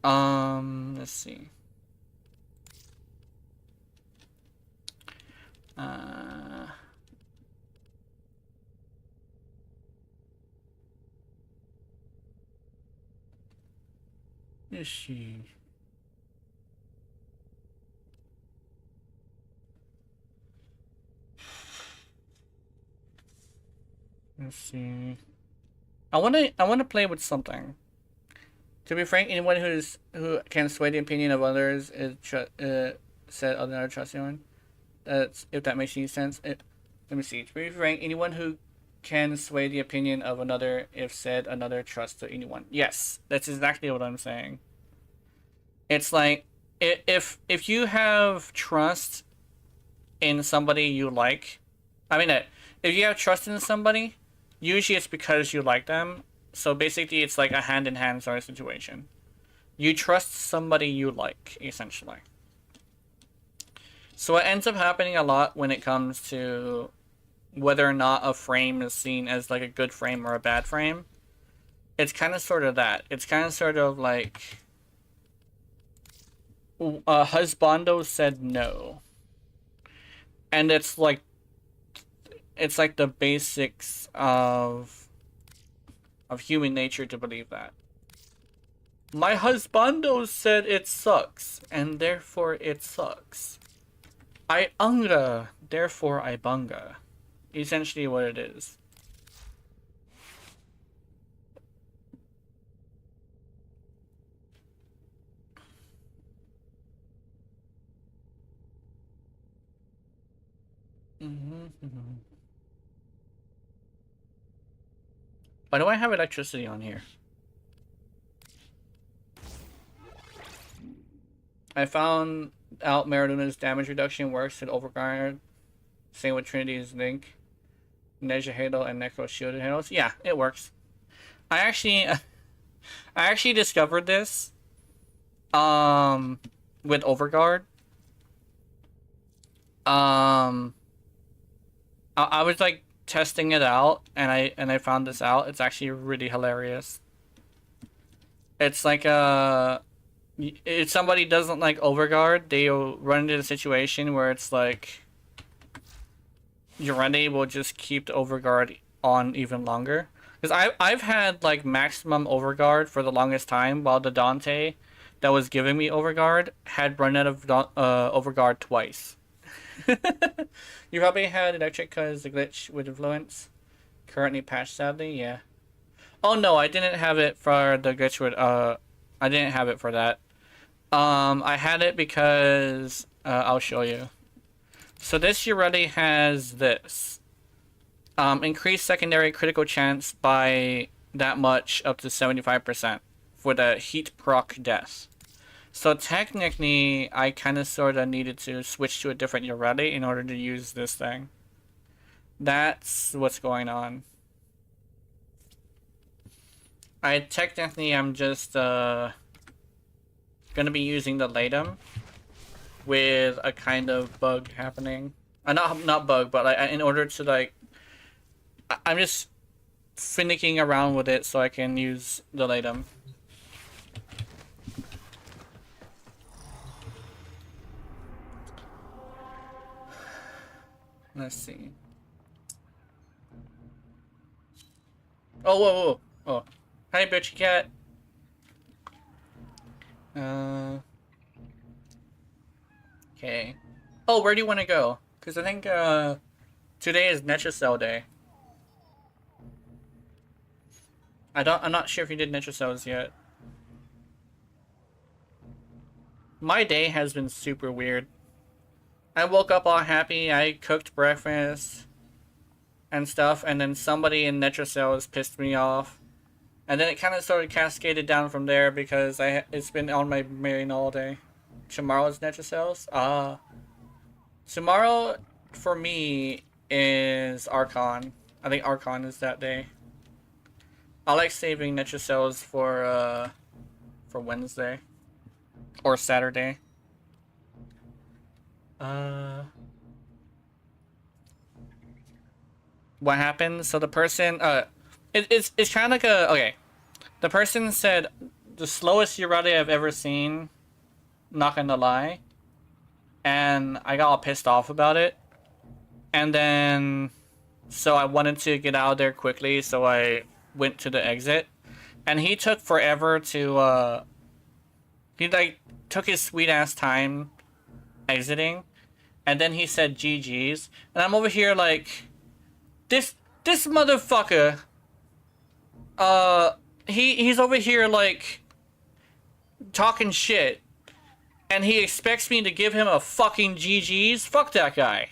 Let's see. Let's see. Let's see. I wanna play with something. To be frank, anyone who can sway the opinion of others is said other trust anyone. That's, if that makes any sense. Let me see. To be frank, anyone who can sway the opinion of another if said another trust to anyone. Yes, that's exactly what I'm saying. It's like, if you have trust in somebody you like, if you have trust in somebody, usually it's because you like them. So basically it's like a hand-in-hand sort of situation. You trust somebody you like, essentially. So what ends up happening a lot when it comes to whether or not a frame is seen as like a good frame or a bad frame, it's kind of sort of that. It's kind of sort of like, Husbando said no. And it's like the basics of human nature to believe that. My husbando said it sucks, and therefore it sucks. I unga, therefore I bunga. Essentially what it is. Why do I have electricity on here? I found out Mariluna's damage reduction works at Overguard. Same with Trinity's Link, Neja Halo, and Necro Shielded Halos. Yeah, it works. I actually discovered this with Overguard. I was like testing it out, and I found this out. It's actually really hilarious. It's like if somebody doesn't like Overguard, they'll run into a situation where it's like your Rennie will just keep the Overguard on even longer. Because I've had like maximum Overguard for the longest time, while the Dante that was giving me Overguard had run out of Overguard twice. You probably had electric because the glitch with influence. Currently patched, sadly, yeah. Oh no, I didn't have it for the glitch with I didn't have it for that. I had it because I'll show you. So this already has this. Increase secondary critical chance by that much, up to 75%, for the heat proc death. So technically, I kind of sort of needed to switch to a different Yoreti in order to use this thing. That's what's going on. I technically am just gonna be using the Latum with a kind of bug happening. Not bug, but like, in order to like, I'm just finicking around with it so I can use the Latum. Let's see. Oh, whoa, whoa. Oh. Hi, bitchy cat. Okay. Oh, where do you want to go? Because I think, today is Netracell Day. I'm not sure if you did Netracells yet. My day has been super weird. I woke up all happy, I cooked breakfast and stuff, and then somebody in Netracells pissed me off. And then it kind of sort of cascaded down from there because it's been on my brain all day. Tomorrow's Netracells? Tomorrow, for me, is Archon. I think Archon is that day. I like saving Netracells for Wednesday. Or Saturday. What happened? So the person, it's kind of like okay. The person said, the slowest Yoreti I've ever seen, not gonna lie. And I got all pissed off about it. And then, so I wanted to get out of there quickly, so I went to the exit. And he took forever to, he like, took his sweet ass time exiting. And then he said GG's. And I'm over here like, this motherfucker, he's over here like talking shit, and he expects me to give him a fucking GG's. Fuck that guy.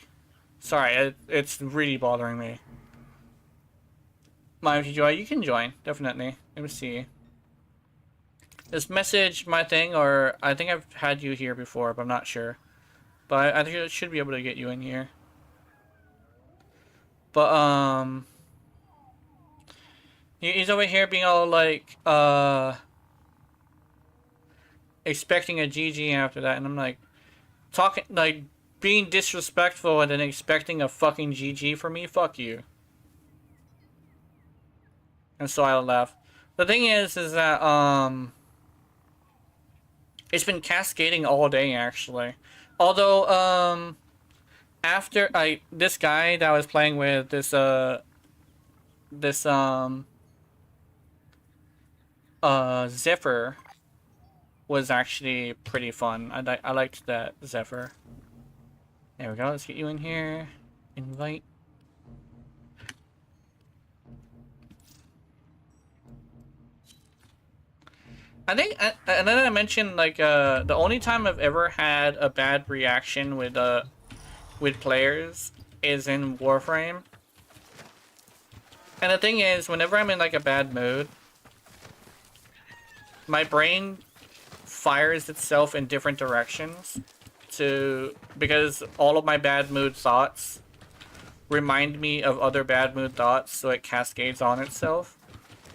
Sorry, it's really bothering me. Mind if you join? You can join, definitely. Let me see. Is message my thing, or I think I've had you here before, but I'm not sure. But I think I should be able to get you in here. But, he's over here being all like, expecting a GG after that, and I'm like, talking, like, being disrespectful and then expecting a fucking GG for me? Fuck you. And so I left. The thing is that, it's been cascading all day, actually. Although, after this guy that I was playing with, Zephyr was actually pretty fun. I liked that Zephyr. There we go. Let's get you in here. Invite. I think, and then I mentioned like the only time I've ever had a bad reaction with players is in Warframe. And the thing is, whenever I'm in like a bad mood, my brain fires itself in different directions because all of my bad mood thoughts remind me of other bad mood thoughts, so it cascades on itself.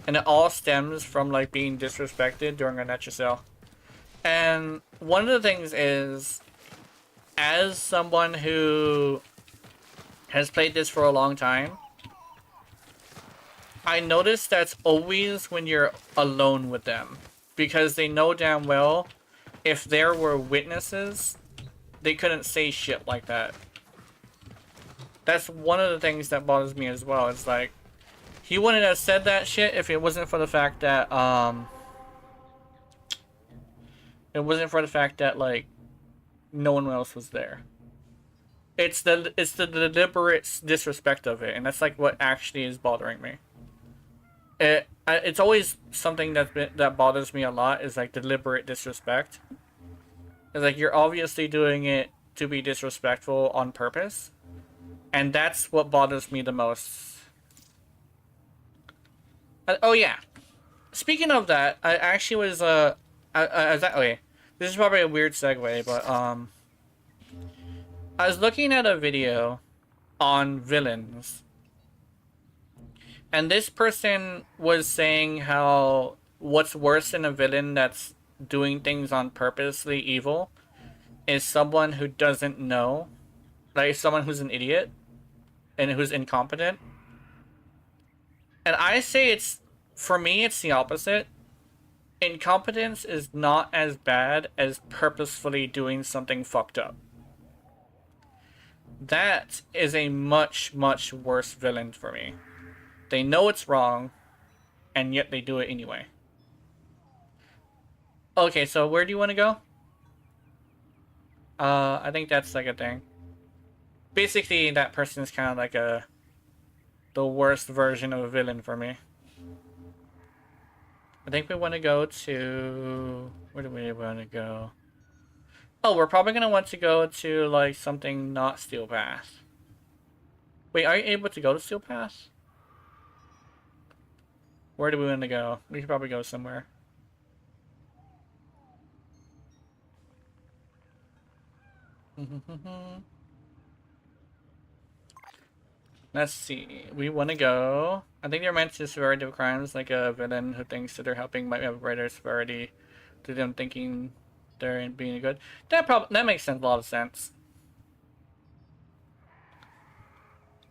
And it all stems from like being disrespected during a Netracell. And one of the things is, as someone who has played this for a long time, I noticed that's always when you're alone with them. Because they know damn well, if there were witnesses, they couldn't say shit like that. That's one of the things that bothers me as well. It's like, he wouldn't have said that shit if it wasn't for the fact that, like, no one else was there. It's the deliberate disrespect of it, and that's like what actually is bothering me. It's always something that bothers me a lot, is like deliberate disrespect. It's like you're obviously doing it to be disrespectful on purpose, and that's what bothers me the most Oh yeah. Speaking of that, I actually was okay. This is probably a weird segue, but I was looking at a video on villains, and this person was saying how what's worse than a villain that's doing things on purposely evil is someone who doesn't know, like someone who's an idiot and who's incompetent. And I say for me, it's the opposite. Incompetence is not as bad as purposefully doing something fucked up. That is a much, much worse villain for me. They know it's wrong, and yet they do it anyway. Okay, so where do you want to go? I think that's like a thing. Basically, that person is kind of like the worst version of a villain for me. I think we want to go to... Where do we want to go? Oh, we're probably going to want to go to, like, something not Steel Path. Wait, are you able to go to Steel Path? Where do we want to go? We should probably go somewhere. Let's see. We want to go. I think they're meant to severity of crimes, like a villain who thinks that they're helping might have a greater severity to them thinking they're being good. That makes a lot of sense.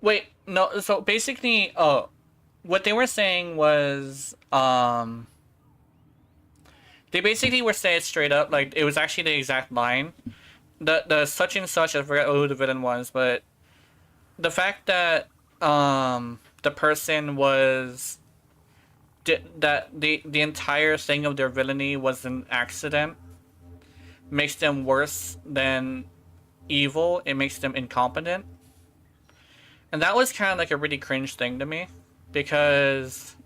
Wait, no. So basically, what they were saying was, they basically were saying straight up, like it was actually the exact line. The such and such, I forgot who the villain was, but the fact that the person was that the entire thing of their villainy was an accident makes them worse than evil. It makes them incompetent, and that was kind of like a really cringe thing to me, because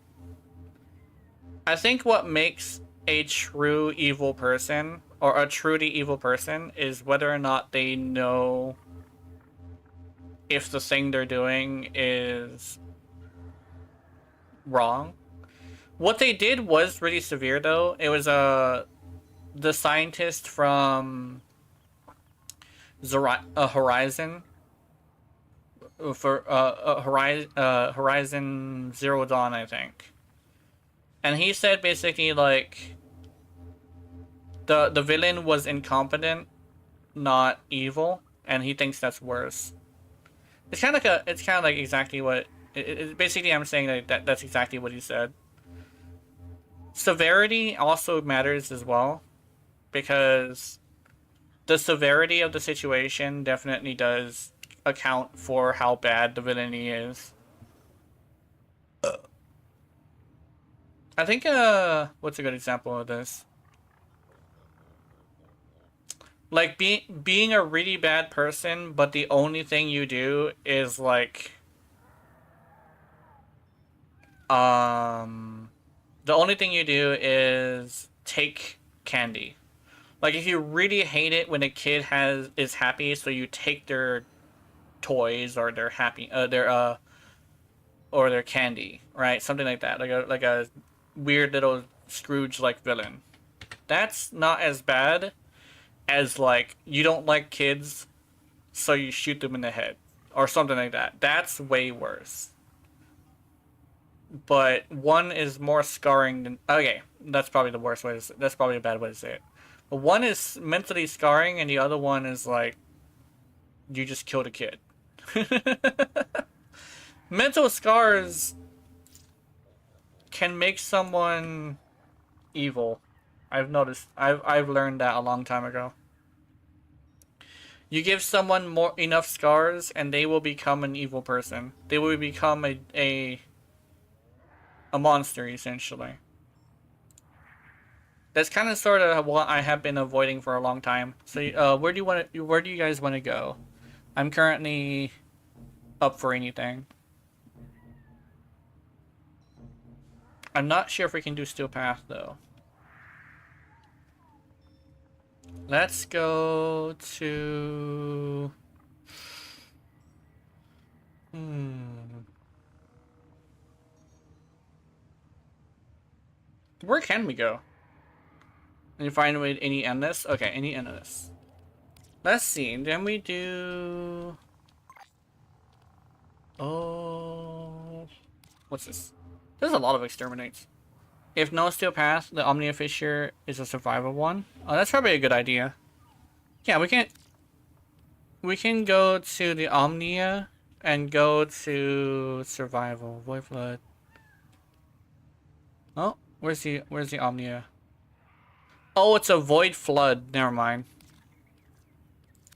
I think what makes a true evil person or a truly evil person is whether or not they know if the thing they're doing is wrong. What they did was really severe, though. It was the scientist from Horizon for Horizon Zero Dawn, I think, and he said basically like the villain was incompetent, not evil, and he thinks that's worse. It's kind of like exactly what basically I'm saying that's exactly what he said. Severity also matters as well, because the severity of the situation definitely does account for how bad the villainy is. I think what's a good example of this? Like being a really bad person, but the only thing you do is like the only thing you do is take candy. Like if you really hate it when a kid is happy, so you take their toys or their or their candy, right? Something like that. Like a weird little Scrooge like villain. That's not as bad as like you don't like kids, so you shoot them in the head or something like that. That's way worse. But one is more scarring than... Okay, that's probably the worst way to say it. That's probably a bad way to say it. But one is mentally scarring, and the other one is like you just killed a kid. Mental scars can make someone evil. I've noticed. I've learned that a long time ago. You give someone enough scars, and they will become an evil person. They will become a monster, essentially. That's kind of sort of what I have been avoiding for a long time. So, where do you guys want to go? I'm currently up for anything. I'm not sure if we can do Steel Path though. Let's go to... Where can we go? And you find any endless? Okay, any endless. Let's see. Then we do. Oh, what's this? There's a lot of exterminates. If no steel path, the Omnia Fissure is a survival one. Oh, that's probably a good idea. Yeah, we can go to the Omnia and go to survival. Void flood. Oh, where's the Omnia? Oh, it's a void flood. Never mind.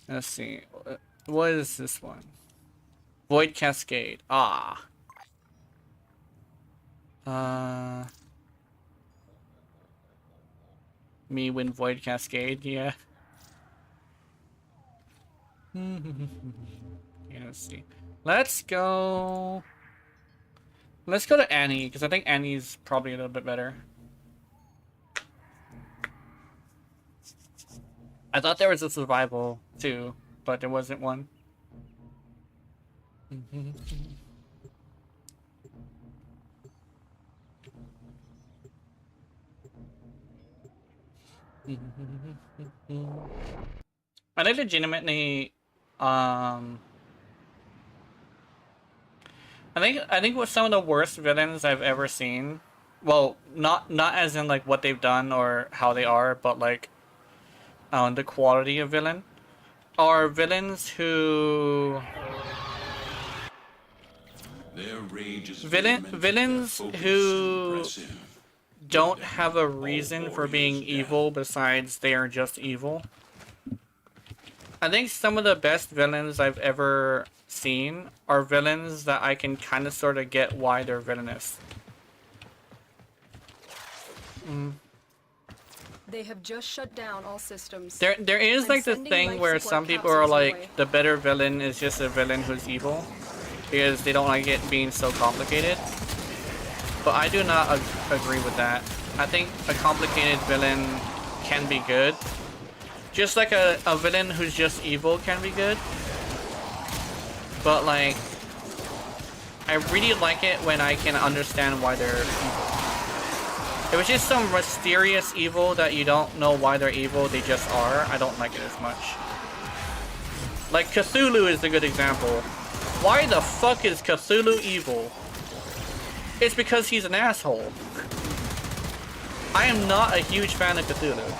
Let's see. What is this one? Void Cascade. Ah. Me win Void Cascade, yeah. Yeah, let's see. Let's go to Annie, because I think Annie's probably a little bit better. I thought there was a survival too, but there wasn't one. I think legitimately, I think with some of the worst villains I've ever seen. Well, not as in like what they've done or how they are, but like the quality of villain are villains who Their rage is villains who don't have a reason for being evil besides they are just evil. I think some of the best villains I've ever seen are villains that I can kind of sort of get why they're villainous. They have just shut down all systems. There is I'm like the sending thing life where support some people are capsules like, away. the better villain is just a villain who's evil because they don't like it being so complicated. But I do not agree with that. I think a complicated villain can be good. Just like a villain who's just evil can be good. But like, I really like it when I can understand why they're evil. If it's just some mysterious evil that you don't know why they're evil, they just are, I don't like it as much. Like Cthulhu is a good example. Why the fuck is Cthulhu evil? It's because he's an asshole. I am not a huge fan of Cthulhu.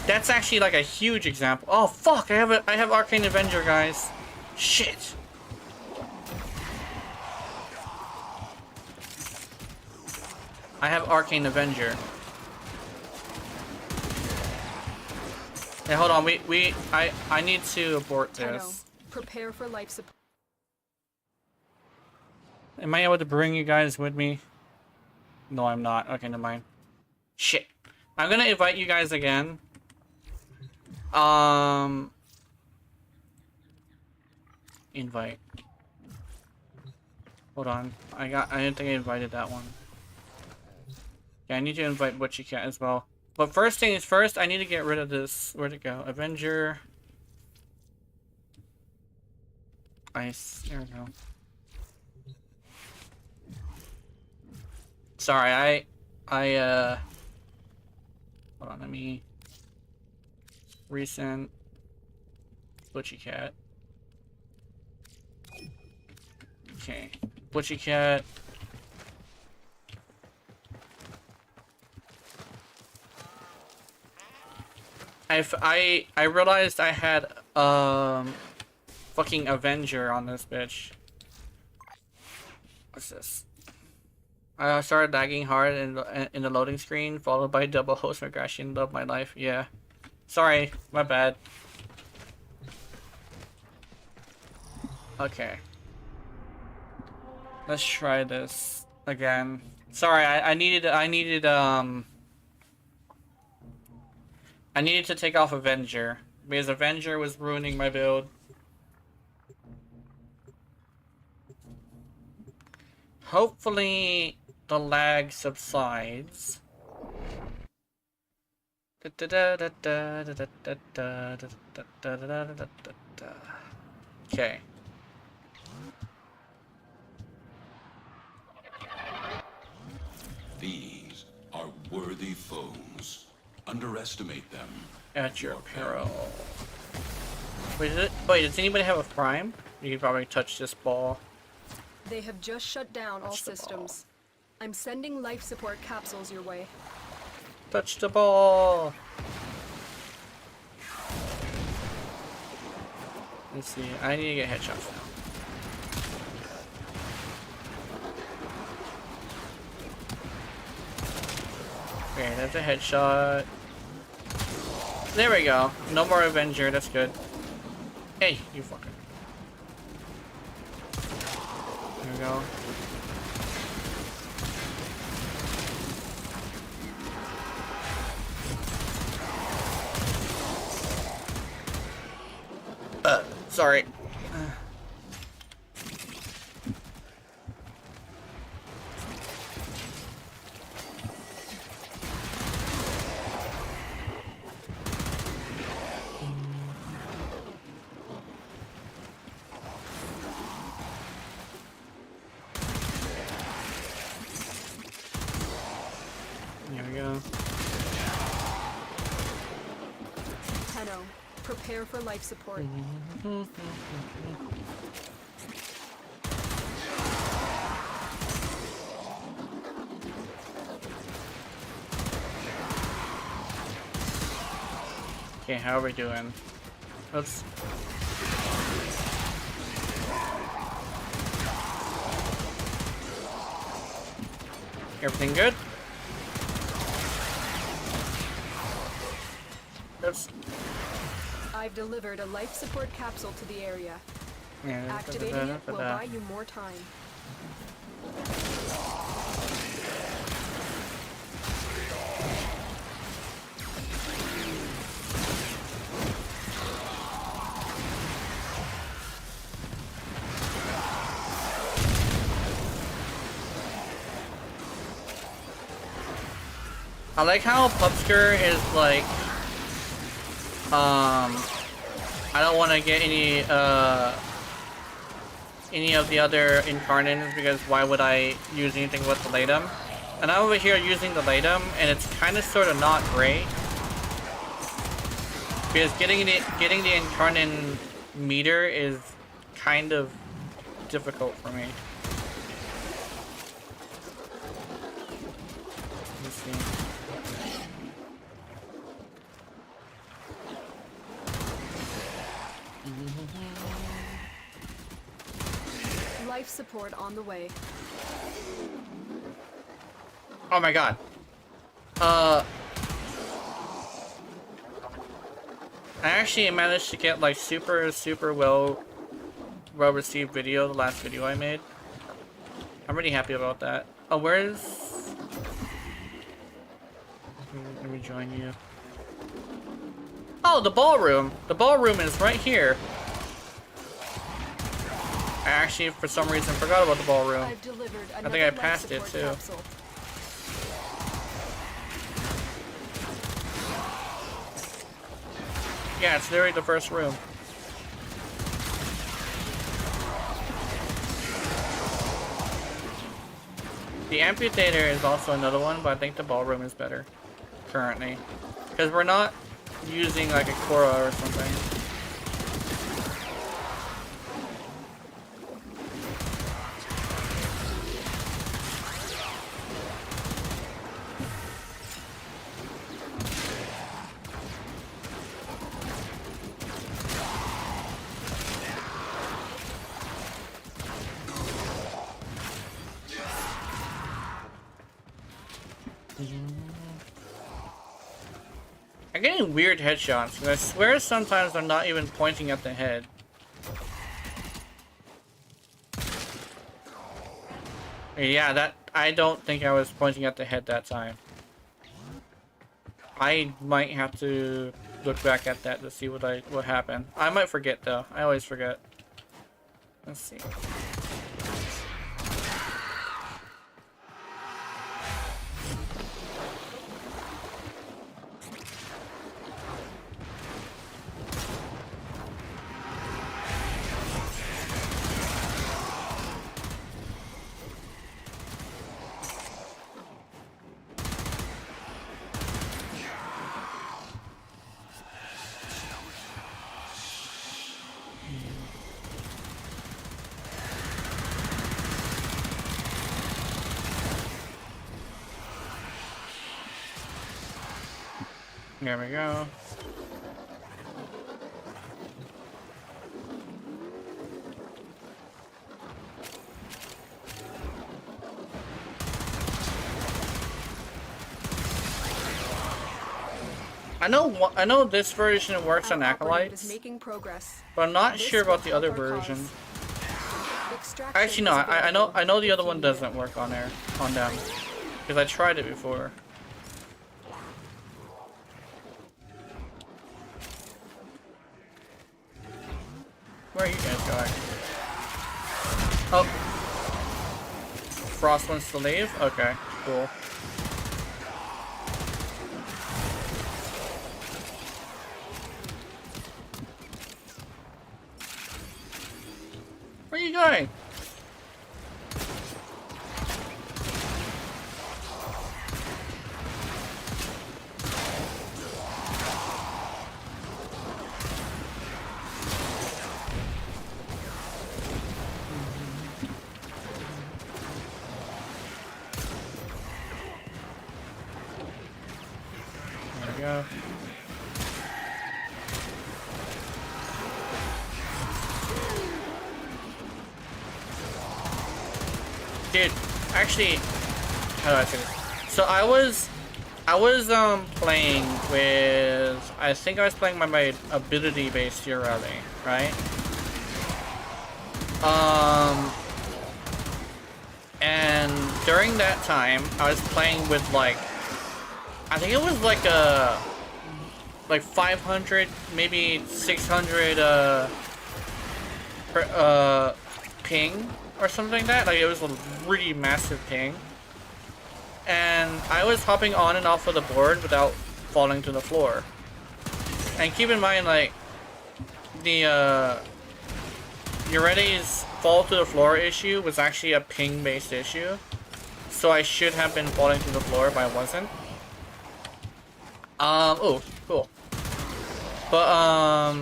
That's actually like a huge example. Oh fuck! I have Arcane Avenger, guys. Shit. I have Arcane Avenger. Hey, hold on. I need to abort Tenno, this. prepare for life support. Am I able to bring you guys with me? No, I'm not. Okay, never mind. Shit. I'm gonna invite you guys again. Invite. Hold on. I didn't think I invited that one. Yeah, I need to invite Butchie Cat as well. But first things first, I need to get rid of this. Where'd it go? Avenger. Ice. There we go. Sorry, hold on, let me recent Butchie Cat. Okay, Butchie Cat. I realized I had fucking Avenger on this bitch. What's this? I started lagging hard in the loading screen, followed by double host regression. Love my life. Yeah. Sorry, my bad. Okay. Let's try this again. Sorry, I needed to take off Avenger because Avenger was ruining my build. Hopefully the lag subsides. Okay. worthy foes. Underestimate them. At your peril. Wait, does anybody have a prime? You can probably touch this ball. They have just shut down all Touch the ball. systems. I'm sending life support capsules your way. Touch the ball! Let's see, I need to get headshots now. Okay, that's a headshot. There we go. No more Avenger, that's good. Hey, you fucker. There we go. Sorry. There we go. Tenno, prepare for life support. Okay, how are we doing? Let's... Everything good? Oops. I've delivered a life support capsule to the area. Yeah, Activating it will buy you more time. I like how Pupsker is like, I don't want to get any of the other incarnates because why would I use anything but the Latum? And I'm over here using the Latum, and it's kind of sort of not great because getting the incarnate meter is kind of difficult for me. Let's see. Life support on the way. Oh my god. I actually managed to get like super well received video, the last video I made. I'm really happy about that. Oh, where's... Let me join you. Oh, the ballroom. The ballroom is right here. I actually, for some reason, forgot about the ballroom. I've delivered I think I another passed it life too. support capsule. Yeah, it's literally the first room. The amputator is also another one, but I think the ballroom is better currently. Because we're not using like a Korra or something. I'm getting weird headshots, and I swear sometimes I'm not even pointing at the head. Yeah, that I don't think I was pointing at the head that time. I might have to look back at that to see what happened. I might forget though. I always forget. Let's see. There we go. I know this version works on Our operative is acolytes, making progress. but I'm not This sure will about the help other our cause. version. Extraction Actually, no. is I available know the if other you one need it. doesn't work on there, on them, because I tried it before. Where are you guys going? Oh, Frost wants to leave. Okay, cool. Where are you going? There we go. Dude, actually, how do I say this? So I was playing with, I think I was playing my ability based URL, right? And during that time, I was playing with like, I think it was like a, like 500, maybe 600 ping or something like that. Like it was a really massive ping, and I was hopping on and off of the board without falling to the floor. And keep in mind, like the Eurete's fall to the floor issue was actually a ping based issue, so I should have been falling to the floor, but I wasn't. Oh, cool. But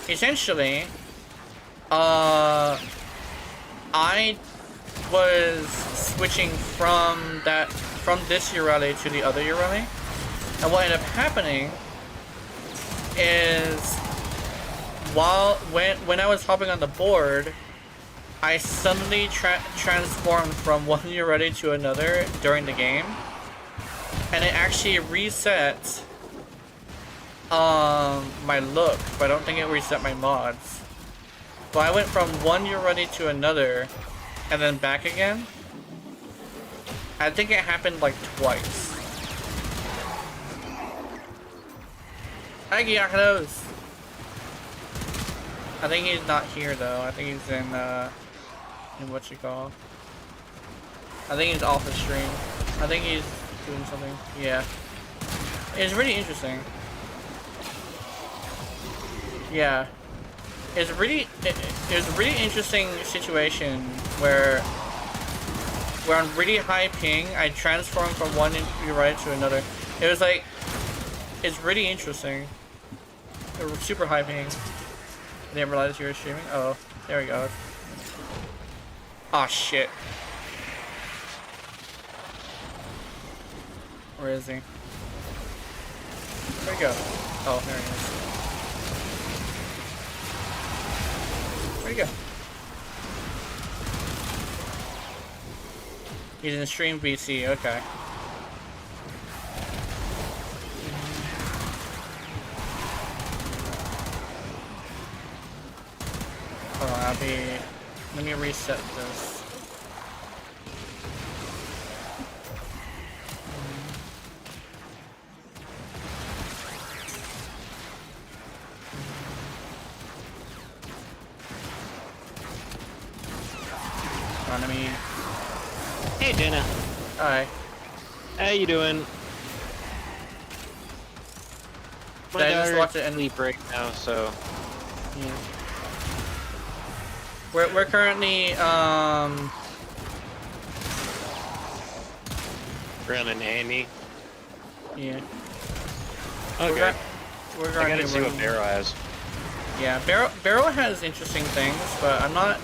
essentially, I was switching from this Urali to the other Urali, and what ended up happening is when I was hopping on the board, I suddenly transformed from one Urali to another during the game, and it actually reset my look, but I don't think it reset my mods. So I went from one Urali to another, and then back again. I think it happened like twice. Hi, Gyakos! I think he's not here though. I think he's in what you call. I think he's off the stream. I think he's doing something. Yeah. It's really interesting. Yeah. It's a really interesting situation where on really high ping, I transformed from one UI to another. It was like, it's really interesting. It was super high ping. I didn't realize you were streaming. Oh, there we go. Ah, shit. Where is he? Where'd he go? Oh, there he is. Where'd he go? He's in stream VC, okay. Hold on, let me reset this. Let me. Hey, Jenna. Hi. How you doing? My Did I just watch it and sleep right now, so yeah. We're currently running Annie. yeah. Okay. We're I currently gotta see what running- Barrow has. Yeah, Barrow has interesting things, but I'm not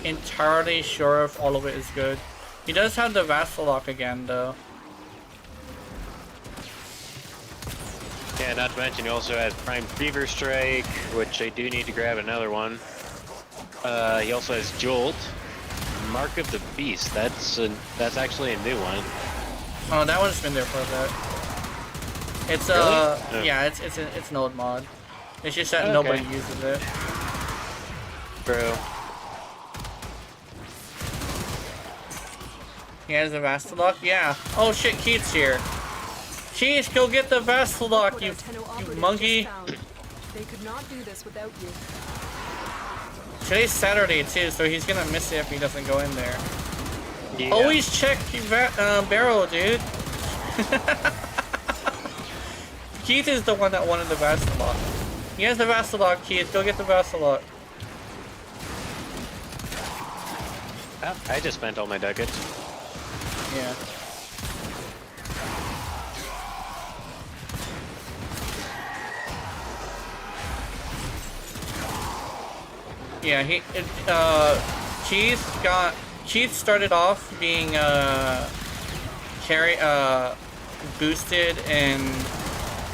entirely sure if all of it is good. He does have the Vassal Lock again, though. And not to mention, you also had Prime Fever Strike, which I do need to grab another one. He also has Jolt, Mark of the Beast. That's actually a new one. Oh, that one's been there for a bit. It's Really? yeah, it's an old mod. It's just that nobody uses it. Bro. He has a Vastalok? Yeah. Oh shit, Keith's here. Keith, go get the Vastalok, What you our Tenno operative monkey. just found. They could not do this without you. Today's Saturday too, so he's gonna miss it if he doesn't go in there. Yeah. Always check barrel, dude. Keith is the one that wanted the Vastalok. He has the Vastalok, Keith. Go get the Vastalok. Oh, I just spent all my ducats. Yeah. Yeah, Keith started off being boosted in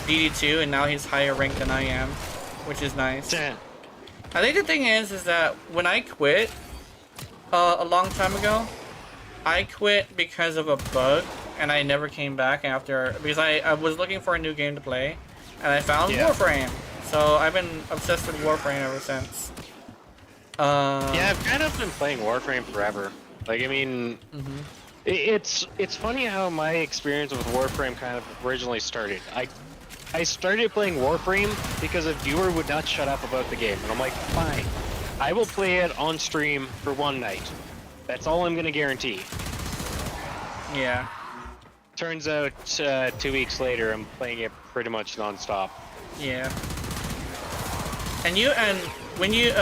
DD2, and now he's higher ranked than I am, which is nice. I think the thing is that when I quit a long time ago, I quit because of a bug, and I never came back after, because I was looking for a new game to play, and I found Warframe. So I've been obsessed with Warframe ever since. Yeah, I've kind of been playing Warframe forever. Like, I mean, it's funny how my experience with Warframe kind of originally started. I started playing Warframe because a viewer would not shut up about the game, and I'm like, fine, I will play it on stream for one night. That's all I'm gonna guarantee. Yeah. Turns out 2 weeks later, I'm playing it pretty much non-stop. Yeah. And when you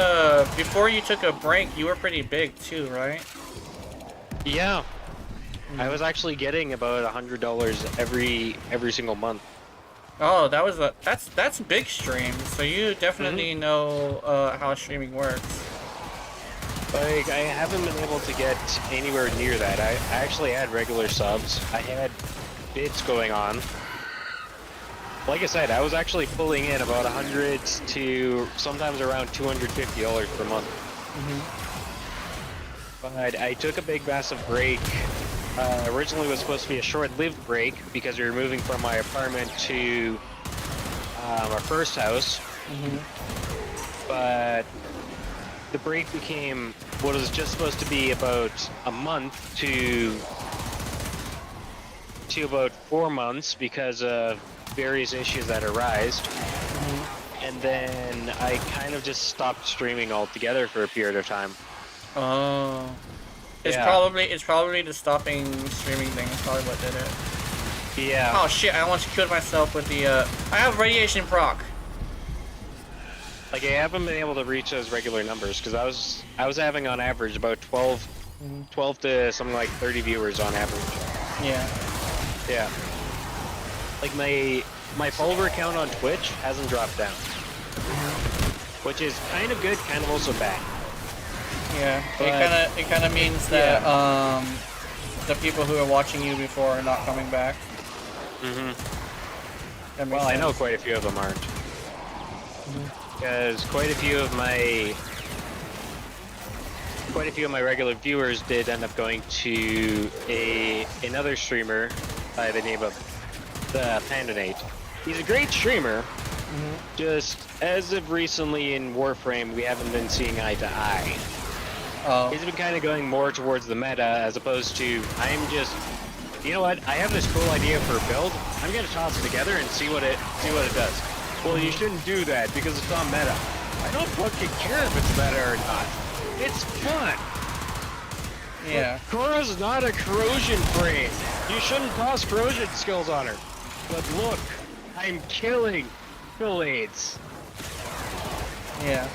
before you took a break, you were pretty big too, right? Yeah. I was actually getting about $100 every single month. Oh, that's big streams. So you definitely know how streaming works. Like, I haven't been able to get anywhere near that. I actually had regular subs. I had bids going on. Like I said, I was actually pulling in about 100 to sometimes around $250 per month. But I took a big massive break. Originally it was supposed to be a short-lived break because we were moving from my apartment to our first house. But the break became what was just supposed to be about a month to about 4 months because of various issues that arise. And then I kind of just stopped streaming altogether for a period of time. Oh. It's probably the stopping streaming thing is probably what did it. Yeah. Oh shit, I almost killed myself with the I have radiation proc. Like, I haven't been able to reach those regular numbers because I was having on average about 12 to something like 30 viewers on average. Yeah. Yeah. Like, my follower count on Twitch hasn't dropped down. Which is kind of good, kind of also bad. Yeah. But, it kind of means that the people who are watching you before are not coming back. Well, I know quite a few of them aren't. Because quite a few of my regular viewers did end up going to another streamer by the name of the Pandanate. He's a great streamer. Just as of recently in Warframe, we haven't been seeing eye to eye. Oh. He's been kind of going more towards the meta as opposed to you know what? I have this cool idea for a build. I'm gonna toss it together and see what it does. Well, you shouldn't do that because it's not meta. I don't fucking care if it's meta or not. It's fun. Yeah. Cora's not a corrosion frame. You shouldn't toss corrosion skills on her. But look, I'm killing Blades. Yeah.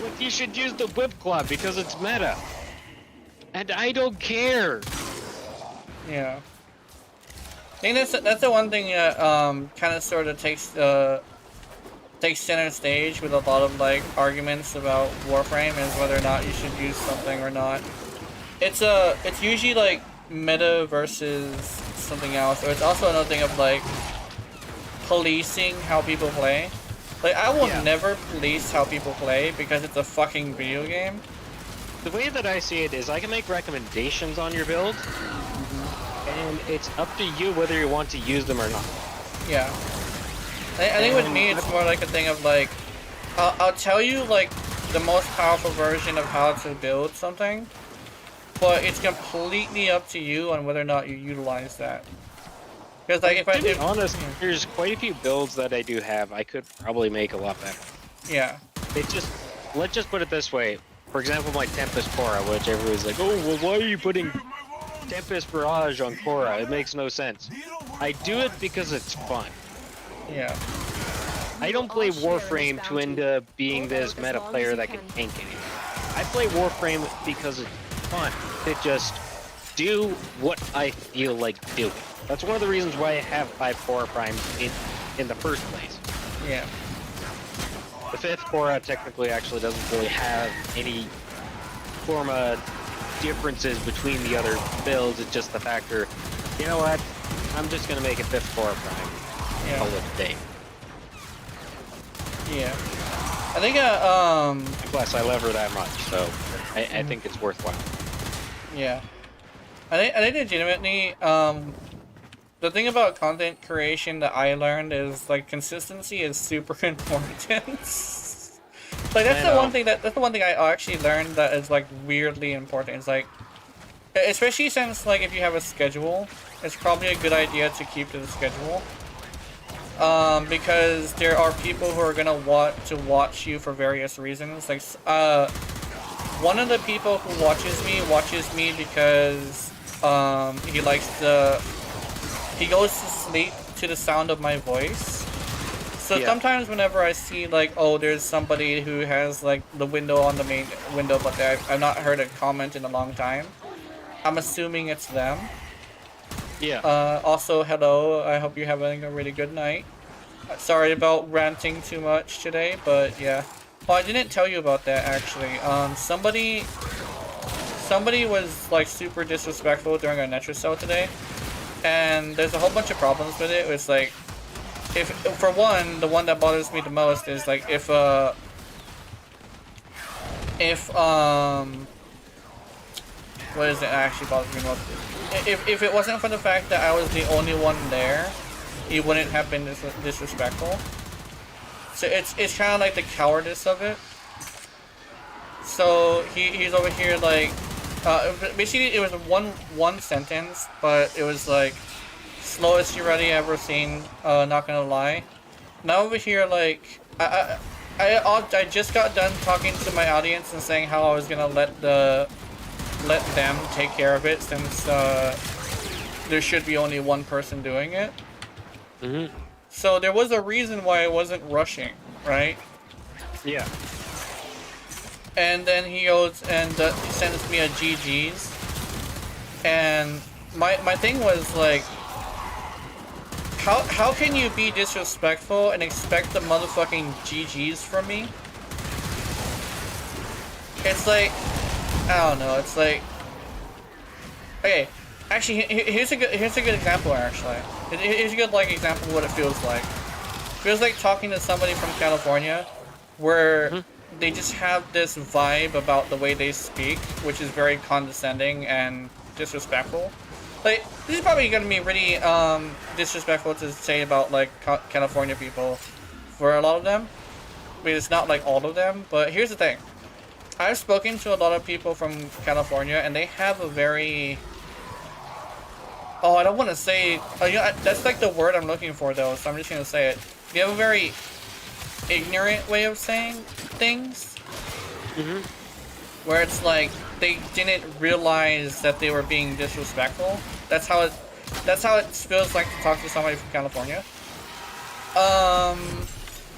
Look, you should use the whip club because it's meta. And I don't care. Yeah. I think that's the one thing that kind of sort of takes center stage with a lot of like arguments about Warframe is whether or not you should use something or not. It's usually like meta versus something else, or it's also another thing of like policing how people play. Like, I will Yeah. never police how people play because it's a fucking video game. The way that I see it is I can make recommendations on your build, and it's up to you whether you want to use them or not. Yeah. I think with me, it's more like a thing of like, I'll tell you like the most powerful version of how to build something, but it's completely up to you on whether or not you utilize that. Because like To be honest, there's quite a few builds that I do have I could probably make a lot better. yeah, Let's just put it this way. For example, my Tempest Cora, which everybody's like, oh, well, why are you putting Tempest Barrage on Cora? It makes no sense. I do it because it's fun. yeah, I don't play Warframe to end up being this meta player that can tank anything. I play Warframe because it's fun to just do what I feel like doing. That's one of the reasons why I have 5 Cora Primes in the first place. yeah, The 5th Cora technically actually doesn't really have any form of differences between the other builds. It's just the factor, you know what, I'm just going to make a 5th Cora Prime. yeah. Call it a day. Yeah. I think And plus, I love her that much, so I think it's worthwhile. yeah. I think legitimately, the thing about content creation that I learned is like consistency is super important. Like that's the one thing I actually learned that is like weirdly important. It's like, especially since like if you have a schedule, it's probably a good idea to keep to the schedule. Because there are people who are gonna want to watch you for various reasons. Like, one of the people who watches me because he goes to sleep to the sound of my voice. So Yeah. sometimes whenever I see like, oh, there's somebody who has like the window on the main window, but I've not heard a comment in a long time, I'm assuming it's them. Yeah. Also, hello, I hope you're having a really good night. Sorry about ranting too much today, but yeah. Oh, I didn't tell you about that actually. Somebody was like super disrespectful during our Netris cell today. And there's a whole bunch of problems with it. It's like, if for one, the one that bothers me the most is like if what is it actually bothers me most? If it wasn't for the fact that I was the only one there, he wouldn't have been disrespectful. So it's kind of like the cowardice of it. So he's over here like, basically it was one sentence, but it was like, slowest Ureti ever seen, not gonna lie. Now over here like, I just got done talking to my audience and saying how I was gonna let them take care of it since there should be only one person doing it. Mm-hmm. So there was a reason why I wasn't rushing, right? Yeah. And then he goes and sends me a GG's. And my thing was like, how can you be disrespectful and expect the motherfucking GG's from me? It's like, I don't know. It's like, okay, actually, here's a good example. Actually, here's a good like example of what it feels like. It feels like talking to somebody from California, where they just have this vibe about the way they speak, which is very condescending and disrespectful. Like, this is probably gonna be really disrespectful to say about like California people, for a lot of them, but it's not like all of them. But here's the thing. I've spoken to a lot of people from California, and they have a very... Oh, I don't want to say... Oh, you know, that's like the word I'm looking for, though, so I'm just going to say it. They have a very ignorant way of saying things. Mm-hmm. Where it's like, they didn't realize that they were being disrespectful. That's how it feels like to talk to somebody from California.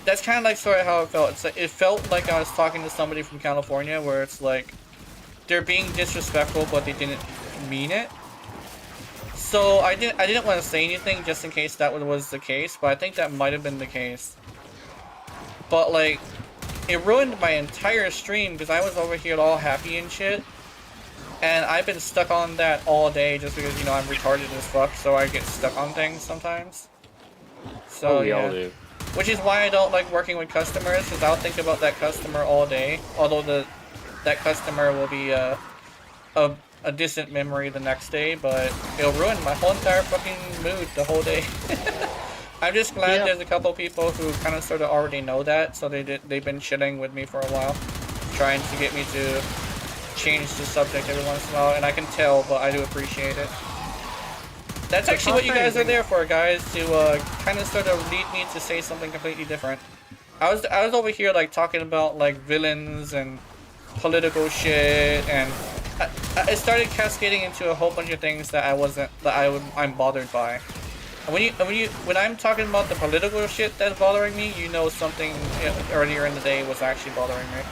That's kind of like sort of how it felt. It's like, it felt like I was talking to somebody from California, where it's like they're being disrespectful, but they didn't mean it. So I didn't want to say anything just in case that was the case, but I think that might have been the case. But like, it ruined my entire stream because I was over here all happy and shit, and I've been stuck on that all day just because, you know, I'm retarded as fuck, so I get stuck on things sometimes. So we all yeah. do. Which is why I don't like working with customers, because I'll think about that customer all day. Although that customer will be a distant memory the next day, but it'll ruin my whole entire fucking mood the whole day. I'm just glad there's a couple people who kind of sort of already know that, so they've been shitting with me for a while, trying to get me to change the subject every once in a while, and I can tell, but I do appreciate it. That's actually what you guys are there for, guys, to kind of sort of lead me to say something completely different. I was over here like talking about like villains and political shit, and I started cascading into a whole bunch of things that I'm bothered by. And when I'm talking about the political shit that's bothering me, you know something earlier in the day was actually bothering me.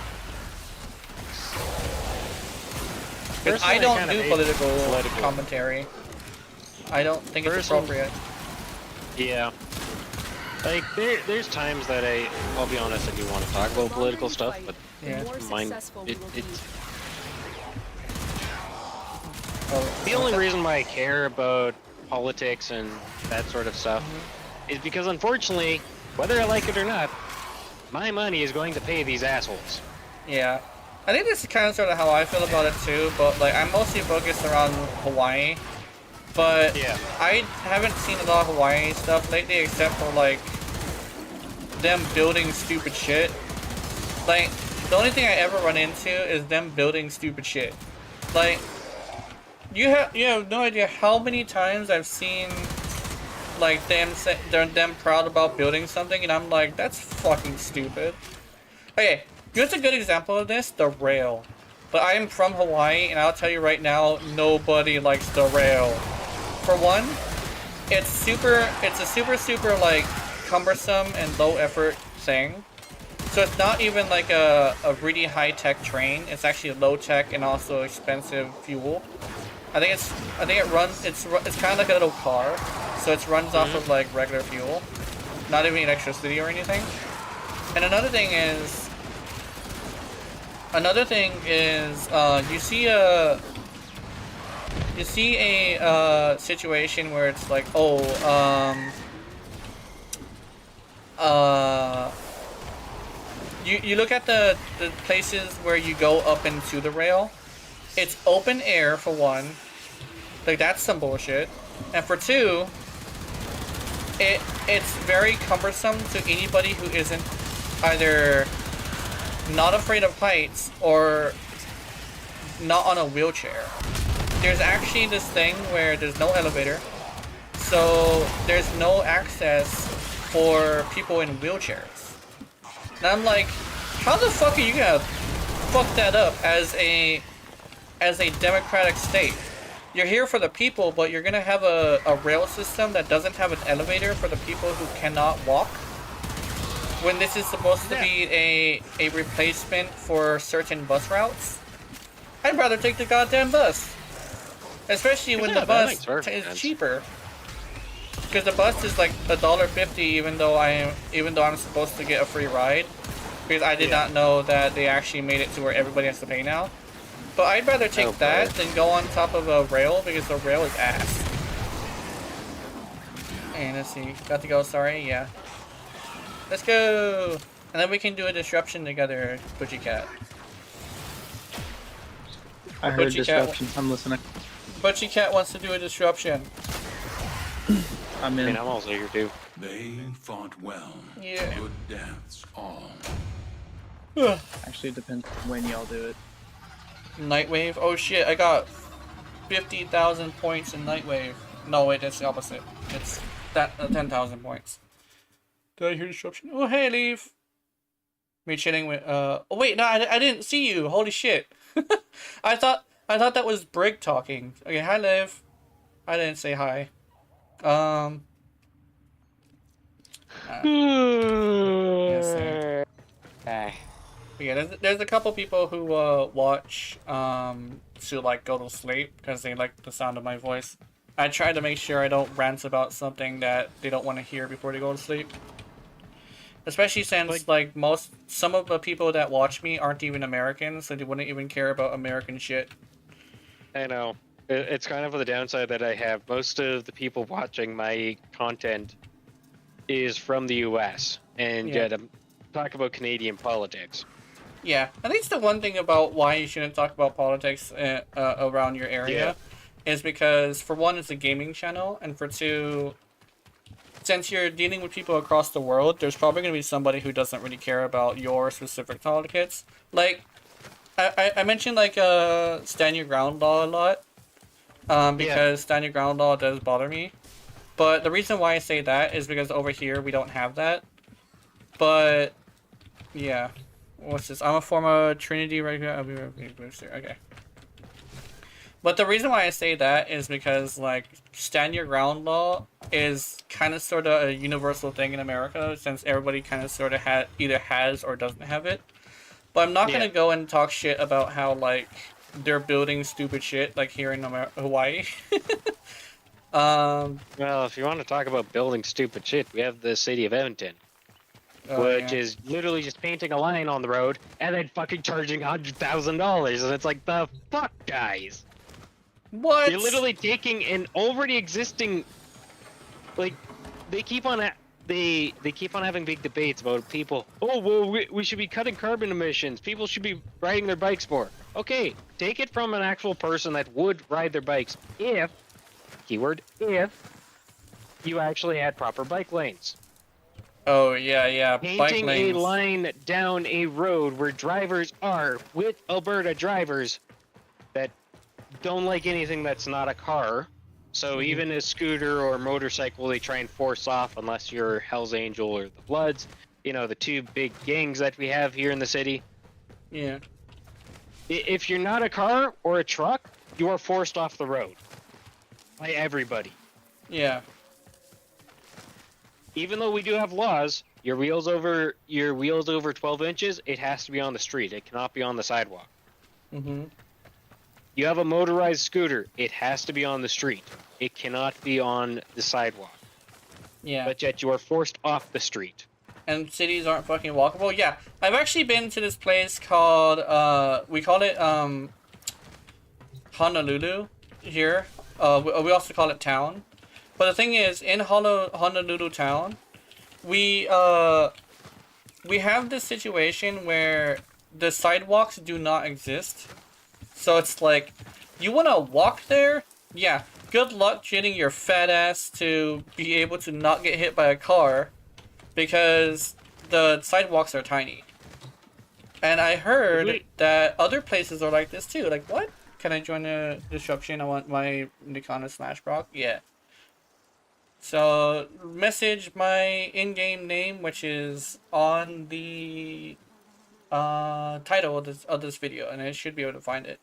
Because I don't do political commentary. I don't think it's appropriate. Yeah. Like, there's times that I'll be honest, I do want to talk about political stuff, but yeah. The only reason why I care about politics and that sort of stuff is because, unfortunately, whether I like it or not, my money is going to pay these assholes. Yeah. I think this is kind of sort of how I feel about it too, but like I'm mostly focused around Hawaii. But yeah. I haven't seen a lot of Hawaii stuff lately, except for like them building stupid shit. Like the only thing I ever run into is them building stupid shit. Like you have no idea how many times I've seen like them proud about building something, and I'm like, that's fucking stupid. Okay, here's a good example of this: the rail. But I am from Hawaii, and I'll tell you right now, nobody likes the rail. For one, it's a super like cumbersome and low effort thing. So it's not even like a really high tech train. It's actually low tech and also expensive fuel. I think it's kind of like a little car, so it runs off of like regular fuel, not even electricity or anything. And another thing is you see a situation where it's like, you look at the places where you go up into the rail. It's open air for one, like that's some bullshit, and for two, it's very cumbersome to anybody who isn't either not afraid of heights or not on a wheelchair. There's actually this thing where there's no elevator, so there's no access for people in wheelchairs. And I'm like, how the fuck are you gonna fuck that up as a democratic state? You're here for the people, but you're gonna have a rail system that doesn't have an elevator for the people who cannot walk, when this is supposed to be a replacement for certain bus routes. I'd rather take the goddamn bus. Especially when the bus is cheaper. Because the bus is like $1.50 even though I'm supposed to get a free ride. Because I did not know that they actually made it to where everybody has to pay now. But I'd rather take that than go on top of a rail, because the rail is ass. And let's see, got to go, sorry, yeah. Let's go! And then we can do a disruption together, Butchie Cat. I heard disruption, I'm listening. Butchie Cat wants to do a disruption. I'm in. I mean, I'm also here too. They fought well. Yeah. Good deaths, all. Actually, it depends when y'all do it. Nightwave? Oh shit, I got 50,000 points in Nightwave. No, wait, that's the opposite. It's that 10,000 points. Did I hear disruption? Oh, hey, Leaf. Me chilling with, oh wait, no, I didn't see you. Holy shit. I thought that was Brig talking. Okay, hi, Liv. I didn't say hi. Yes, Yeah, there's a couple people who watch to like go to sleep because they like the sound of my voice. I try to make sure I don't rant about something that they don't want to hear before they go to sleep. Especially since like some of the people that watch me aren't even Americans, so they wouldn't even care about American shit. I know. It's kind of the downside that I have. Most of the people watching my content is from the U.S. and Yeah. to talk about Canadian politics. Yeah, I think it's the one thing about why you shouldn't talk about politics around your area is because, for one, it's a gaming channel, and for two, since you're dealing with people across the world, there's probably going to be somebody who doesn't really care about your specific politics. Like, I mentioned, like, stand your ground law a lot, because stand your ground law does bother me. But the reason why I say that is because over here we don't have that. But, yeah. What's this? I'm a former Trinity regular. I'll be booster. Okay. But the reason why I say that is because, like, stand your ground law is kind of sort of a universal thing in America, since everybody kind of sort of either has or doesn't have it. But I'm not going to go and talk shit about how, like, they're building stupid shit, like, here in Hawaii. Well, if you want to talk about building stupid shit, we have the city of Edmonton. Which is literally just painting a line on the road and then fucking charging $100,000, and it's like, the fuck, guys. What? You're literally taking an already existing, like, they keep on having big debates about people. Oh, well, we should be cutting carbon emissions. People should be riding their bikes more. Okay, take it from an actual person that would ride their bikes if, keyword, if you actually had proper bike lanes. Oh, yeah, bike Painting lanes. a line down a road where drivers are with Alberta drivers that don't like anything that's not a car. So even a scooter or motorcycle, they try and force off unless you're Hell's Angel or the Bloods. You know, the two big gangs that we have here in the city. Yeah. If you're not a car or a truck, you are forced off the road by everybody. Yeah. Even though we do have laws, your wheels over 12 inches, it has to be on the street. It cannot be on the sidewalk. Mm-hmm. You have a motorized scooter, it has to be on the street. It cannot be on the sidewalk. Yeah. But yet you are forced off the street. And cities aren't fucking walkable? Yeah. I've actually been to this place called, we call it, Honolulu here. We also call it Town. But the thing is, in Honolulu Town, we have this situation where the sidewalks do not exist. So it's like, you want to walk there? Yeah, good luck getting your fat ass to be able to not get hit by a car, because the sidewalks are tiny. And I heard that other places are like this too. Like, what? Can I join a disruption? I want my Nikana / Brock. Yeah. So, message my in-game name, which is on the title of this video, and I should be able to find it.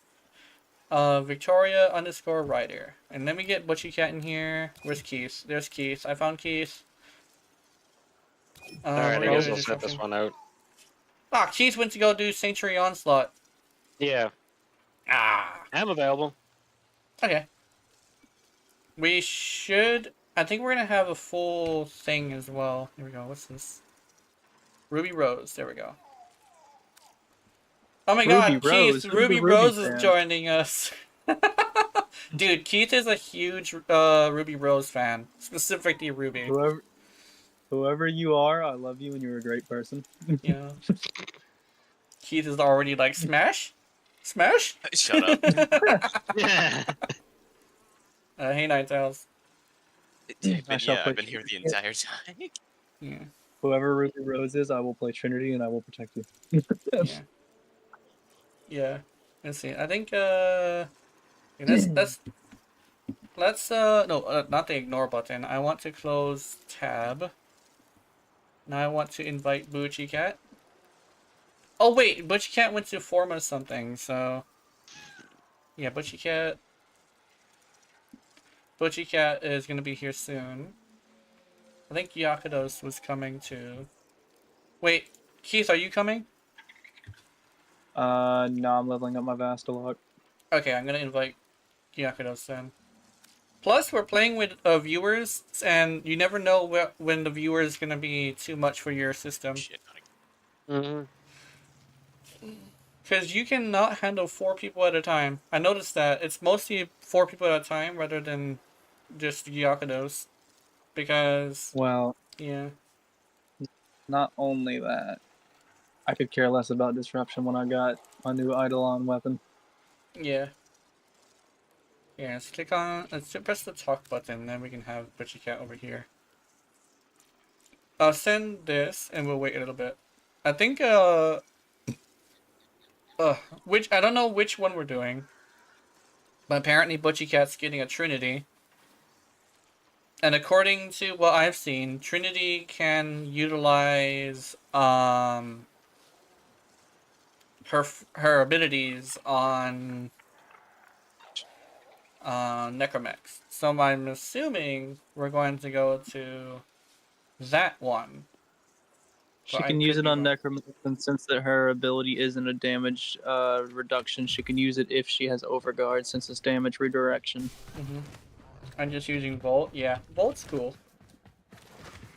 Victoria_Rider. And let me get Butchie Cat in here. Where's Keith? There's Keith. I found Keith. Alright, I guess I'll set this one out. Ah, Keith went to go do Sanctuary Onslaught. Yeah. Ah. I'm available. Okay. We should... I think we're gonna have a full thing as well. Here we go. What's this? Ruby Rose. There we go. Oh my god, Keith! Ruby Rose is joining us. Dude, Keith is a huge Ruby Rose fan. Specifically Ruby. Whoever you are, I love you and you're a great person. Yeah. Keith is already like, smash? Smash? Shut up. Hey, Night Owls. I've been here the entire time. Yeah. Whoever Ruby Rose is, I will play Trinity and I will protect you. Yeah. Yeah. Let's see. I think let's no, not the ignore button. I want to close tab. Now I want to invite Butchie Cat. Oh wait, Butchie Cat went to form us something, so yeah, Butchie Cat is gonna be here soon. I think Yakudos was coming too. Wait, Keith, are you coming? No, I'm leveling up my Vast a lot. Okay, I'm gonna invite Yakudos then. Plus, we're playing with viewers, and you never know when the viewer is gonna be too much for your system. Because you cannot handle 4 people at a time. I noticed that. It's mostly 4 people at a time rather than just Yakudos. Because... Well, Yeah. Not only that, I could care less about disruption when I got my new Eidolon weapon. Yeah. Yeah, let's click on, let's press the talk button, then we can have Butchie Cat over here. I'll send this, and we'll wait a little bit. I think, I don't know which one we're doing. But apparently Butchie Cat's getting a Trinity. And according to what I've seen, Trinity can utilize, her abilities on Necromex. So I'm assuming we're going to go to that one. She can use it on Necromancer, and since that her ability isn't a damage reduction, she can use it if she has Overguard, since it's damage redirection. Mm-hmm. I'm just using Volt. Yeah, Volt's cool.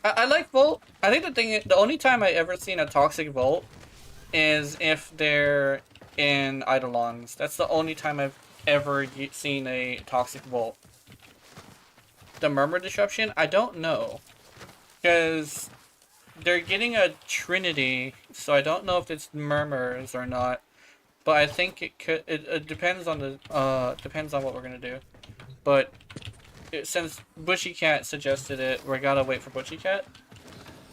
I like Volt. I think the only time I ever seen a Toxic Volt is if they're in Eidolons. That's the only time I've ever seen a Toxic Volt. The Murmur Disruption, I don't know. Because they're getting a Trinity, so I don't know if it's Murmurs or not. But I think it could. It depends on the depends on what we're gonna do. But since Butchie Cat suggested it, we gotta wait for Butchie Cat,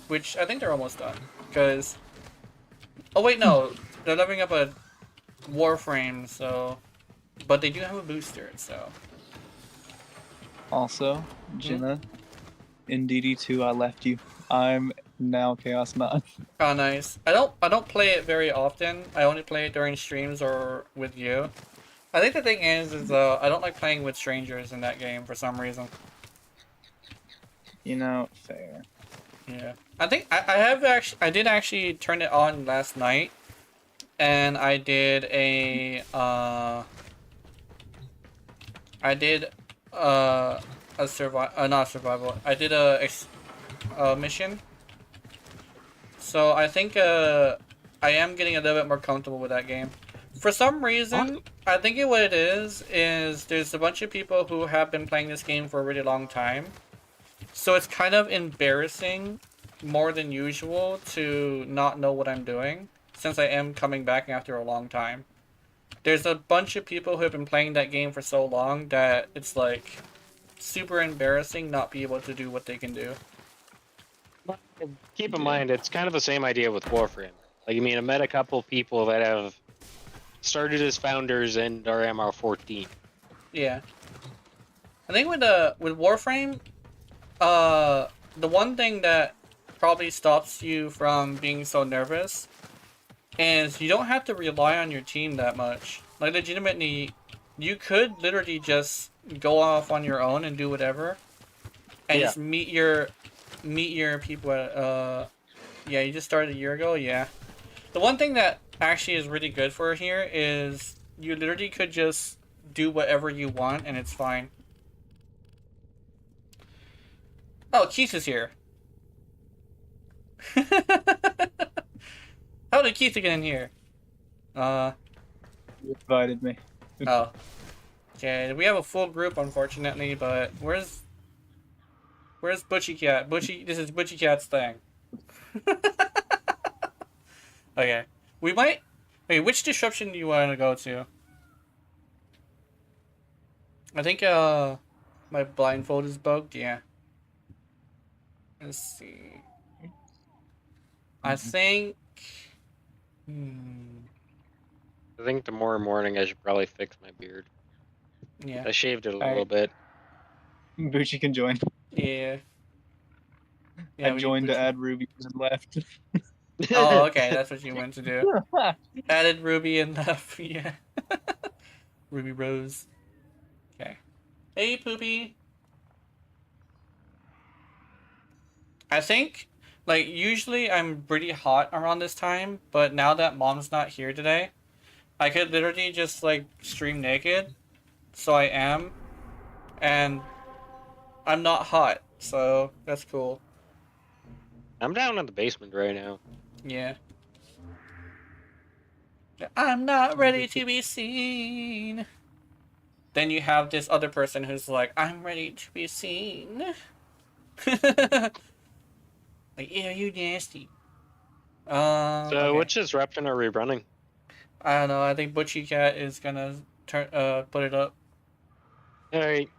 which I think they're almost done. Because oh wait, no, they're leveling up a Warframe, so but they do have a booster, so. Also, Jenna, in DD2 I left you. I'm now Chaos Mountain. Oh, nice. I don't play it very often. I only play it during streams or with you. I think the thing is I don't like playing with strangers in that game for some reason. You know, fair. Yeah. I think I did actually turn it on last night, and I did a not survival. I did a mission. So I think I am getting a little bit more comfortable with that game. For some reason, I think what it is there's a bunch of people who have been playing this game for a really long time. So it's kind of embarrassing more than usual to not know what I'm doing, since I am coming back after a long time. There's a bunch of people who have been playing that game for so long that it's like super embarrassing not be able to do what they can do. Keep in mind, it's kind of the same idea with Warframe. Like, I mean, I met a couple people that have started as founders and are MR14. Yeah. I think with Warframe, the one thing that probably stops you from being so nervous is you don't have to rely on your team that much. Like, legitimately, you could literally just go off on your own and do whatever, and just meet your people at, yeah, you just started a year ago, yeah. The one thing that actually is really good for here is you literally could just do whatever you want and it's fine. Oh, Keith is here. How did Keith get in here? You invited me. Oh. Okay, we have a full group, unfortunately, but where's Butchie Cat? This is Butchie Cat's thing. Okay. We might... Wait, which disruption do you want to go to? I think, my blindfold is bugged, yeah. Let's see. I think... I think tomorrow morning I should probably fix my beard. Yeah. I shaved it a little bit. Bucci can join. Yeah. I joined to add Ruby and left. Oh, okay, that's what you went to do. Added Ruby and left, yeah. Ruby Rose. Okay. Hey, Poopy. I think, like, usually I'm pretty hot around this time, but now that Mom's not here today, I could literally just, like, stream naked. So I am. And I'm not hot, so that's cool. I'm down in the basement right now. Yeah. I'm not ready to be seen. Then you have this other person who's like, I'm ready to be seen. Like, ew, you nasty. So Okay. which disruption are we running? I don't know. I think Butchie Cat is gonna put it up. All right.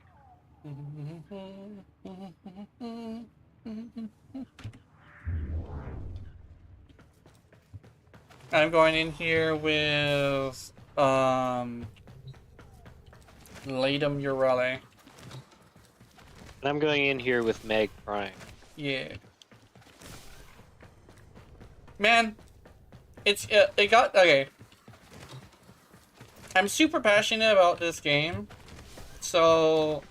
I'm going in here with Latum Urele. And I'm going in here with Meg Prime. Yeah. Man, it got okay. I'm super passionate about this game, so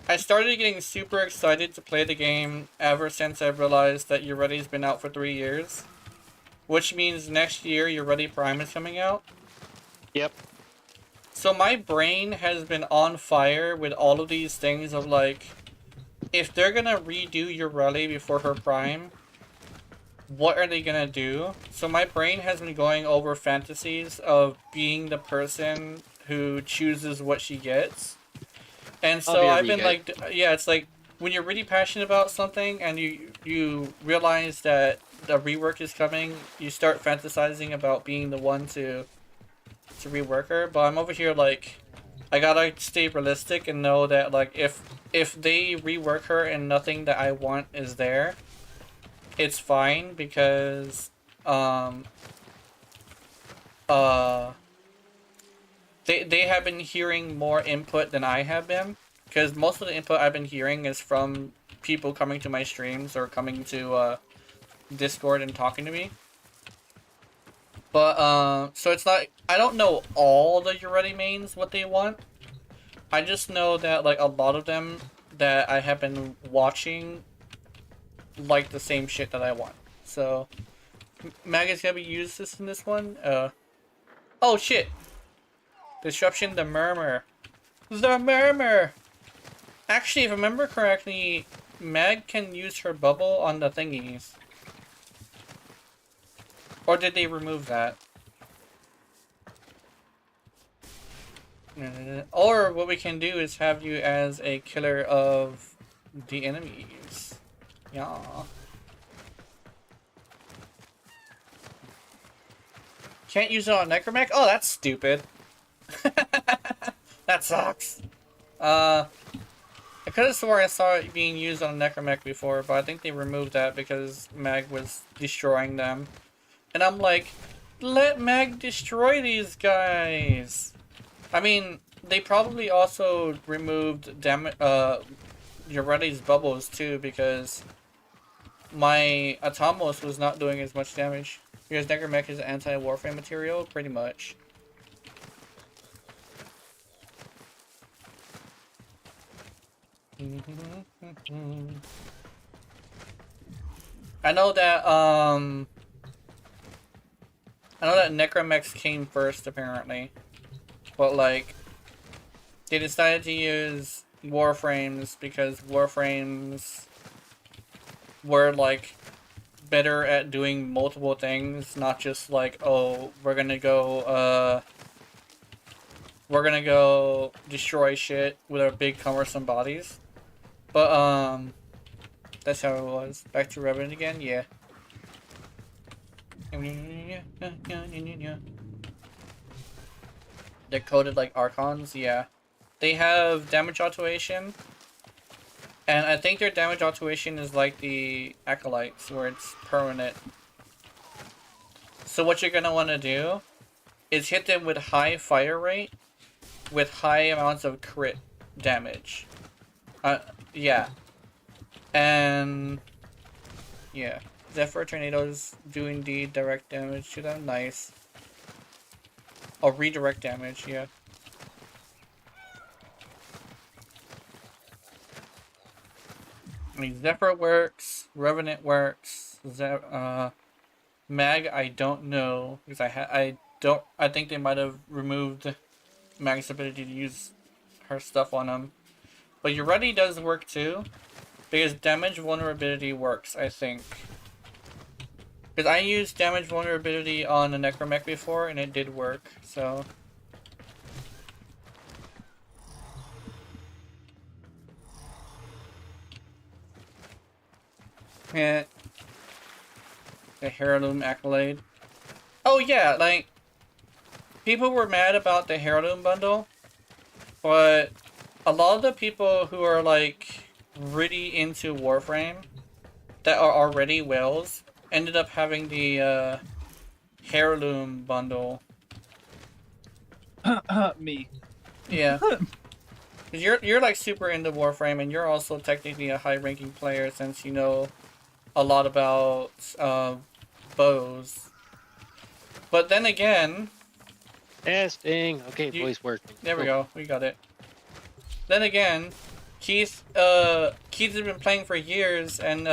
I started getting super excited to play the game ever since I realized that Urere's been out for 3 years. Which means next year Urere Prime is coming out. Yep. So my brain has been on fire with all of these things of like, if they're gonna redo Urele before her Prime, what are they gonna do? So my brain has been going over fantasies of being the person who chooses what she gets. And so I've been like, yeah, it's like when you're really passionate about something and you realize that the rework is coming, you start fantasizing about being the one to rework her. But I'm over here like, I gotta stay realistic and know that like if they rework her and nothing that I want is there, it's fine because they have been hearing more input than I have been, because most of the input I've been hearing is from people coming to my streams or coming to Discord and talking to me. But so it's not, I don't know all the Ureti mains what they want. I just know that like a lot of them that I have been watching like the same shit that I want. So Mag is gonna be used this in this one. Oh shit! Disruption, the murmur. The murmur! Actually, if I remember correctly, Mag can use her bubble on the thingies. Or did they remove that? Or what we can do is have you as a killer of the enemies. Yeah. Can't use it on Necromech? Oh, that's stupid. That sucks. I could have swore I saw it being used on Necromech before, but I think they removed that because Mag was destroying them. And I'm like, let Mag destroy these guys! I mean, they probably also removed Ureti's bubbles too, because my Atomos was not doing as much damage. Because Necromech is anti-warframe material, pretty much. I know that Necromechs came first apparently. But like they decided to use Warframes because Warframes were like better at doing multiple things, not just like, oh, we're gonna go destroy shit with our big cumbersome bodies. But that's how it was. Back to Revenant again, yeah. They're coded like Archons, yeah. They have damage alteration. And I think their damage alteration is like the Acolytes, where it's permanent. So what you're gonna want to do is hit them with high fire rate, with high amounts of crit damage. Yeah. And yeah. Zephyr Tornadoes do indeed direct damage to them, nice. Or redirect damage, yeah. I mean, Zephyr works, Revenant works, Mag I don't know, because I think they might have removed Mag's ability to use her stuff on him. But Ureti does work too, because damage vulnerability works, I think. Because I used damage vulnerability on a Necromech before, and it did work, so... Yeah. The heirloom accolade. Oh yeah, like people were mad about the heirloom bundle, but a lot of the people who are like really into Warframe that are already whales ended up having the heirloom bundle. Me. Yeah. You're like super into Warframe, and you're also technically a high-ranking player since you know a lot about bows. But then again, Testing. Okay, voice working. there we go. We got it. Then again, Keith has been playing for years, and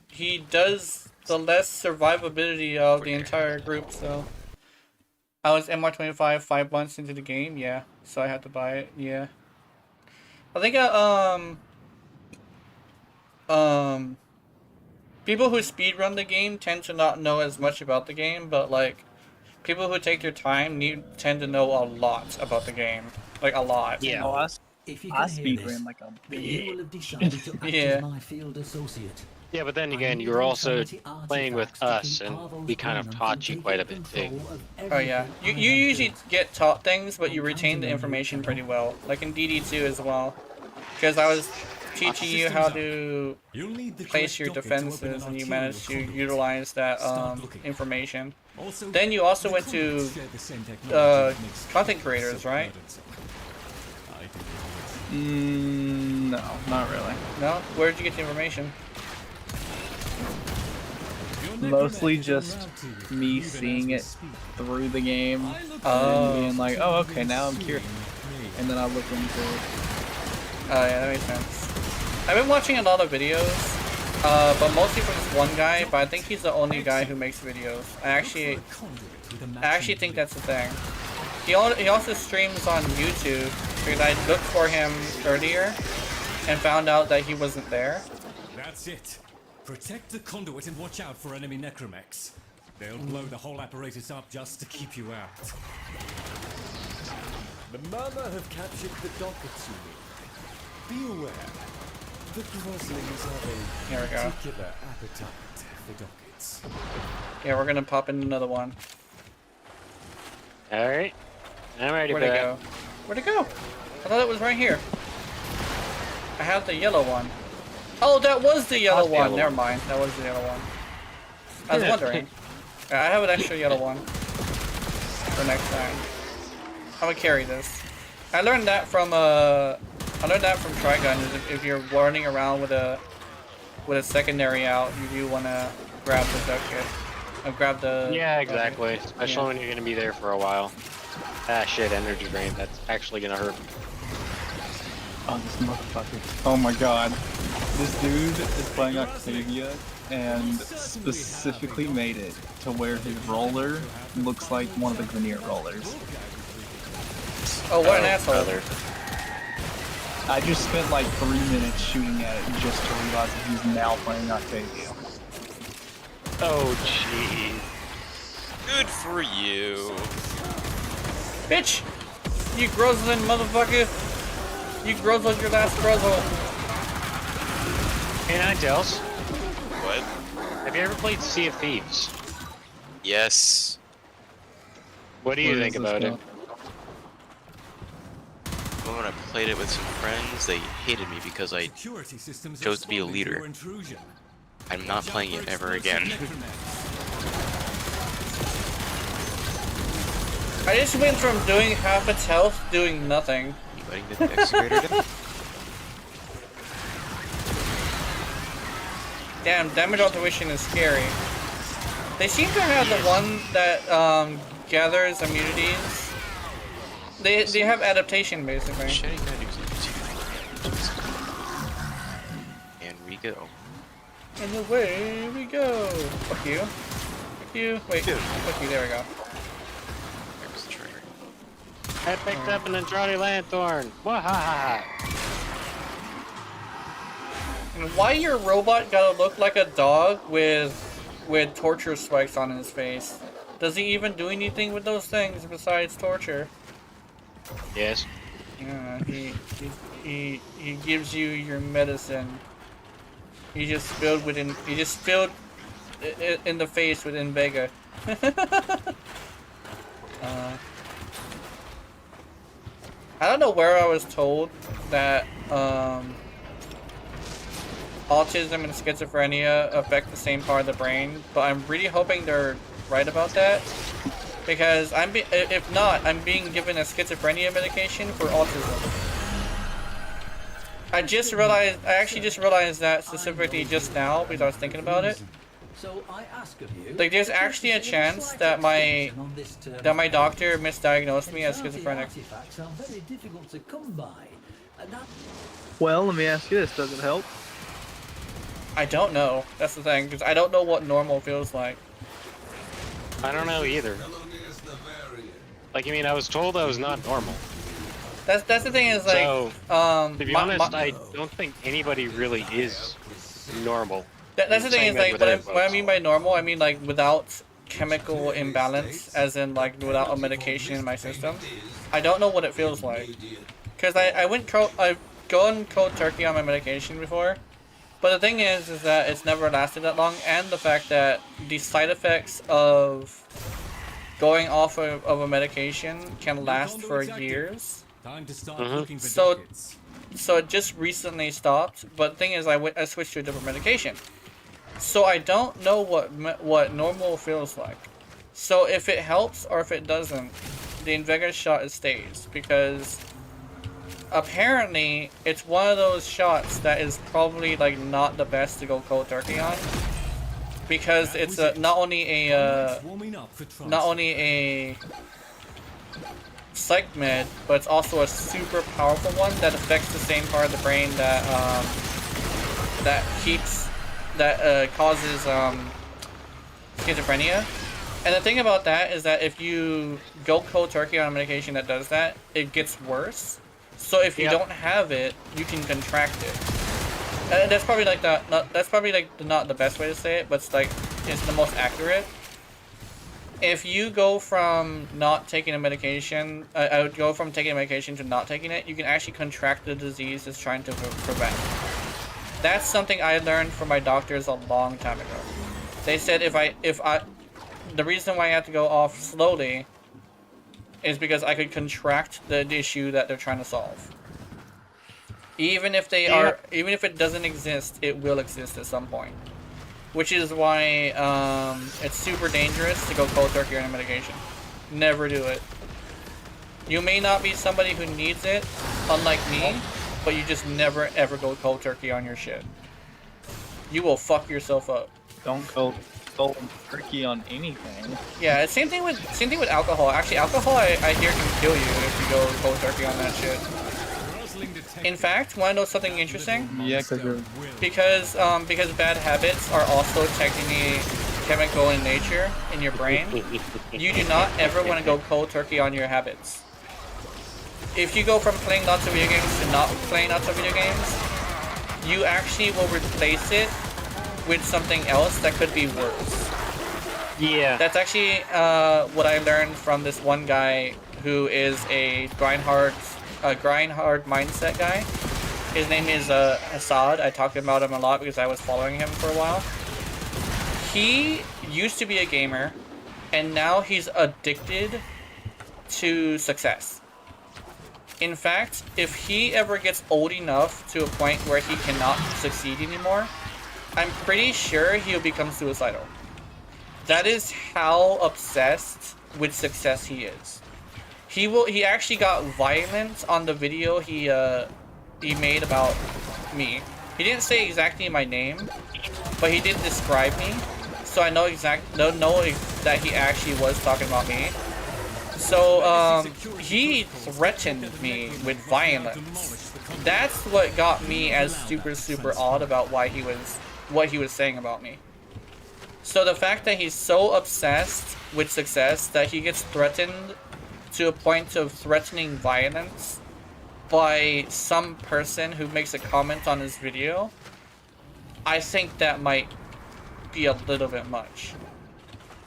he does the less survivability of the entire group. So I was MR25 5 months into the game. Yeah, so I had to buy it. Yeah. I think people who speedrun the game tend to not know as much about the game, but like people who take their time tend to know a lot about the game, like a lot. Yeah. Oh, If you I can hear this, speedran like a then you will have decided to act Yeah. as my field associate. Yeah, but then I again, need you're also those playing with artifacts to us, keep and Pavel's we kind of remnant taught from you quite a taking bit too. control of Oh yeah, everything you I you have usually built. get taught things, but you retain the information pretty well, like in DD2 as well, because I was teaching you how to You'll need the place correct your docket to open defenses, an and you arterial managed to conduit. utilize that Start looking. information. Also, Then you also the went to conduits share the same technology that makes content traffic creators, so right? burdensome. I do. No, not really. No? Where did you get the information? Your Mostly necromancer is en just route to you, me even as seeing we it speak. through the game I look Oh. and being like, oh, okay, now I'm soon curious. may. And then I look into it. Oh yeah, that makes sense. I've been watching a lot of videos, but mostly from this one guy, but I think he's the only guy who makes videos. I actually think that's the thing. He also streams on YouTube, because I looked for him earlier and found out that he wasn't there. That's it. Protect the conduit and watch out for enemy necromechs. They'll blow the whole apparatus up just to keep you out. The Murmur have captured the dockets you need. Be aware, the Groslings have Here we a go. particular appetite for dockets. Yeah, we're gonna pop in another one. Alright. I'm ready Where'd for it that. go? Where'd it go? I thought it was right here. I have the yellow one. Oh, that was the yellow That's the one. yellow Never one. mind. That was the yellow one. I was wondering. Yeah, I have an extra yellow one for next time. I'm gonna carry this. I learned that from Trigun. Is if you're running around with a secondary out, you do want to grab the duck kit. Grab the. Yeah, exactly. Especially Yeah. when you're gonna be there for a while. Ah, shit, energy drain. That's actually gonna hurt. Oh, this motherfucker. Oh my god. This dude is playing Octavia and specifically made it to where his roller looks like one of the Grenier rollers. Oh, what an asshole! Brother. I just spent like 3 minutes shooting at it just to realize that he's now playing Octavia. Oh, jeez. Good for you. Bitch! You Groslin motherfucker! You Groslin your last Grozle! Hey, Ninetales, What? have you ever played Sea of Thieves? Yes. What do you think about it? Well, when I played it with some friends, they hated me because I Security systems chose to be a responding to leader. your intrusion. I'm not Watch out playing for it ever explosive again. necromancy. I just went from doing half its health to doing nothing. You letting the excavator down? Damn, damage automation is scary. They seem to have the one that gathers immunities. They have adaptation basically. Shedding that is and we go. And away we go. Fuck you. Fuck you. Wait. Fuck you. There we go. There's the trigger. I picked up an Andrade Lanthorn. Wahaha. And why your robot gotta look like a dog with torture spikes on his face? Does he even do anything with those things besides torture? Yes. Yeah, he gives you your medicine. He just spilled within. He just spilled in the face within Vega. I don't know where I was told that autism and schizophrenia affect the same part of the brain, but I'm really hoping they're right about that, because if not, I'm being given a schizophrenia medication for autism. I actually just realized that specifically just now because I was thinking about it. So I ask of you, like, there's actually a chance that my doctor misdiagnosed me as schizophrenic. artifacts are very difficult to come by. Well, let me ask you this: does it help? I don't know. That's the thing, because I don't know what normal feels like. I don't know either. Like, I mean, I was told I was not normal. That's the thing is, like, so, to be honest, I don't think anybody really is normal. That's the thing is, like, what I mean by normal, I mean, like, without chemical imbalance, as in, like, without a medication in my system. I don't know what it feels like. Because I've gone cold turkey on my medication before. But the thing is that it's never lasted that long, and the fact that the side effects of going off of a medication can last for years. So it just recently stopped, but the thing is I switched to a different medication. So I don't know what normal feels like. So if it helps or if it doesn't, the Invega shot stays, because apparently it's one of those shots that is probably like not the best to go cold turkey on, because it's not only a psych med, but it's also a super powerful one that affects the same part of the brain that causes schizophrenia. And the thing about that is that if you go cold turkey on a medication that does that, it gets worse. So if you don't have it, you can contract it. And that's probably like not the best way to say it, but it's the most accurate. If you go from not taking a medication, I would go from taking a medication to not taking it, you can actually contract the disease it's trying to prevent. That's something I learned from my doctors a long time ago. They said the reason why I have to go off slowly is because I could contract the issue that they're trying to solve. Even if even if it doesn't exist, it will exist at some point. Which is why it's super dangerous to go cold turkey on a medication. Never do it. You may not be somebody who needs it, unlike me, but you just never ever go cold turkey on your shit. You will fuck yourself up. Don't go cold turkey on anything. Yeah, same thing with alcohol. Actually, alcohol I hear can kill you if you go cold turkey on that shit. In fact, want to know something interesting? Yeah, because bad habits are also technically chemical in nature in your brain. You do not ever want to go cold turkey on your habits. If you go from playing lots of video games to not playing lots of video games, you actually will replace it with something else that could be worse. Yeah. That's actually what I learned from this one guy who is a grind hard mindset guy. His name is Assad. I talked about him a lot because I was following him for a while. He used to be a gamer, and now he's addicted to success. In fact, if he ever gets old enough to a point where he cannot succeed anymore, I'm pretty sure he'll become suicidal. That is how obsessed with success he is. He actually got violent on the video he made about me. He didn't say exactly my name, but he did describe me, so I know that he actually was talking about me. So he threatened me with violence. That's what got me as super odd about what he was saying about me. So the fact that he's so obsessed with success that he gets threatened to a point of threatening violence by some person who makes a comment on his video, I think that might be a little bit much.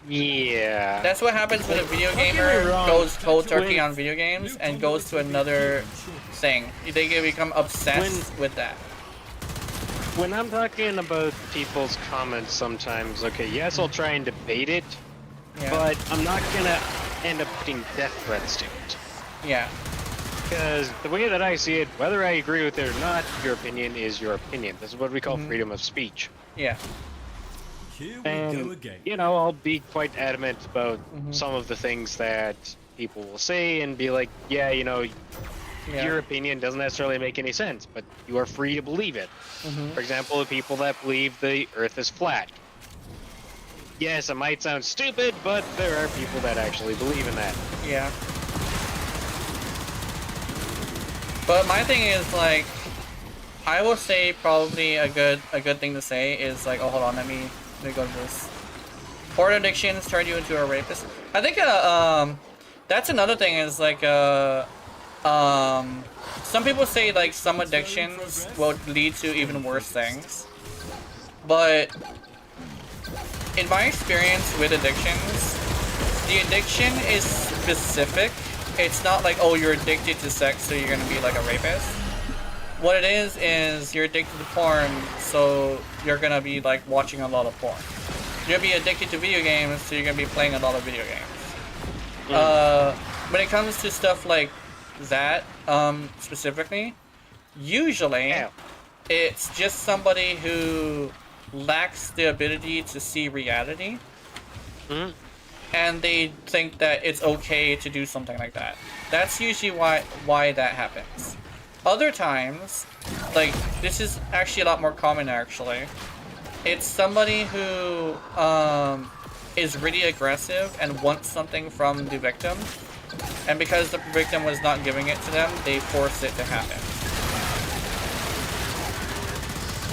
Yeah. That's what happens when a video gamer goes cold turkey on video games and goes to another thing. They become obsessed with that. when I'm talking about people's comments sometimes, okay, yes, I'll try and debate it, but I'm not gonna end up putting death threats to it. Yeah. Because the way that I see it, whether I agree with it or not, your opinion is your opinion. This is what we call freedom of speech. Yeah. Here we go again. You know, I'll be quite adamant about some of the things that people will say and be like, yeah, you know, your opinion doesn't necessarily make any sense, but you are free to believe it. For example, the people that believe the Earth is flat. Yes, it might sound stupid, but there are people that actually believe in that. Yeah. But my thing is, like, I will say probably a good thing to say is like, oh, hold on, let me go to this. Porn addictions turn you into a rapist. I think that's another thing is like some people say like some addictions will lead to even worse things. But in my experience with addictions, the addiction is specific. It's not like, oh, you're addicted to sex, so you're gonna be like a rapist. What it is you're addicted to porn, so you're gonna be like watching a lot of porn. You're gonna be addicted to video games, so you're gonna be playing a lot of video games. When it comes to stuff like that, specifically, usually it's just somebody who lacks the ability to see reality. And they think that it's okay to do something like that. That's usually why that happens. Other times, like, this is actually a lot more common actually. It's somebody who is really aggressive and wants something from the victim. And because the victim was not giving it to them, they force it to happen.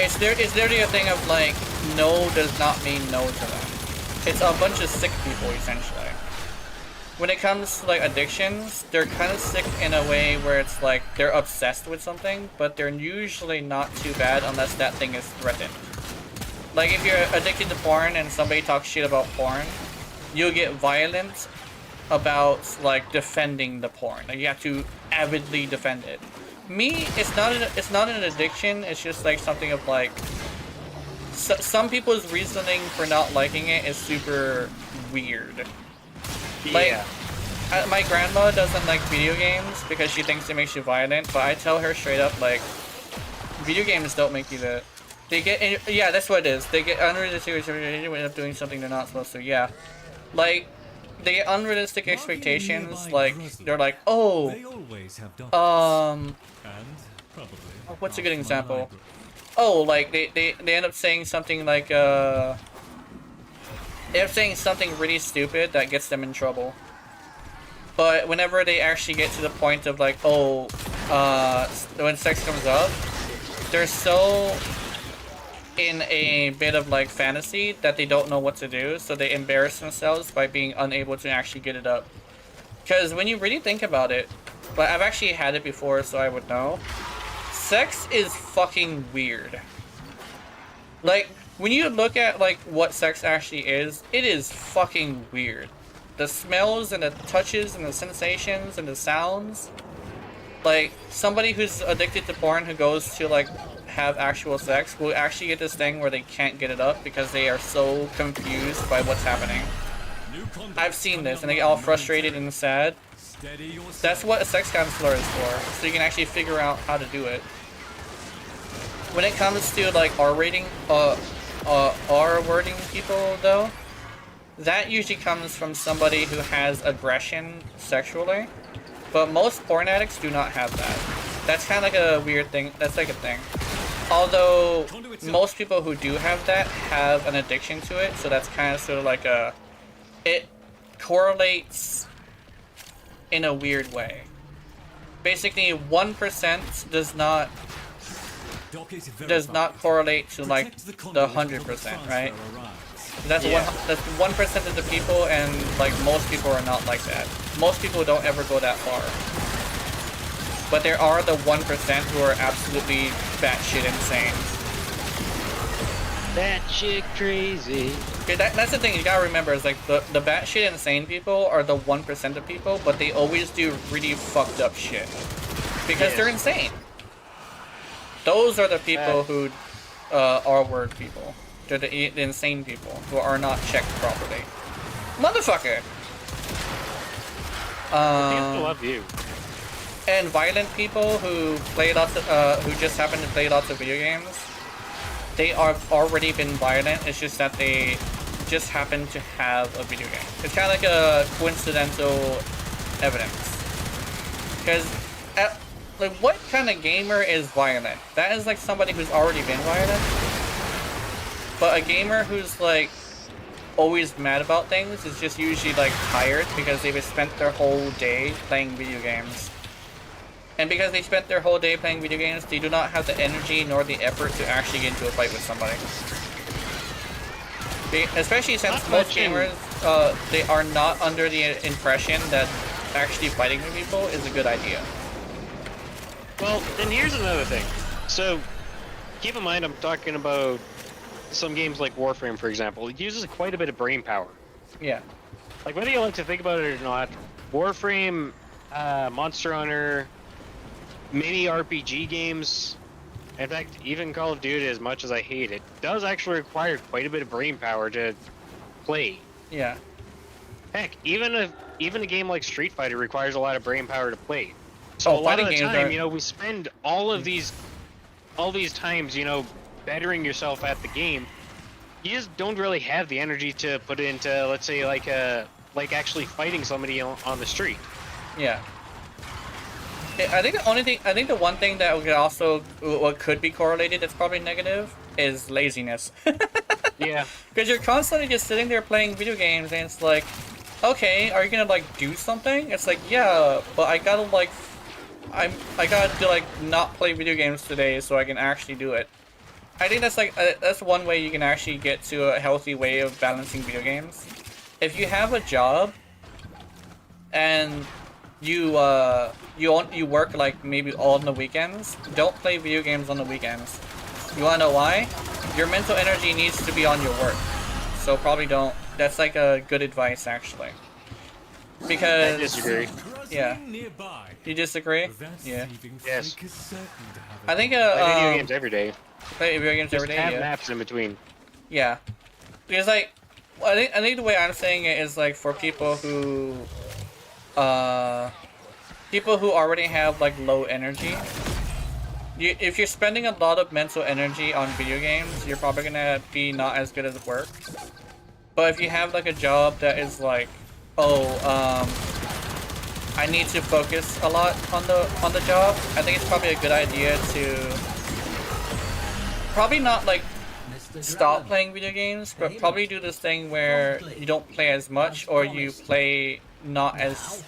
It's literally a thing of like, no does not mean no to them. It's a bunch of sick people, essentially. When it comes to, like, addictions, they're kind of sick in a way where it's like they're obsessed with something, but they're usually not too bad unless that thing is threatened. Like, if you're addicted to porn and somebody talks shit about porn, you'll get violent about, like, defending the porn. Like, you have to avidly defend it. Me, it's not an addiction, it's just, like, something of, like... some people's reasoning for not liking it is super weird. Like, my grandma doesn't like video games because she thinks it makes you violent, but I tell her straight up, like, video games don't make you that. They get, yeah, that's what it is. They get unrealistic, they end up doing something they're not supposed to, yeah. Like, they get unrealistic expectations, like, they're like, oh, what's a good example? Oh, like, they end up saying something like, they end up saying something really stupid that gets them in trouble. But whenever they actually get to the point of, like, oh, when sex comes up, they're so in a bit of, like, fantasy that they don't know what to do, so they embarrass themselves by being unable to actually get it up. Because when you really think about it, but I've actually had it before, so I would know. Sex is fucking weird. Like, when you look at, like, what sex actually is, it is fucking weird. The smells and the touches and the sensations and the sounds. Like, somebody who's addicted to porn who goes to, like, have actual sex will actually get this thing where they can't get it up because they are so confused by what's happening. I've seen this and they get all frustrated and sad. That's what a sex counselor is for, so you can actually figure out how to do it. When it comes to, like, R-wording people, though, that usually comes from somebody who has aggression sexually, but most porn addicts do not have that. That's kind of like a weird thing. That's like a thing. Although, most people who do have that have an addiction to it, so that's kind of sort of like a... It correlates in a weird way. Basically, 1% does not correlate to, like, the 100%, right? That's 1% of the people, and, like, most people are not like that. Most people don't ever go that far. But there are the 1% who are absolutely batshit insane. Batshit crazy. Okay, that's the thing you gotta remember is, like, the batshit insane people are the 1% of people, but they always do really fucked up shit. Because they're insane. Those are the people who R-word people. They're the insane people who are not checked properly. Motherfucker! People love you. And violent people who play lots of, who just happen to play lots of video games. They are already been violent. It's just that they just happen to have a video game. It's kind of like a coincidental evidence. Because, like, what kind of gamer is violent? That is like somebody who's already been violent. But a gamer who's like always mad about things is just usually like tired because they've spent their whole day playing video games. And because they spent their whole day playing video games, they do not have the energy nor the effort to actually get into a fight with somebody. Especially since most gamers, they are not under the impression that actually fighting with people is a good idea. Well, then here's another thing. So, keep in mind I'm talking about some games like Warframe, for example. It uses quite a bit of brain power. Yeah. Like, whether you like to think about it or not, Warframe, Monster Hunter, many RPG games, in fact, even Call of Duty, as much as I hate it, does actually require quite a bit of brain power to play. Yeah. Heck, even a game like Street Fighter requires a lot of brain power to play. So a lot of the time, you know, we spend all these times, you know, bettering yourself at the game. You just don't really have the energy to put it into, let's say, like actually fighting somebody on the street. Yeah. I think the one thing that we could also, what could be correlated that's probably negative, is laziness. Yeah. Because you're constantly just sitting there playing video games, and it's like, okay, are you gonna like do something? It's like, yeah, but I gotta like, I gotta do, like, not play video games today so I can actually do it. I think that's like that's one way you can actually get to a healthy way of balancing video games. If you have a job and you work like maybe all on the weekends, don't play video games on the weekends. You wanna know why? Your mental energy needs to be on your work. So probably don't. That's like a good advice actually. Because I disagree. Yeah. You disagree? Yeah. Yes. I think play video games every day. Play video games every day. Have yeah. naps in between. Yeah. Because like, I think the way I'm saying it is like for people who already have like low energy. If you're spending a lot of mental energy on video games, you're probably gonna be not as good at work. But if you have like a job that is like, I need to focus a lot on the job, I think it's probably a good idea to probably not like stop playing video games, but probably do this thing where you don't play as much or you play not as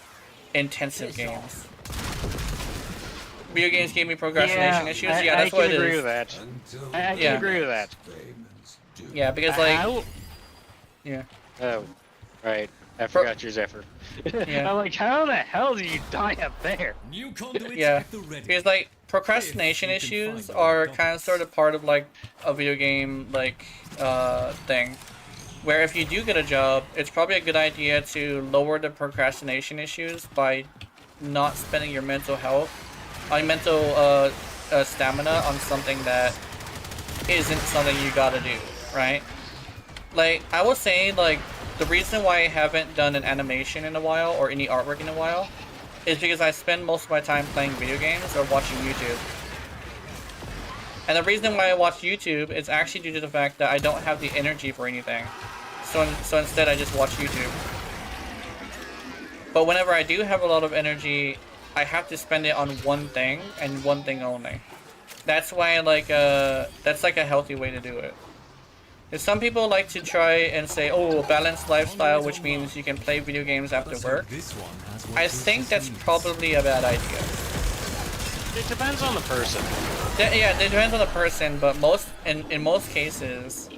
intensive games. Video games gave me procrastination issues. Yeah, that's what it is. I can agree with that. I can agree with that. Yeah, because like, yeah. Oh, right. I forgot your Zephyr. Yeah. I'm like, how the hell do you die up there? Yeah, because like procrastination issues are kind of sort of part of like a video game like thing, where if you do get a job, it's probably a good idea to lower the procrastination issues by not spending your mental stamina on something that isn't something you gotta do, right? Like, I will say, like, the reason why I haven't done an animation in a while, or any artwork in a while, is because I spend most of my time playing video games or watching YouTube. And the reason why I watch YouTube is actually due to the fact that I don't have the energy for anything. So instead I just watch YouTube. But whenever I do have a lot of energy, I have to spend it on one thing, and one thing only. That's why, like, that's like a healthy way to do it. If some people like to try and say, oh, a balanced lifestyle, which means you can play video games after work, I think that's probably a bad idea. It depends on the person. Yeah, it depends on the person, but in most cases,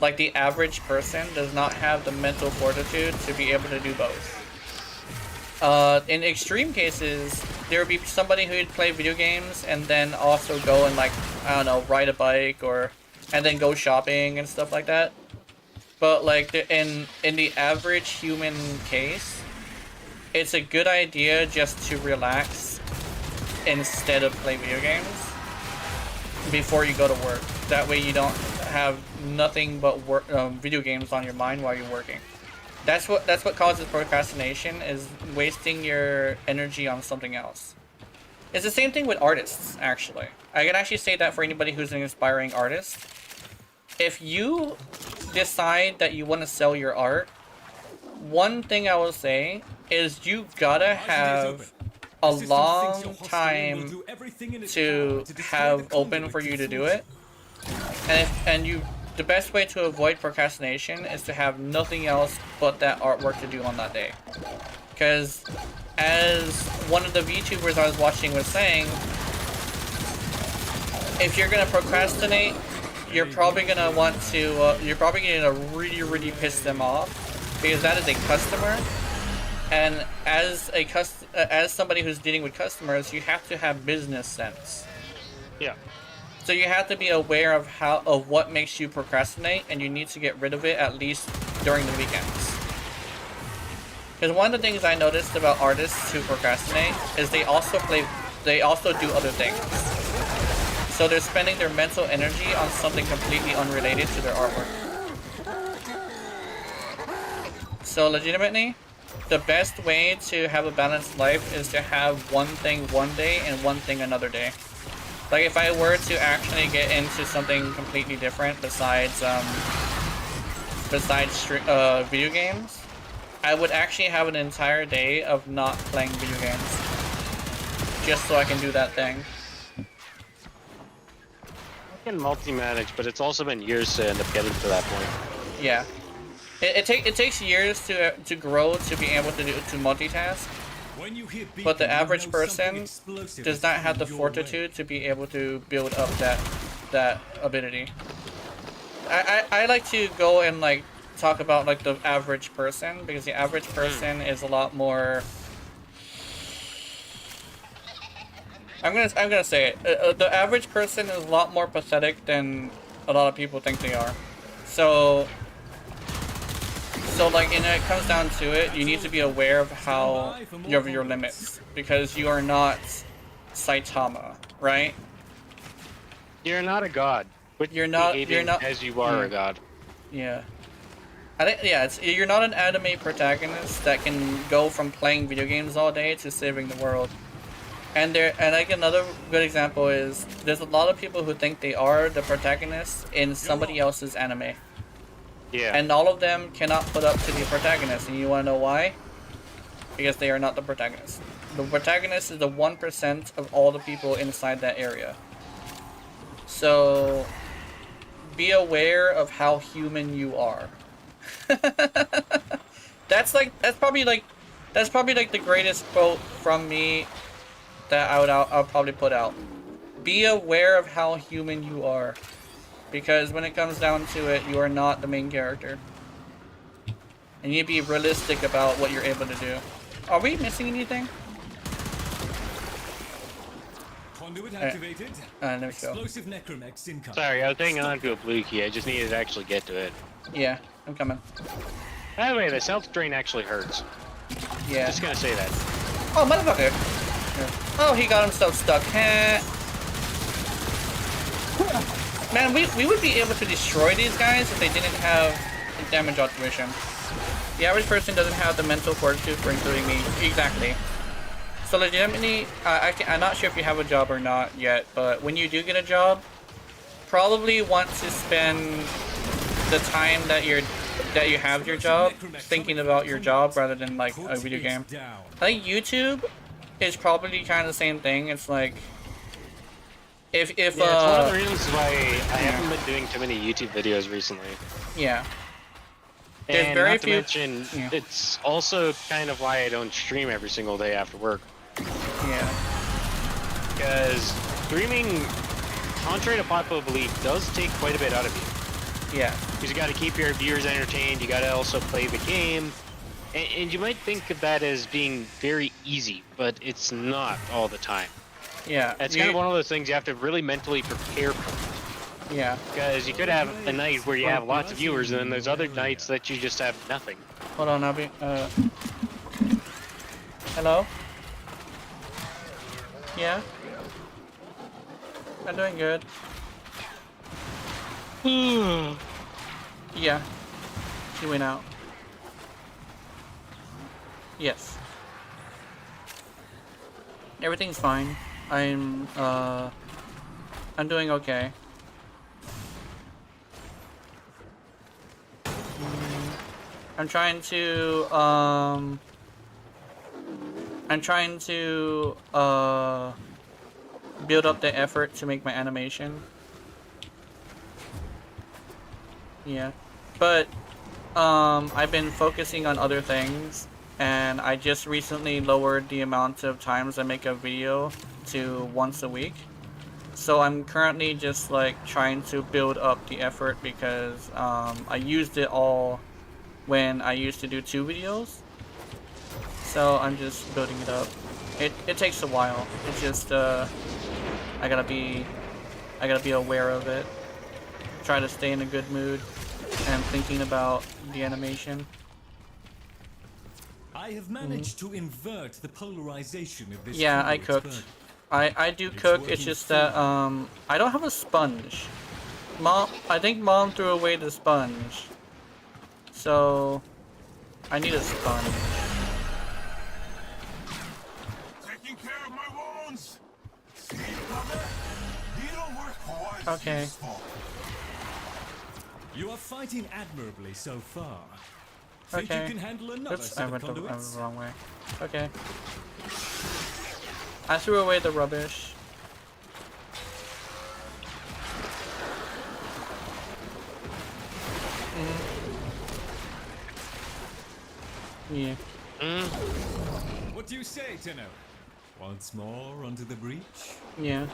like the average person does not have the mental fortitude to be able to do both. In extreme cases, there would be somebody who'd play video games and then also go and like, I don't know, ride a bike and then go shopping and stuff like that. But like in the average human case, it's a good idea just to relax instead of play video games before you go to work. That way you don't have nothing but video games on your mind while you're working. That's what causes procrastination, is wasting your energy on something else. It's the same thing with artists, actually. I can actually say that for anybody who's an aspiring artist. If you decide that you want to sell your art, one thing I will say is you gotta have a long time to have open for you to do it. And the best way to avoid procrastination is to have nothing else but that artwork to do on that day. Because as one of the VTubers I was watching was saying, if you're gonna procrastinate, you're probably gonna want to, you're probably gonna really piss them off, because that is a customer, and as somebody who's dealing with customers, you have to have business sense. Yeah. So you have to be aware of what makes you procrastinate, and you need to get rid of it at least during the weekends. Because one of the things I noticed about artists who procrastinate is they also do other things. So they're spending their mental energy on something completely unrelated to their artwork. So legitimately, the best way to have a balanced life is to have one thing one day and one thing another day. Like if I were to actually get into something completely different besides video games, I would actually have an entire day of not playing video games, just so I can do that thing. I can multi-manage, but it's also been years to end up getting to that point. Yeah, it takes years to grow to be able to multitask. But the average person does not have the fortitude to be able to build up that ability. I like to go and like talk about like the average person, because the average person is a lot more. I'm gonna say it. The average person is a lot more pathetic than a lot of people think they are. So like, when it comes down to it, you need to be aware of how your limits, because you are not Saitama, right? You're not a god, but you're not as you are a god. Yeah. I think you're not an anime protagonist that can go from playing video games all day to saving the world. And like another good example is there's a lot of people who think they are the protagonist in somebody else's anime. Yeah. And all of them cannot put up to the protagonist, and you want to know why? Because they are not the protagonist. The protagonist is the 1% of all the people inside that area. So be aware of how human you are. That's probably like the greatest quote from me that I'll probably put out. Be aware of how human you are. Because when it comes down to it, you are not the main character. And you need to be realistic about what you're able to do. Are we missing anything? Conduit activated. There we go. Explosive necromex incoming. Sorry, I was hanging on to a blue key. I just needed to actually get to it. Yeah, I'm coming. By the way, the self drain actually hurts. Yeah. Just gonna say that. Oh, motherfucker! Oh, he got himself stuck. Man, we would be able to destroy these guys if they didn't have damage automation. The average person doesn't have the mental fortitude for including me. Exactly. So legitimately, I'm not sure if you have a job or not yet, but when you do get a job, probably want to spend the time that you have your job thinking about your job rather than like a video game. I think YouTube is probably kind of the same thing. It's like if it's one of the reasons why I haven't been doing too many YouTube videos recently. Yeah. There's and very not to few. Mention, it's also kind of why I don't stream every single day after work. Yeah. Because streaming, contrary to popular belief, does take quite a bit out of you. Yeah. Because you got to keep your viewers entertained. You got to also play the game, and you might think of that as being very easy, but it's not all the time. Yeah. That's kind of one of those things you have to really mentally prepare for. Yeah. Because you could have a night where you have lots of viewers, and then there's other nights that you just have nothing. Hold on, I'll be. Hello? Yeah? I'm doing good. Yeah. He went out. Yes. Everything's fine. I'm doing okay. I'm trying to build up the effort to make my animation. Yeah. But I've been focusing on other things, and I just recently lowered the amount of times I make a video to once a week. So I'm currently just like trying to build up the effort because I used it all when I used to do 2 videos. So I'm just building it up. It takes a while. It's just I gotta be aware of it. Try to stay in a good mood and thinking about the animation. I have managed to invert the polarization of this. Yeah, I cooked. I do cook. It's just that I don't have a sponge. I think Mom threw away the sponge. So I need a sponge. Taking care of my wounds. See, brother? Needlework was okay. useful. You are fighting admirably so far. Think Okay. you can handle another Oops, set I of went the conduits? wrong way. Okay. I threw away the rubbish. Yeah. What do you say, Tenno? Once more onto the breach? Yeah.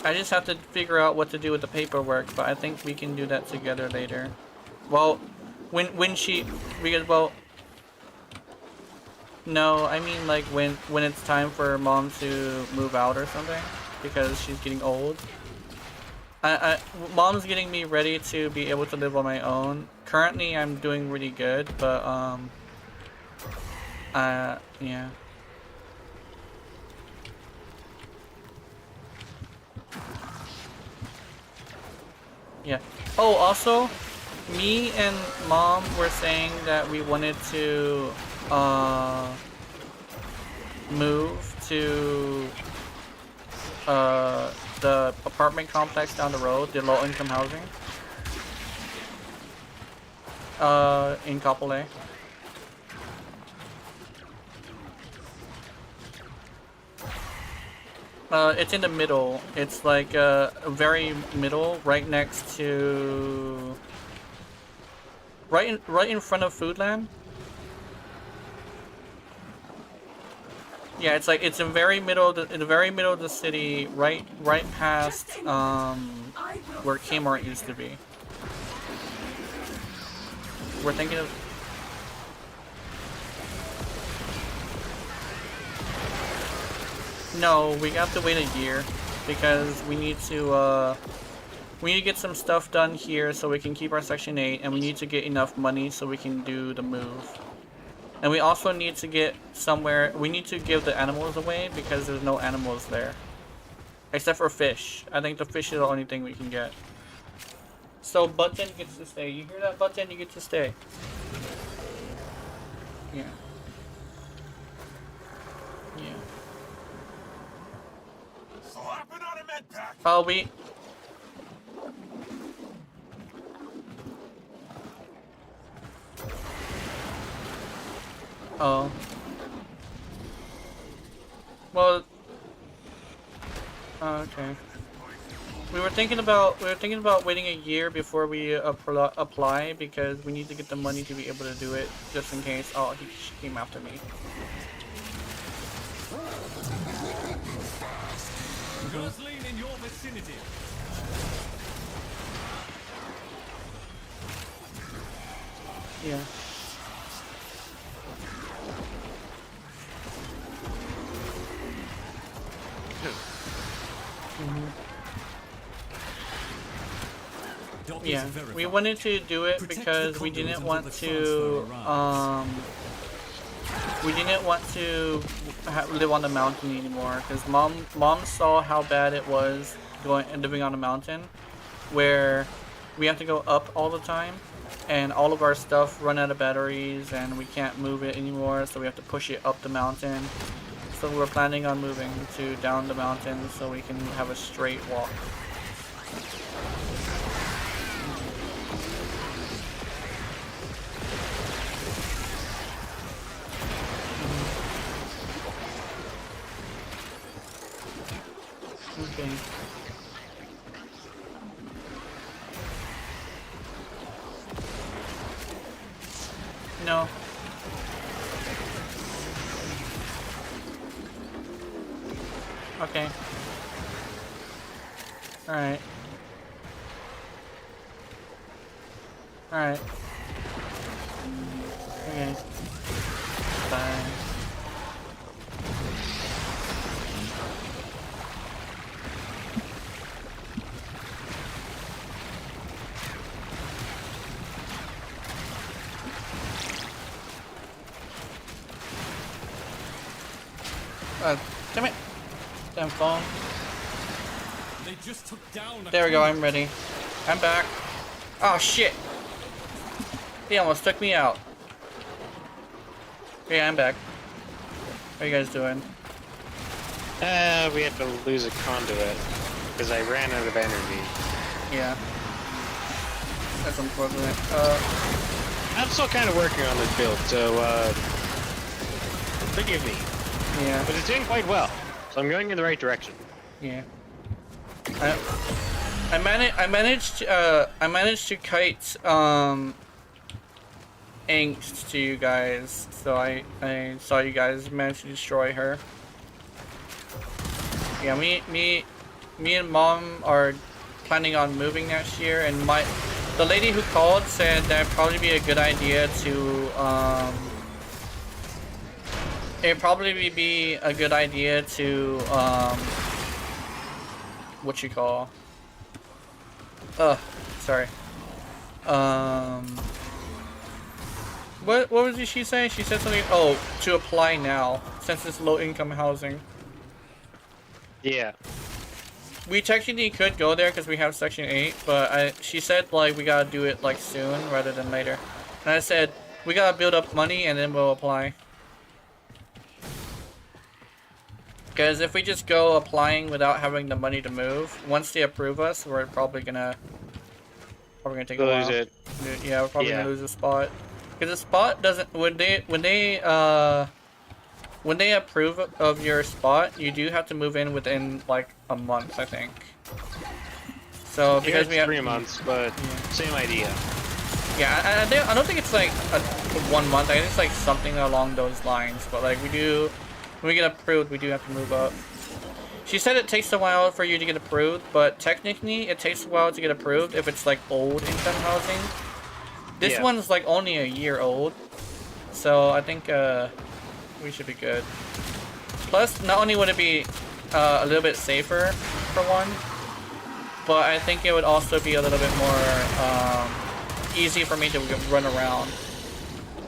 I just have to figure out what to do with the paperwork, but I think we can do that together later. Well, when she, because, well, no, I mean like when it's time for Mom to move out or something, because she's getting old. Mom's getting me ready to be able to live on my own. Currently, I'm doing really good, but yeah. Yeah. Oh, also, me and Mom were saying that we wanted to move to the apartment complex down the road, the low-income housing. In Kapolei. It's in the middle. It's like very middle, right next to, right in front of Foodland. Yeah, it's like it's in very middle, in the very middle of the city, right past where Kmart used to be. We're thinking of. No, we have to wait a year because we need to get some stuff done here so we can keep our Section 8, and we need to get enough money so we can do the move. And we also need to get somewhere. We need to give the animals away because there's no animals there, except for fish. I think the fish is the only thing we can get. So Button gets to stay. You hear that, Button? You get to stay. Yeah. Yeah. Slapping on a med pack. Oh, we. Oh. Well. Okay. We were thinking about waiting a year before we apply because we need to get the money to be able to do it, just in case. Oh, he came after me. Gosling in your vicinity. Yeah. Yeah, we wanted to do it because we didn't want to live on the mountain anymore, because mom saw how bad it was living on a mountain, where we have to go up all the time, and all of our stuff run out of batteries, and we can't move it anymore, so we have to push it up the mountain. So we're planning on moving to down the mountain so we can have a straight walk. Okay. No. Okay. Alright. Alright. Okay. Bye. Damn it. Damn phone. They just took down There we go, I'm ready. I'm back. Oh shit! He almost took me out. Yeah, I'm back. What are you guys doing? We had to lose a conduit because I ran out of energy. Yeah. That's unfortunate. I'm still kind of working on this build, so forgive me. Yeah. But it's doing quite well, so I'm going in the right direction. Yeah. I managed to kite angst to you guys, so I saw you guys manage to destroy her. Yeah, me and Mom are planning on moving next year, and the lady who called said that'd probably be a good idea to it'd probably be a good idea to what you call sorry. What was she saying? She said something, oh, to apply now, since it's low income housing. Yeah. We technically could go there because we have Section 8, but she said, like, we gotta do it, like, soon rather than later. And I said, we gotta build up money and then we'll apply. Because if we just go applying without having the money to move, once they approve us, we're probably gonna take a while. Lose it. Yeah, we're probably gonna lose a spot. Because the spot doesn't, when they approve of your spot, you do have to move in within like a month, I think. So because we have 3 months, but same idea. Yeah, I don't think it's like 1 month. I think it's like something along those lines. But like when we get approved, we do have to move up. She said it takes a while for you to get approved, but technically it takes a while to get approved if it's like old income housing. This one's like only a year old, so I think we should be good. Plus, not only would it be a little bit safer for one, but I think it would also be a little bit more easy for me to run around.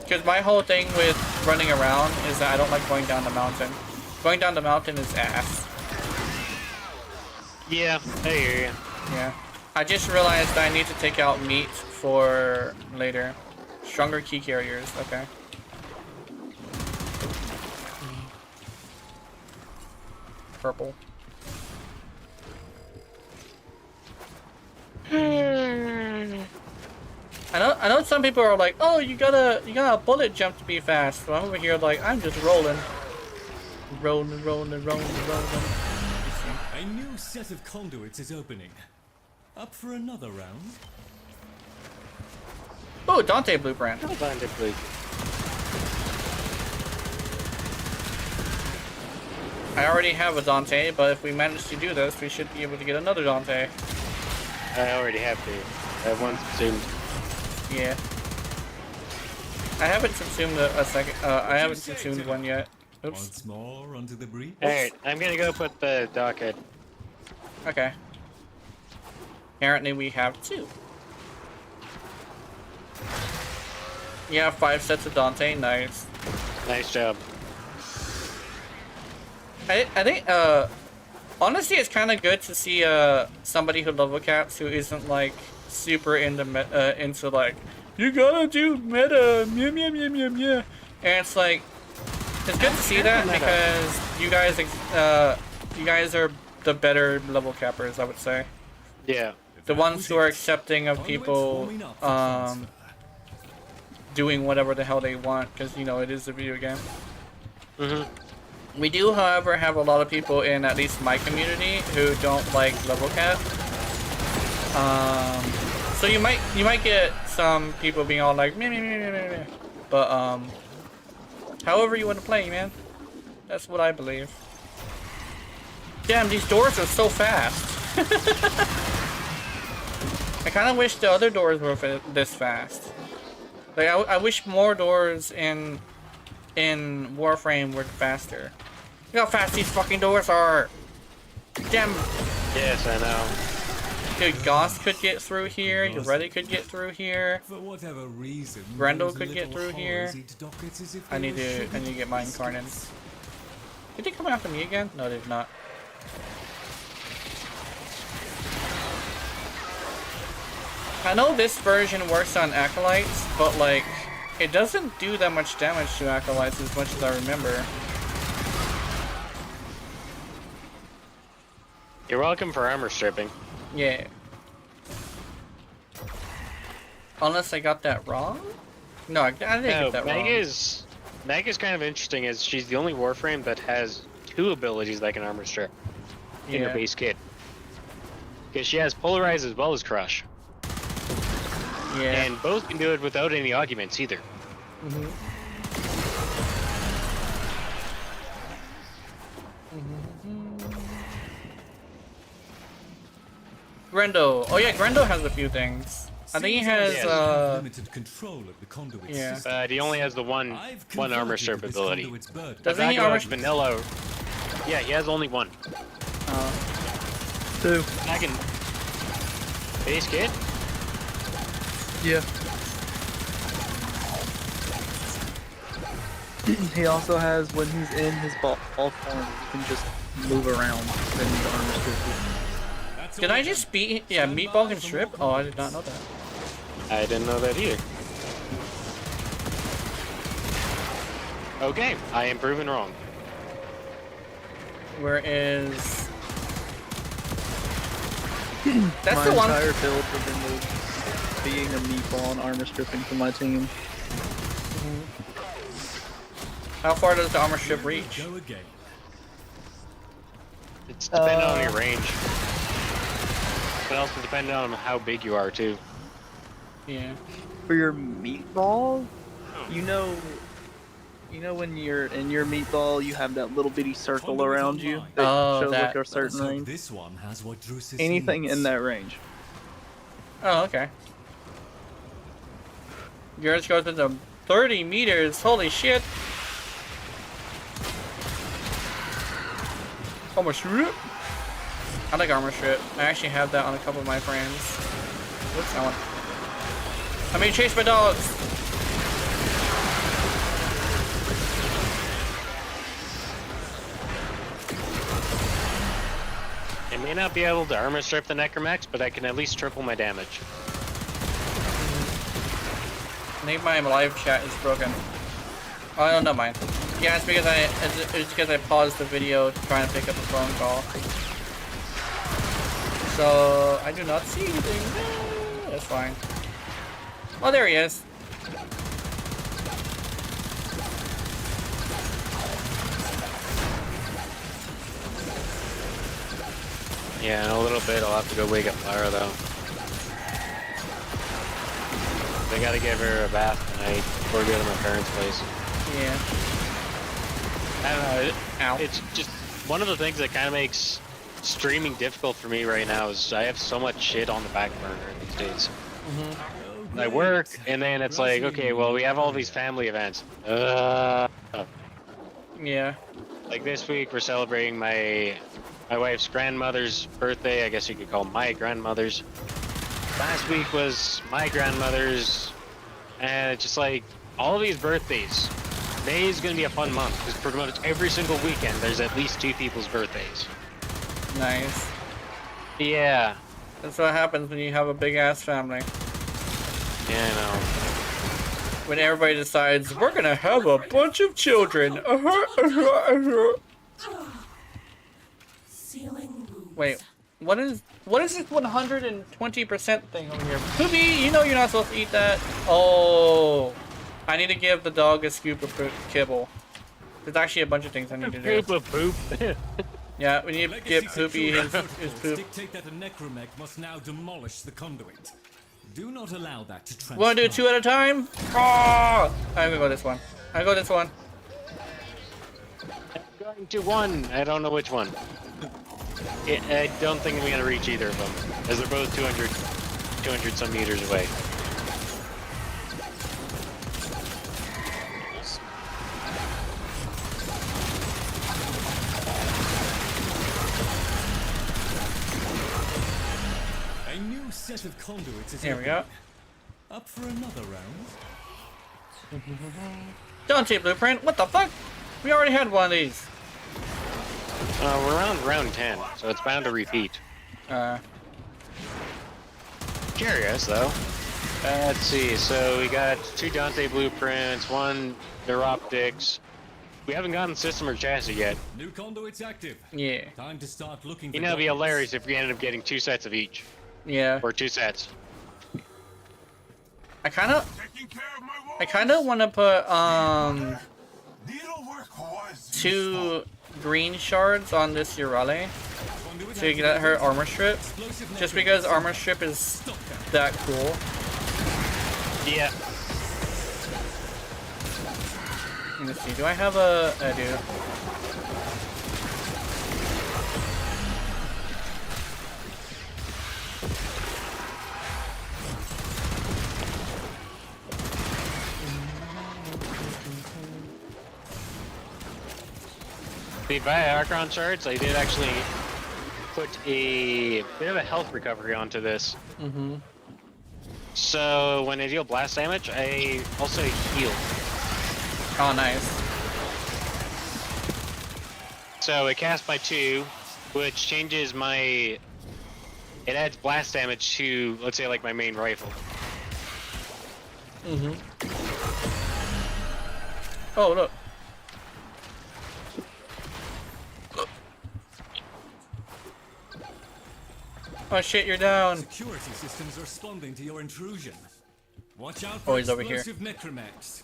Because my whole thing with running around is that I don't like going down the mountain. Going down the mountain is ass. Yeah, I hear you. Yeah. I just realized that I need to take out meat for later. Stronger key carriers, okay. Purple. I know some people are like, oh, you gotta bullet jump to be fast. So I'm over here like, I'm just rolling. Rolling. A new set of conduits is opening. Up for another round? Oh, Dante blueprint. Dante blueprint. I already have a Dante, but if we manage to do this, we should be able to get another Dante. I already have to. I have one consumed. Yeah. I haven't consumed a second. I haven't consumed one yet. Oops. Once more onto the breach. Alright, I'm gonna go put the docket. Okay. Apparently we have 2. Yeah, 5 sets of Dante. Nice. Nice job. I think, honestly, it's kind of good to see somebody who level caps who isn't like super into like, you gotta do meta, and it's like, it's good to see that because you guys are the better level cappers, I would say. Yeah. The ones who are accepting of people doing whatever the hell they want, because you know it is a video game. We do, however, have a lot of people in at least my community who don't like level cap. So you might get some people being all like meh. But however you want to play, man. That's what I believe. Damn, these doors are so fast. I kind of wish the other doors were this fast. Like I wish more doors in Warframe were faster. Look how fast these fucking doors are. Damn. Yes, I know. Dude, Goss could get through here. Yoreti could get through here. For whatever reason, Grendel could get through here. I need to get my incarnates. Did they come after me again? No, they did not. I know this version works on Acolytes, but like, it doesn't do that much damage to Acolytes as much as I remember. You're welcome for armor stripping. Yeah. Unless I got that wrong? No, I didn't get that wrong. Meg is kind of interesting as she's the only Warframe that has 2 abilities that can armor strip in her base kit. Because she has Polarize as well as Crush. Yeah. And both can do it without any augments either. Grendel. Oh yeah, Grendel has a few things. I think he has limited control of the conduit yeah. system. He only has the one armor strip ability. Doesn't he armor vanilla? Yeah, he has only one. 2. Back in base kit? Yeah. He also has, when he's in his ball form, he can just move around and the armor strip. Did I just beat? Yeah, Meatball can strip? Oh, I did not know that. I didn't know that either. Okay, I am proven wrong. Where is... That's my the one... entire build has been being a meatball and armor stripping for my team. How far does the armor strip reach? It's dependent on your range. But also depending on how big you are too. Yeah. For your meatball, you know when you're in your meatball, you have that little bitty circle around you that shows like a certain range. This one has what Drusus Anything needs. in that range. Oh, okay. Yours goes into 30 meters. Holy shit. Armor strip. I like armor strip. I actually have that on a couple of my frames. Whoops, I want. I'm being chased by dogs. I may not be able to armor strip the Necromex, but I can at least triple my damage. I think my live chat is broken. Oh, no, not mine. Yeah, it's because I paused the video trying to pick up a phone call. So I do not see anything. That's fine. Oh, there he is. Yeah, in a little bit I'll have to go wake up Lara though. I gotta give her a bath tonight before we go to my parents' place. Yeah. I don't know. Ow. It's just one of the things that kind of makes streaming difficult for me right now is I have so much shit on the back burner these days. I work, and then it's like, okay, well, we have all these family events. Yeah. Like this week, we're celebrating my wife's grandmother's birthday. I guess you could call my grandmother's. Last week was my grandmother's, and it's just like all of these birthdays. May is gonna be a fun month because pretty much every single weekend there's at least 2 people's birthdays. Nice. Yeah, That's what happens when you have a big ass family. Yeah, I know. When everybody decides we're gonna have a bunch of children. Wait, what is this 120% thing over here? Poopy, you know you're not supposed to eat that. Oh, I need to give the dog a scoop of kibble. There's actually a bunch of things I need to do. Scoop of poop. Yeah, we need to get Poopy his poop. Dictate that a necromech must now demolish the conduit. Do not allow that to transpire. Wanna do 2 at a time? Oh! I'm gonna go this one. I go this one. I'm going to 1. I don't know which one. I don't think I'm gonna reach either of them, as they're both 200 some meters away. A new set of conduits is There we go. Up for another round. Dante blueprint. What the fuck? We already had one of these. We're on round 10, so it's bound to repeat. Curious, though. Let's see, so we got 2 Dante blueprints, 1 neuroptics. We haven't gotten system or chassis yet. New conduits active. Yeah. Time to start looking. You know, it'd be hilarious if we ended up getting 2 sets of each. Yeah. Or 2 sets. I kind of want to put 2 green shards on this Urale to get her armor strip, just because armor strip is that cool. Yeah. Let's see, do I have a... I do. The Viacron shards, I did actually put a bit of a health recovery onto this. Mm-hmm. So when I deal blast damage, I also heal. Oh, nice. So it casts by 2, which changes my... It adds blast damage to, let's say, like my main rifle. Mm-hmm. Oh, look. Oh shit, you're down. Security systems are responding to your intrusion. Watch out for Oh, he's over here. explosive necromechs.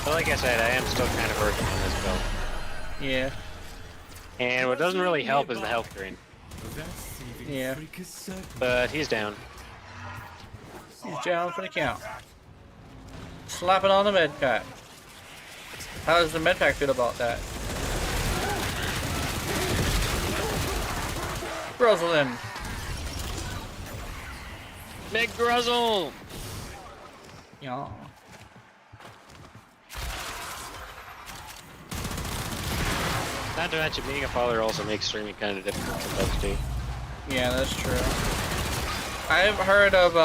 But like I said, I am still kind of working on this build. Yeah. And what doesn't really help is the health drain. Yeah. But he's down. He's down for the count. Slap it on the med pack. How does the med pack feel about that? Gruzzle him. Big Gruzzle! Yeah. Not to mention, being a father also makes streaming kind of difficult sometimes too. Yeah, that's true. I've heard of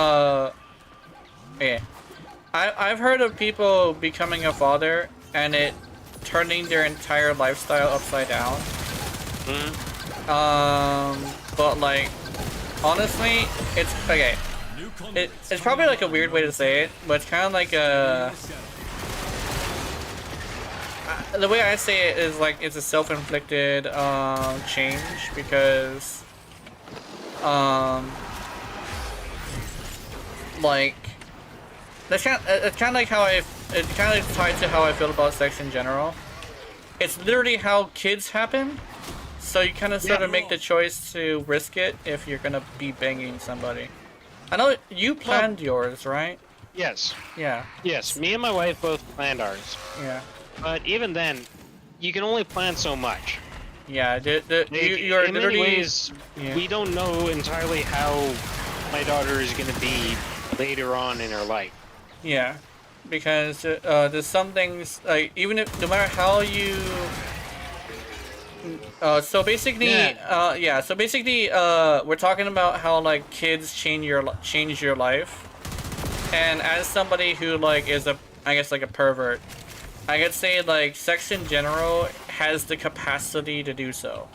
I've heard of people becoming a father and it turning their entire lifestyle upside down. But like, honestly, it's okay. It's probably like a weird way to say it, but it's kind of like a. The way I say it is like it's a self-inflicted change because like that's kind of like how it's kind of tied to how I feel about sex in general. It's literally how kids happen, so you kind of sort of make the choice to risk it if you're gonna be banging somebody. I know you planned yours, right? Yes. Yeah. Yes, me and my wife both planned ours. Yeah. But even then, you can only plan so much. Yeah, you're in many literally... ways, yeah. we don't know entirely how my daughter is going to be later on in her life. Yeah, because there's some things, like, even if, no matter how you So basically, So basically, we're talking about how like kids change your life, and as somebody who like is I guess like a pervert, I could say like sex in general has the capacity to do so.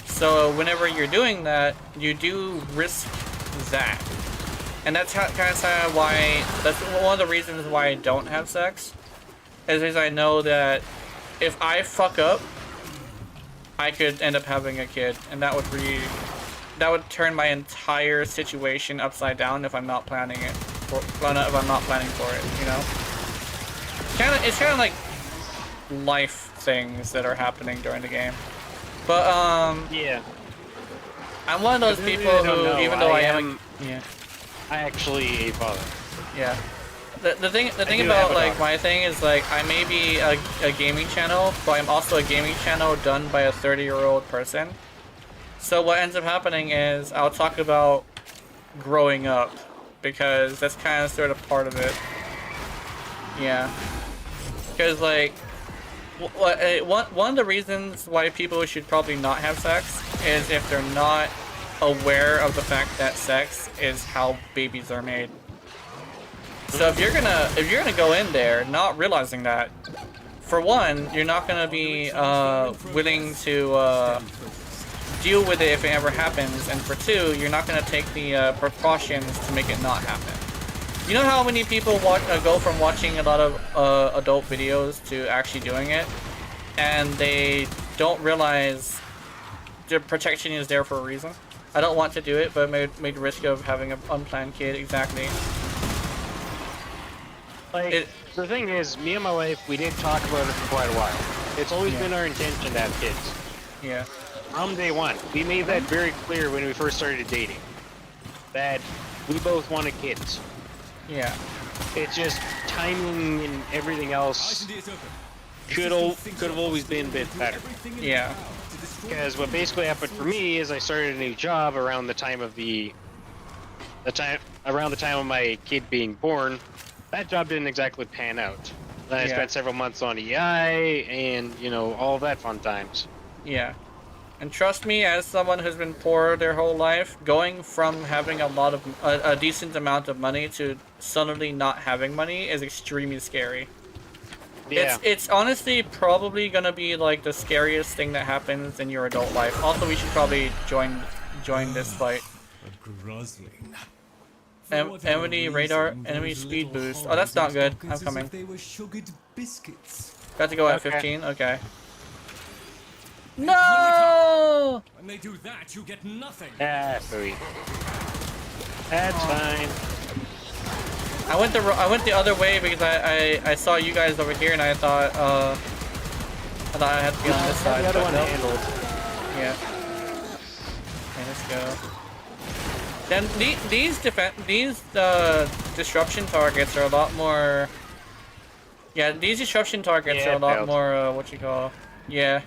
So whenever you're doing that, you do risk that, and that's kind of why that's one of the reasons why I don't have sex, is because I know that if I fuck up, I could end up having a kid, and that would turn my entire situation upside down if I'm not planning it, if I'm not planning for it, you know. It's kind of like life things that are happening during the game, but yeah, I'm one of those people who, even though I am I actually a father. Yeah. The thing about like my thing is like I may be a gaming channel, but I'm also a gaming channel done by a 30-year-old person. So what ends up happening is I'll talk about growing up, because that's kind of sort of part of it. Yeah. Because like one of the reasons why people should probably not have sex is if they're not aware of the fact that sex is how babies are made. So if you're gonna go in there not realizing that, for one, you're not gonna be willing to deal with it if it ever happens, and for two, you're not gonna take the precautions to make it not happen. You know how many people go from watching a lot of adult videos to actually doing it, and they don't realize the protection is there for a reason? I don't want to do it, but made risk of having an unplanned kid. Exactly. Like, the thing is, me and my wife, we did talk about it for quite a while. It's always been our intention to have kids. Yeah. From day one. We made that very clear when we first started dating. That we both wanted kids. Yeah. It's just timing and everything else could have always been a bit better. Yeah. Because what basically happened for me is I started a new job around the time of of my kid being born. That job didn't exactly pan out. Then I spent several months on EI and, you know, all that fun times. Yeah. And trust me, as someone who's been poor their whole life, going from having a decent amount of money to suddenly not having money is extremely scary. Yeah. It's honestly probably gonna be like the scariest thing that happens in your adult life. Also, we should probably join this fight. Enemy radar, enemy speed boost. Oh, that's not good. I'm coming. Got to go at 15. Okay. No! When they do that, you get nothing. That's fine. I went the other way because I saw you guys over here, and I thought I had to be on this side. The other one handled. Yeah. Okay, let's go. Then these disruption targets are a lot more. Yeah, these disruption targets are a lot more. What you call? Yeah,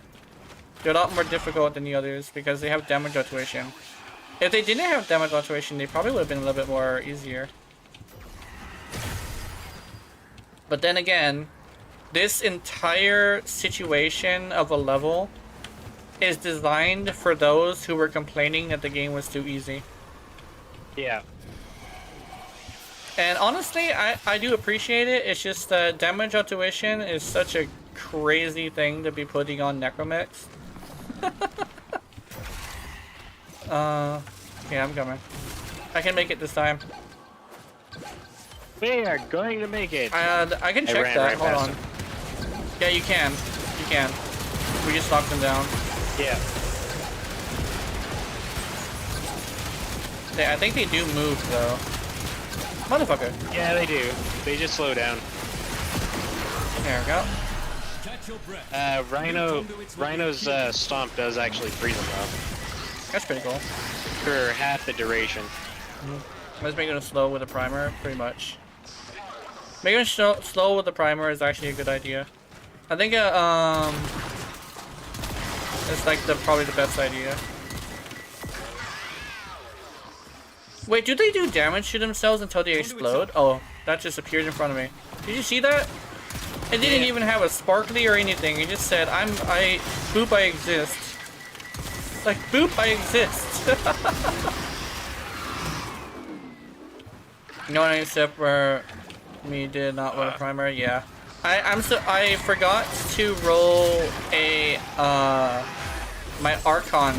they're a lot more difficult than the others because they have damage fluctuation. If they didn't have damage fluctuation, they probably would have been a little bit more easier. But then again, this entire situation of a level is designed for those who were complaining that the game was too easy. Yeah. And honestly, I do appreciate it. It's just that damage fluctuation is such a crazy thing to be putting on necromechs. Yeah, I'm coming. I can make it this time. We are going to make it. I can check that. Hold on. Yeah, you can. You can. We just knocked them down. Yeah. I think they do move though. Motherfucker. Yeah, they do. They just slow down. There we go. Rhino's stomp does actually freeze them up. That's pretty cool. For half the duration. Let's make it slow with a primer, pretty much. Making it slow with the primer is actually a good idea. I think it's like probably the best idea. Wait, do they do damage to themselves until they explode? Oh, that just appeared in front of me. Did you see that? It didn't even have a sparkly or anything. It just said, I exist. Like, boop, I exist. No one except for me did not win a primary. Yeah, I forgot to roll a my Archon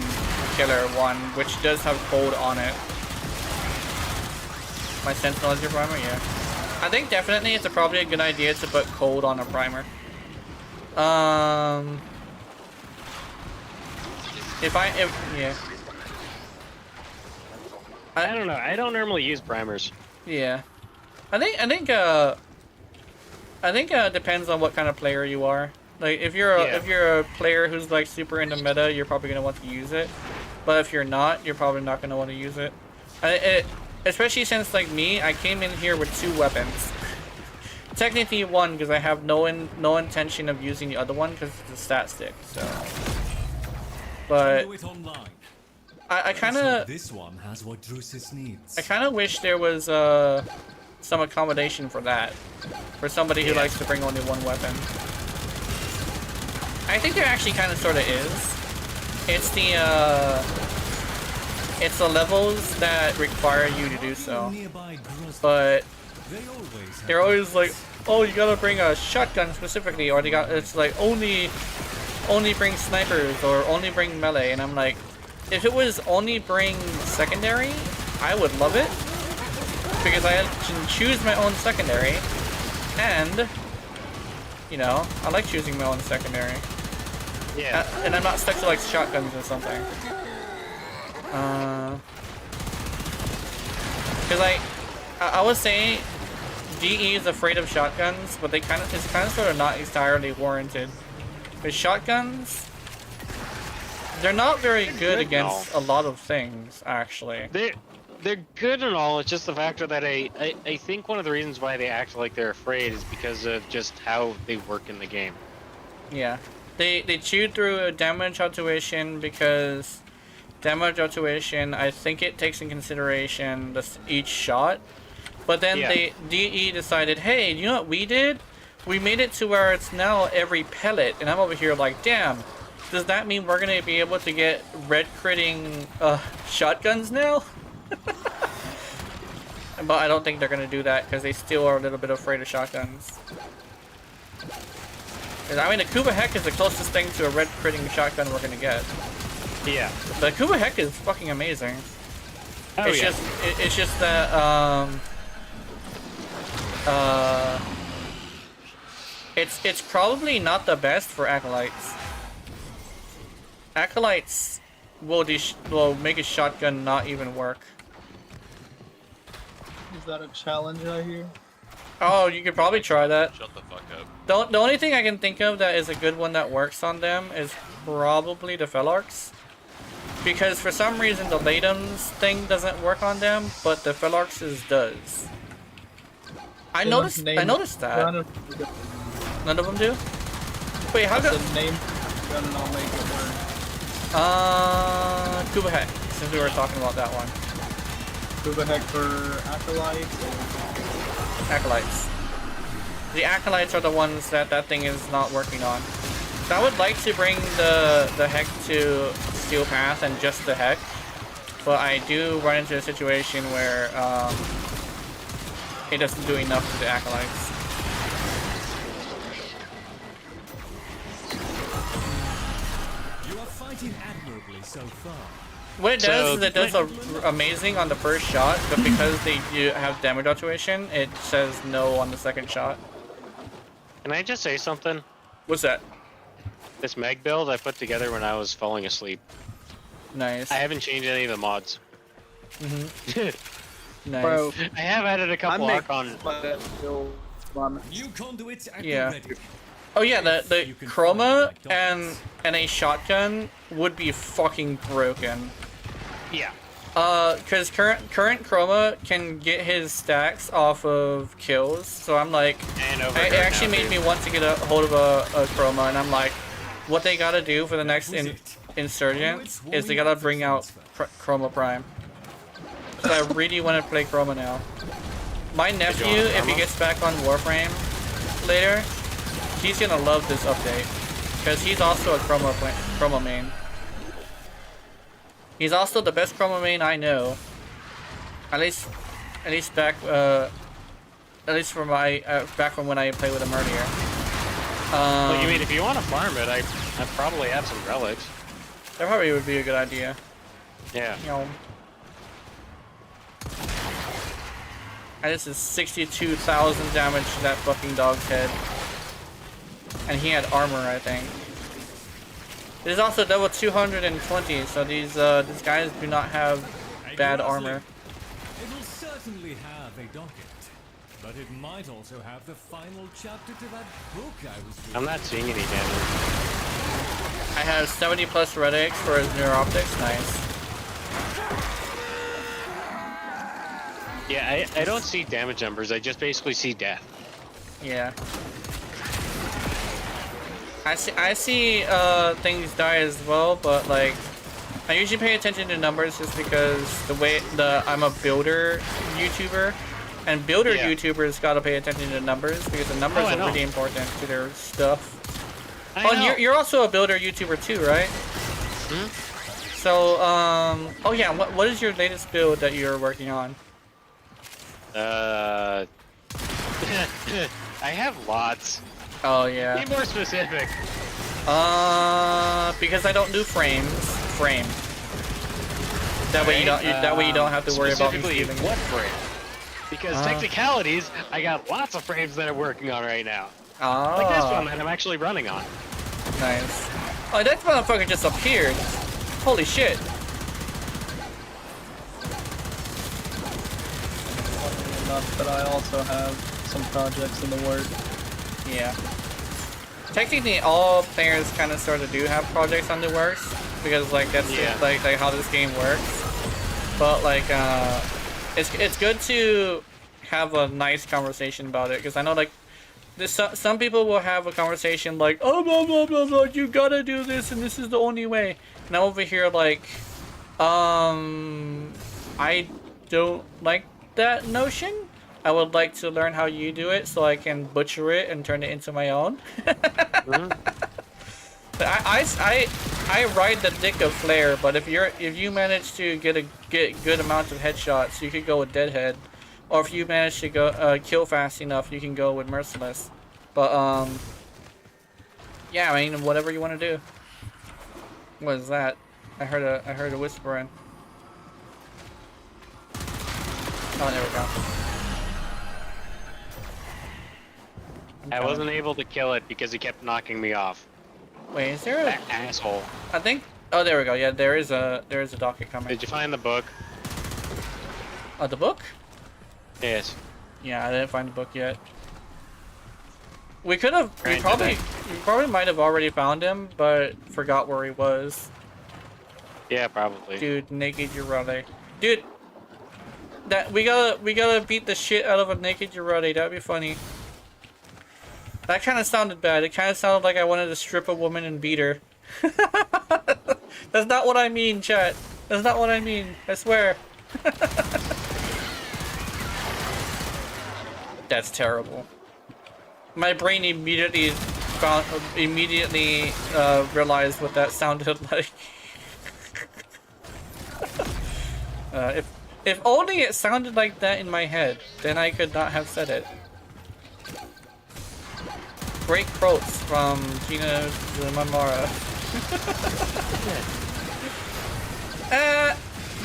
killer one, which does have cold on it. My Sentinel is your primer. Yeah, I think definitely it's probably a good idea to put cold on a primer. Yeah. I don't know. I don't normally use primers. Yeah, I think it depends on what kind of player you are. Like if you're a player who's like super into meta, you're probably gonna want to use it. But if you're not, you're probably not gonna want to use it. Especially since like me, I came in here with 2 weapons. Technically 1 because I have no intention of using the other one because it's a stat stick. So, but I kind of This one has what Drusus needs. I kind of wish there was some accommodation for that, for somebody who likes to bring only 1 weapon. I think there actually kind of sort of is. It's the levels that require you to do so. But they're always like, oh, you gotta bring a shotgun specifically, or it's like only bring snipers or only bring melee, and I'm like, if it was only bring secondary, I would love it because I can choose my own secondary, and you know, I like choosing my own secondary. Yeah. And I'm not stuck to like shotguns or something. Because I would say DE is afraid of shotguns, but it's kind of sort of not entirely warranted. With shotguns, they're not very good against a lot of things, actually. They're good and all. It's just the factor that I think one of the reasons why they act like they're afraid is because of just how they work in the game. Yeah, they chew through a damage tuition because damage tuition, I think it takes in consideration each shot. But then DE decided, hey, you know what we did? We made it to where it's now every pellet, and I'm over here like, damn. Does that mean we're gonna be able to get red critting shotguns now? But I don't think they're gonna do that because they still are a little bit afraid of shotguns. I mean, the Kuba Heck is the closest thing to a red critting shotgun we're gonna get. Yeah. The Kuba Heck is fucking amazing. Oh, it's just that it's probably not the best for acolytes. Acolytes will make a shotgun not even work. Is that a challenge I hear? Oh, you could probably try that. Shut the fuck up. The only thing I can think of that is a good one that works on them is probably the Felarks. Because for some reason the Latums thing doesn't work on them, but the Felarks does. I noticed that. None of them do? Wait, how the name gun and I'll make it work. Kuba Heck, since we were talking about that one. Kuba Heck for Acolytes? Acolytes. The Acolytes are the ones that thing is not working on. So I would like to bring the Heck to Steel Path and just the Heck, but I do run into a situation where it doesn't do enough to the Acolytes. You are fighting admirably so far. What it does is it does amazing on the first shot, but because they have damage tuition, it says no on the second shot. Can I just say something? What's that? This Meg build I put together when I was falling asleep. Nice. I haven't changed any of the mods. Mm-hmm. Nice. Bro, I have added a couple Archon. New conduits at Yeah. the ready. Oh yeah, the chroma and a shotgun would be fucking broken. Yeah. Cause current chroma can get his stacks off of kills, so I'm like, it actually made me want to get a hold of a chroma, and I'm like, what they gotta do for the next insurgent is they gotta bring out chroma prime. So I really want to play chroma now. My nephew, if he gets back on Warframe later, he's gonna love this update, cause he's also a chroma main. He's also the best chroma main I know. At least back from back from when I played with him earlier. Well, you mean if you want to farm it, I probably have some relics. That probably would be a good idea. Yeah. You know. And this is 62,000 damage to that fucking dog's head. And he had armor, I think. It is also level 220, so these guys do not have bad armor. It will certainly have a docket, but it might also have the final chapter to that book I was reading. I'm not seeing any damage. I have 70 plus red eggs for his neuroptics. Nice. Yeah, I don't see damage numbers. I just basically see death. Yeah. I see things die as well, but like I usually pay attention to numbers just because I'm a builder YouTuber, and builder YouTubers gotta pay attention to numbers because the numbers are really important to their stuff. And you're also a builder YouTuber too, right? Hmm? So oh yeah, what is your latest build that you're working on? I have lots. Oh yeah. Be more specific. Because I don't do frames. Frame. That way you don't. That way you don't have to worry about me stealing. What frame? Because technicalities, I got lots of frames that I'm working on right now. Like this one that I'm actually running on. Nice. Oh, that motherfucker just appeared. Holy shit. Enough, but I also have some projects in the works. Yeah. Technically, all players kind of sort of do have projects on the works because like that's like how this game works. But like, it's good to have a nice conversation about it because I know like some people will have a conversation like, oh blah blah blah blah, you gotta do this and this is the only way. And I'm over here like, I don't like that notion. I would like to learn how you do it so I can butcher it and turn it into my own. I ride the dick of Flare, but if you manage to get good amount of headshots, you could go with Deadhead, or if you manage to go kill fast enough, you can go with Merciless. But yeah, I mean whatever you want to do. What is that? I heard a whispering. Oh, there we go. I wasn't able to kill it because he kept knocking me off. Wait, is there a that asshole? I think. Oh, there we go. Yeah, there is a docket coming. Did you find the book? Oh, the book? Yes. Yeah, I didn't find the book yet. We could have. We probably might have already found him, but forgot where he was. Yeah, probably. Dude, naked Urale. Dude, that we gotta beat the shit out of a naked Urale. That'd be funny. That kind of sounded bad. It kind of sounded like I wanted to strip a woman and beat her. That's not what I mean, chat. That's not what I mean. I swear. That's terrible. My brain immediately realized what that sounded like. If only it sounded like that in my head, then I could not have said it. Great quotes from Gina Mamara.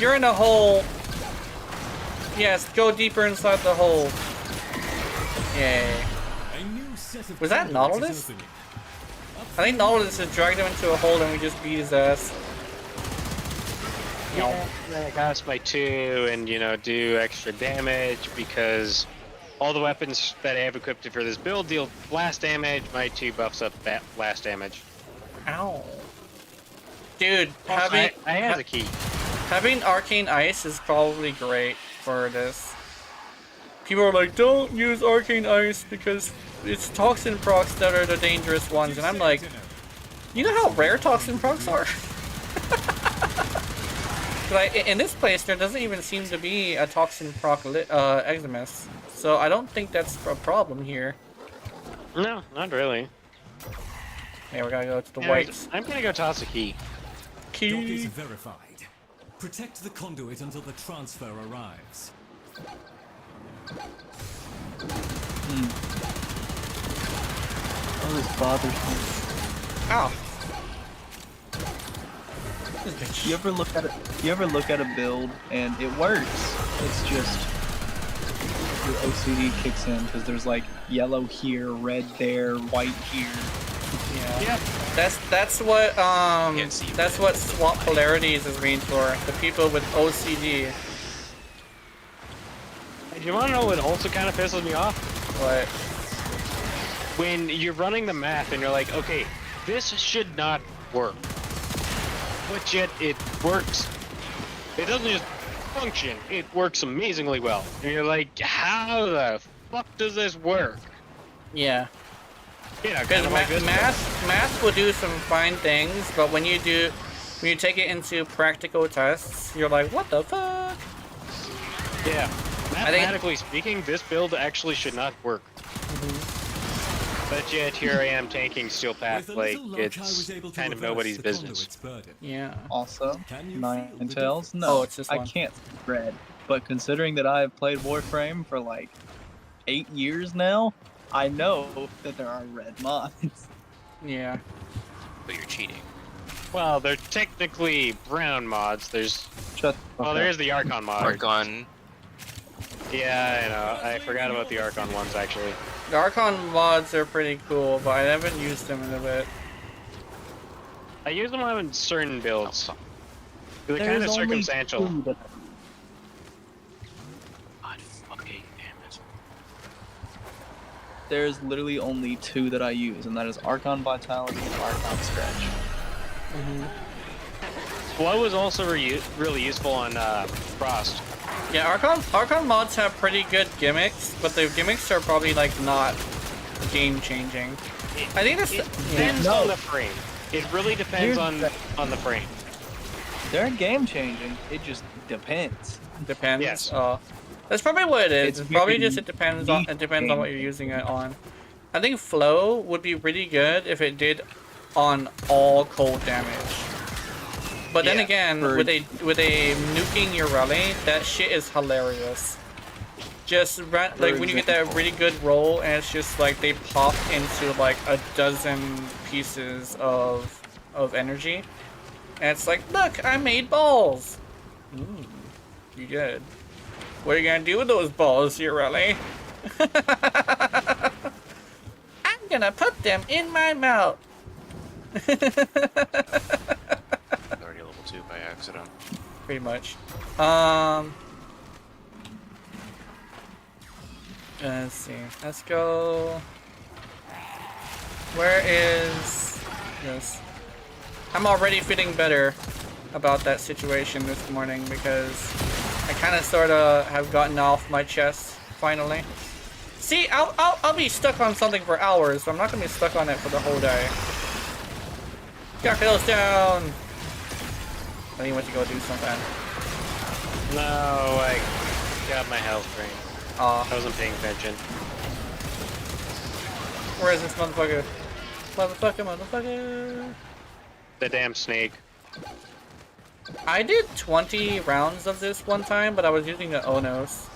You're in a hole. Yes, go deeper inside the hole. Yay. Was that Nautilus? I think Nautilus had dragged him into a hole and we just beat his ass. Yeah, I cast by 2 and, you know, do extra damage because all the weapons that I have equipped for this build deal blast damage. My 2 buffs up that blast damage. Ow. Dude, I have a key. Having Arcane Ice is probably great for this. People are like, don't use Arcane Ice because it's Toxin procs that are the dangerous ones. And I'm like, you know how rare Toxin procs are? Like, in this place, there doesn't even seem to be a Toxin proc Eximus. So I don't think that's a problem here. No, not really. Yeah, we gotta go to the whites. I'm gonna go toss a key. Dock is verified. Protect the conduit until the transfer arrives. Oh, this bothers me. Ow. You ever look at it? You ever look at a build and it works? It's just your OCD kicks in because there's like yellow here, red there, white here. Yeah. That's what swap polarities is mean for. The people with OCD. Do you want to know what also kind of pisses me off? What? When you're running the math and you're like, okay, this should not work. But yet it works. It doesn't just function, it works amazingly well. And you're like, how the fuck does this work? Yeah. Yeah, because like math will do some fine things, but when you take it into practical tests, you're like, what the fuck? Yeah. Mathematically speaking, this build actually should not work. But yet here I am tanking Steel Path like it's kind of nobody's business. Yeah. Also, Ninetales? No, Oh, it's this I one. can't red. But considering that I've played Warframe for like 8 years now, I know that there are red mods. Yeah. But you're cheating. Well, they're technically brown mods. There's there's the Archon mod. Archon. Yeah, I know. I forgot about the Archon ones actually. The Archon mods are pretty cool, but I haven't used them in a bit. I use them on certain builds. They're kind of circumstantial. God fucking damn it. There's literally only 2 that I use, and that is Archon Vitality and Archon Stretch. What was also really useful on Frost. Yeah, Archon mods have pretty good gimmicks, but the gimmicks are probably like not game changing. I think this depends on the frame. It really depends on the frame. They're game changing. It just depends. Depends. Yes. That's probably what it is. It's Probably very just it depends on what you're using it on. I think Flow would be really good if it did on all cold damage. But then again, with a nuking your rally, that shit is hilarious. Just like when you get that really good roll, and it's just like they pop into like a dozen pieces of energy, and it's like, look, I made balls. You did. What are you gonna do with those balls, your rally? I'm gonna put them in my mouth. Already level 2 by accident. Pretty much. Let's see. Let's go. Where is this? I'm already feeling better about that situation this morning because I kind of sort of have gotten off my chest finally. See, I'll be stuck on something for hours, so I'm not gonna be stuck on it for the whole day. Got those down. I think went to go do something. No, I got my health drained. Aw. I wasn't paying attention. Where is this motherfucker? Motherfucker. The damn snake. I did 20 rounds of this one time, but I was using the Onos.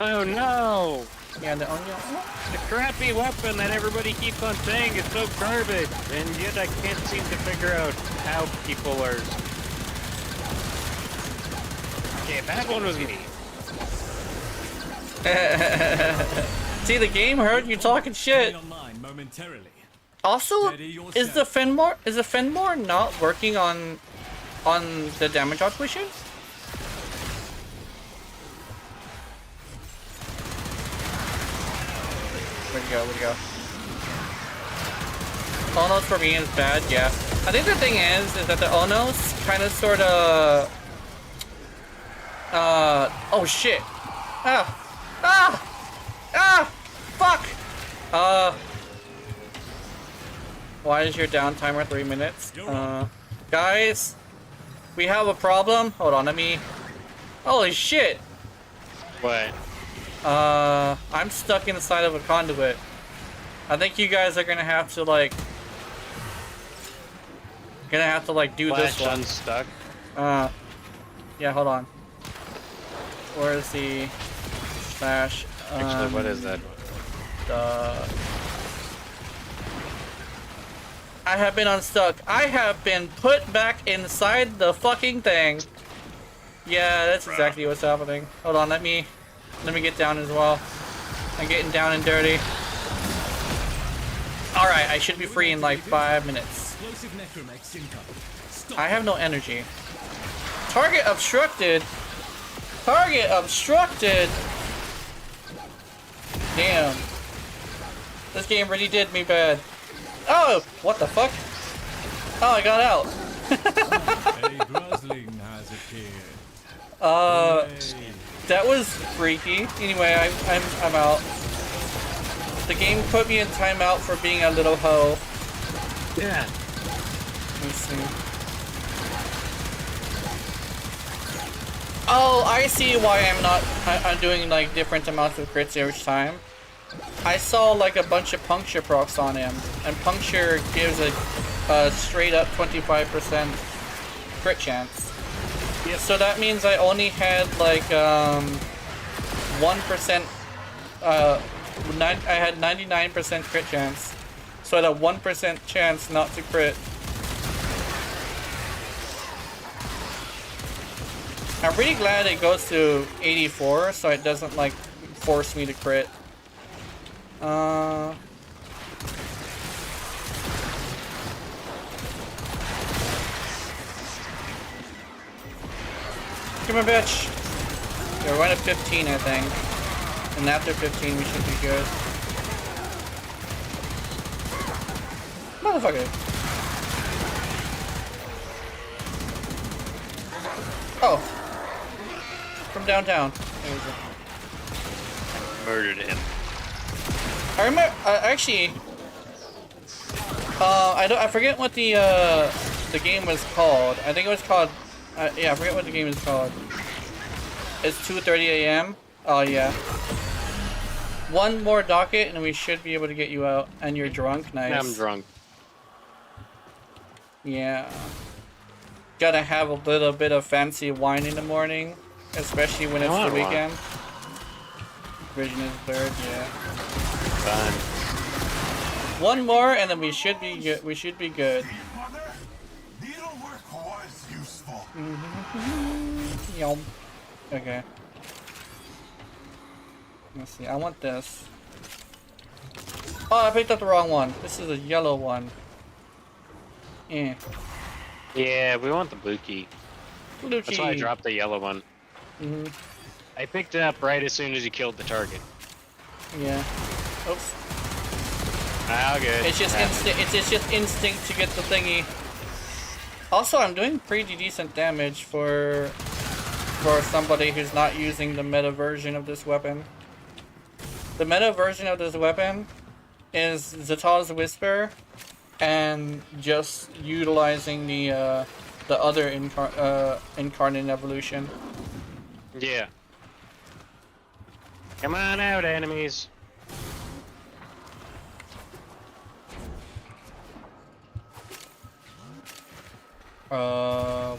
Oh no! Yeah, the Onos. The crappy weapon that everybody keeps on saying is so garbage, and yet I can't seem to figure out how people are... Okay, that one was me. See, the game heard you talking shit. Also, is the Fenmore not working on the damage outtuition? Where'd you go? Where'd you go? Onos for me is bad, yeah. I think the thing is that the Onos kind of sort of... oh shit. Fuck! Why is your down timer 3 minutes? Guys, we have a problem. Hold on, let me... Holy shit! What? I'm stuck inside of a conduit. I think you guys are gonna have to, like... do this one. Unstuck? Yeah, hold on. Where is the slash? Actually, what is that? I have been unstuck. I have been put back inside the fucking thing. Yeah, that's exactly what's happening. Hold on, let me get down as well. I'm getting down and dirty. Alright, I should be free in like 5 minutes. I have no energy. Target obstructed. Target obstructed. Damn. This game really did me bad. Oh, what the fuck? Oh, I got out. That was freaky. Anyway, I'm out. The game put me in timeout for being a little hoe. Yeah. Let me see. Oh, I see why I'm doing like different amounts of crits each time. I saw like a bunch of puncture procs on him, and puncture gives a straight up 25% crit chance. Yep. So that means I only had like 1%. I had 99% crit chance, so I had a 1% chance not to crit. I'm really glad it goes to 84, so it doesn't like force me to crit. Come on, bitch. Yeah, we're going to 15, I think. And after 15, we should be good. Motherfucker. Oh. From downtown. There we go. Murdered him. I remember, actually, I forget what the game was called. I think it was called, yeah, I forget what the game is called. It's 2:30 a.m. Oh, yeah. One more docket and we should be able to get you out. And you're drunk, nice. I'm drunk. Yeah. Gotta have a little bit of fancy wine in the morning, especially when it's the weekend. Vision is blurred, yeah. Fine. One more and then we should be good. We should be good. Yum. Okay. Let's see. I want this. Oh, I picked up the wrong one. This is a yellow one. Yeah. Yeah, we want the blue key. Blue That's key. why I dropped the yellow one. I picked it up right as soon as you killed the target. Yeah. Oops. Ah, good. It's just instinct. It's just instinct to get the thingy. Also, I'm doing pretty decent damage for somebody who's not using the meta version of this weapon. The meta version of this weapon is Zata's Whisper, and just utilizing the other incarnate evolution. Yeah. Come on out, enemies.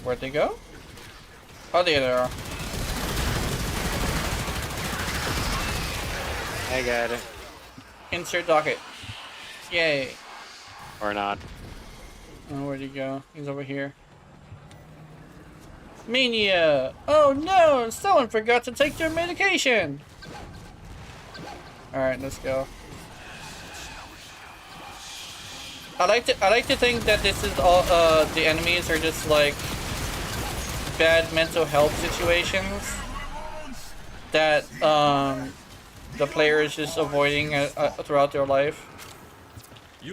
Where'd they go? Oh, there they are. I got it. Insert docket. Yay. Or not. Oh, where'd he go? He's over here. Mania! Oh no! Someone forgot to take their medication! Alright, let's go. I like to think that this is all the enemies are just like bad mental health situations that the player is just avoiding throughout their life.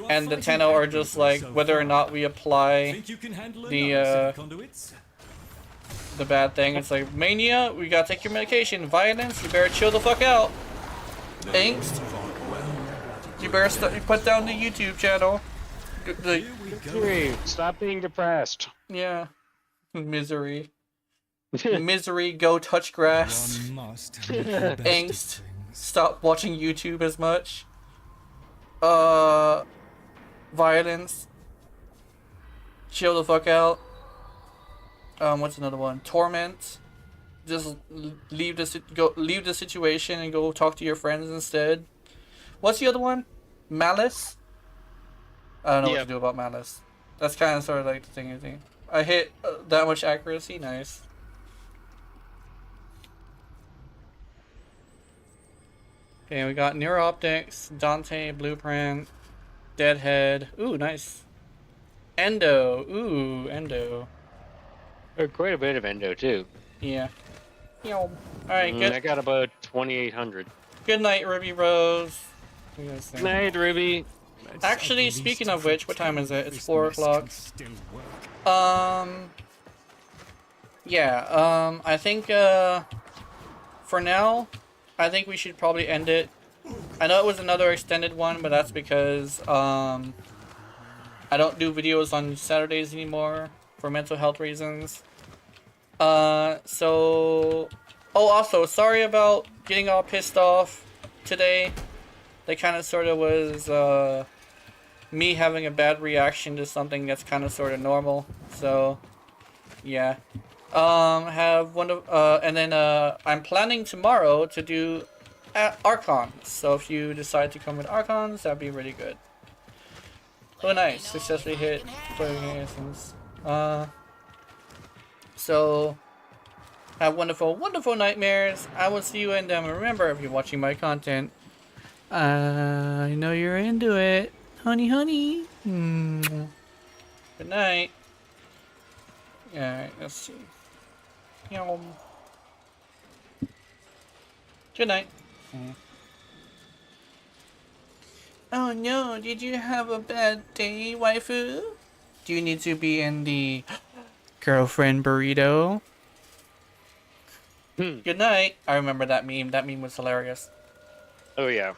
And the Tenno are just like whether or not we apply the bad thing. It's like, Mania, we gotta take your medication. Violence, you better chill the fuck out. Angst, you better put down the YouTube channel. Stop being depressed. Yeah. Misery. Misery, go touch grass. Angst, stop watching YouTube as much. Violence, chill the fuck out. What's another one? Torment. Just leave the situation and go talk to your friends instead. What's the other one? Malice. I don't know what to do about Malice. That's kind of sort of like the thing. I think I hit that much accuracy. Nice. Okay, we got Near Optics, Dante, Blueprint, Deadhead. Ooh, nice. Endo. Ooh, Endo. Quite a bit of Endo too. Yeah. All right, good. I got about 2,800. Good night, Ruby Rose. Good night, Ruby. Actually, speaking of which, what time is it? It's 4 o'clock. Yeah, I think, for now, I think we should probably end it. I know it was another extended one, but that's because, I don't do videos on Saturdays anymore for mental health reasons. Oh, also, sorry about getting all pissed off today. That kind of sort of was, me having a bad reaction to something that's kind of sort of normal. So, yeah. Have one of, and then, I'm planning tomorrow to do Archons. So if you decide to come with Archons, that'd be really good. Oh, nice. Successfully hit Floating Essence. So, have wonderful, wonderful nightmares. I will see you in them. Remember, if you're watching my content, I know you're into it. Honey, honey. Good night. Alright, let's see. Good night. Oh no, did you have a bad day, waifu? Do you need to be in the girlfriend burrito? Good night. I remember that meme. That meme was hilarious. Oh yeah.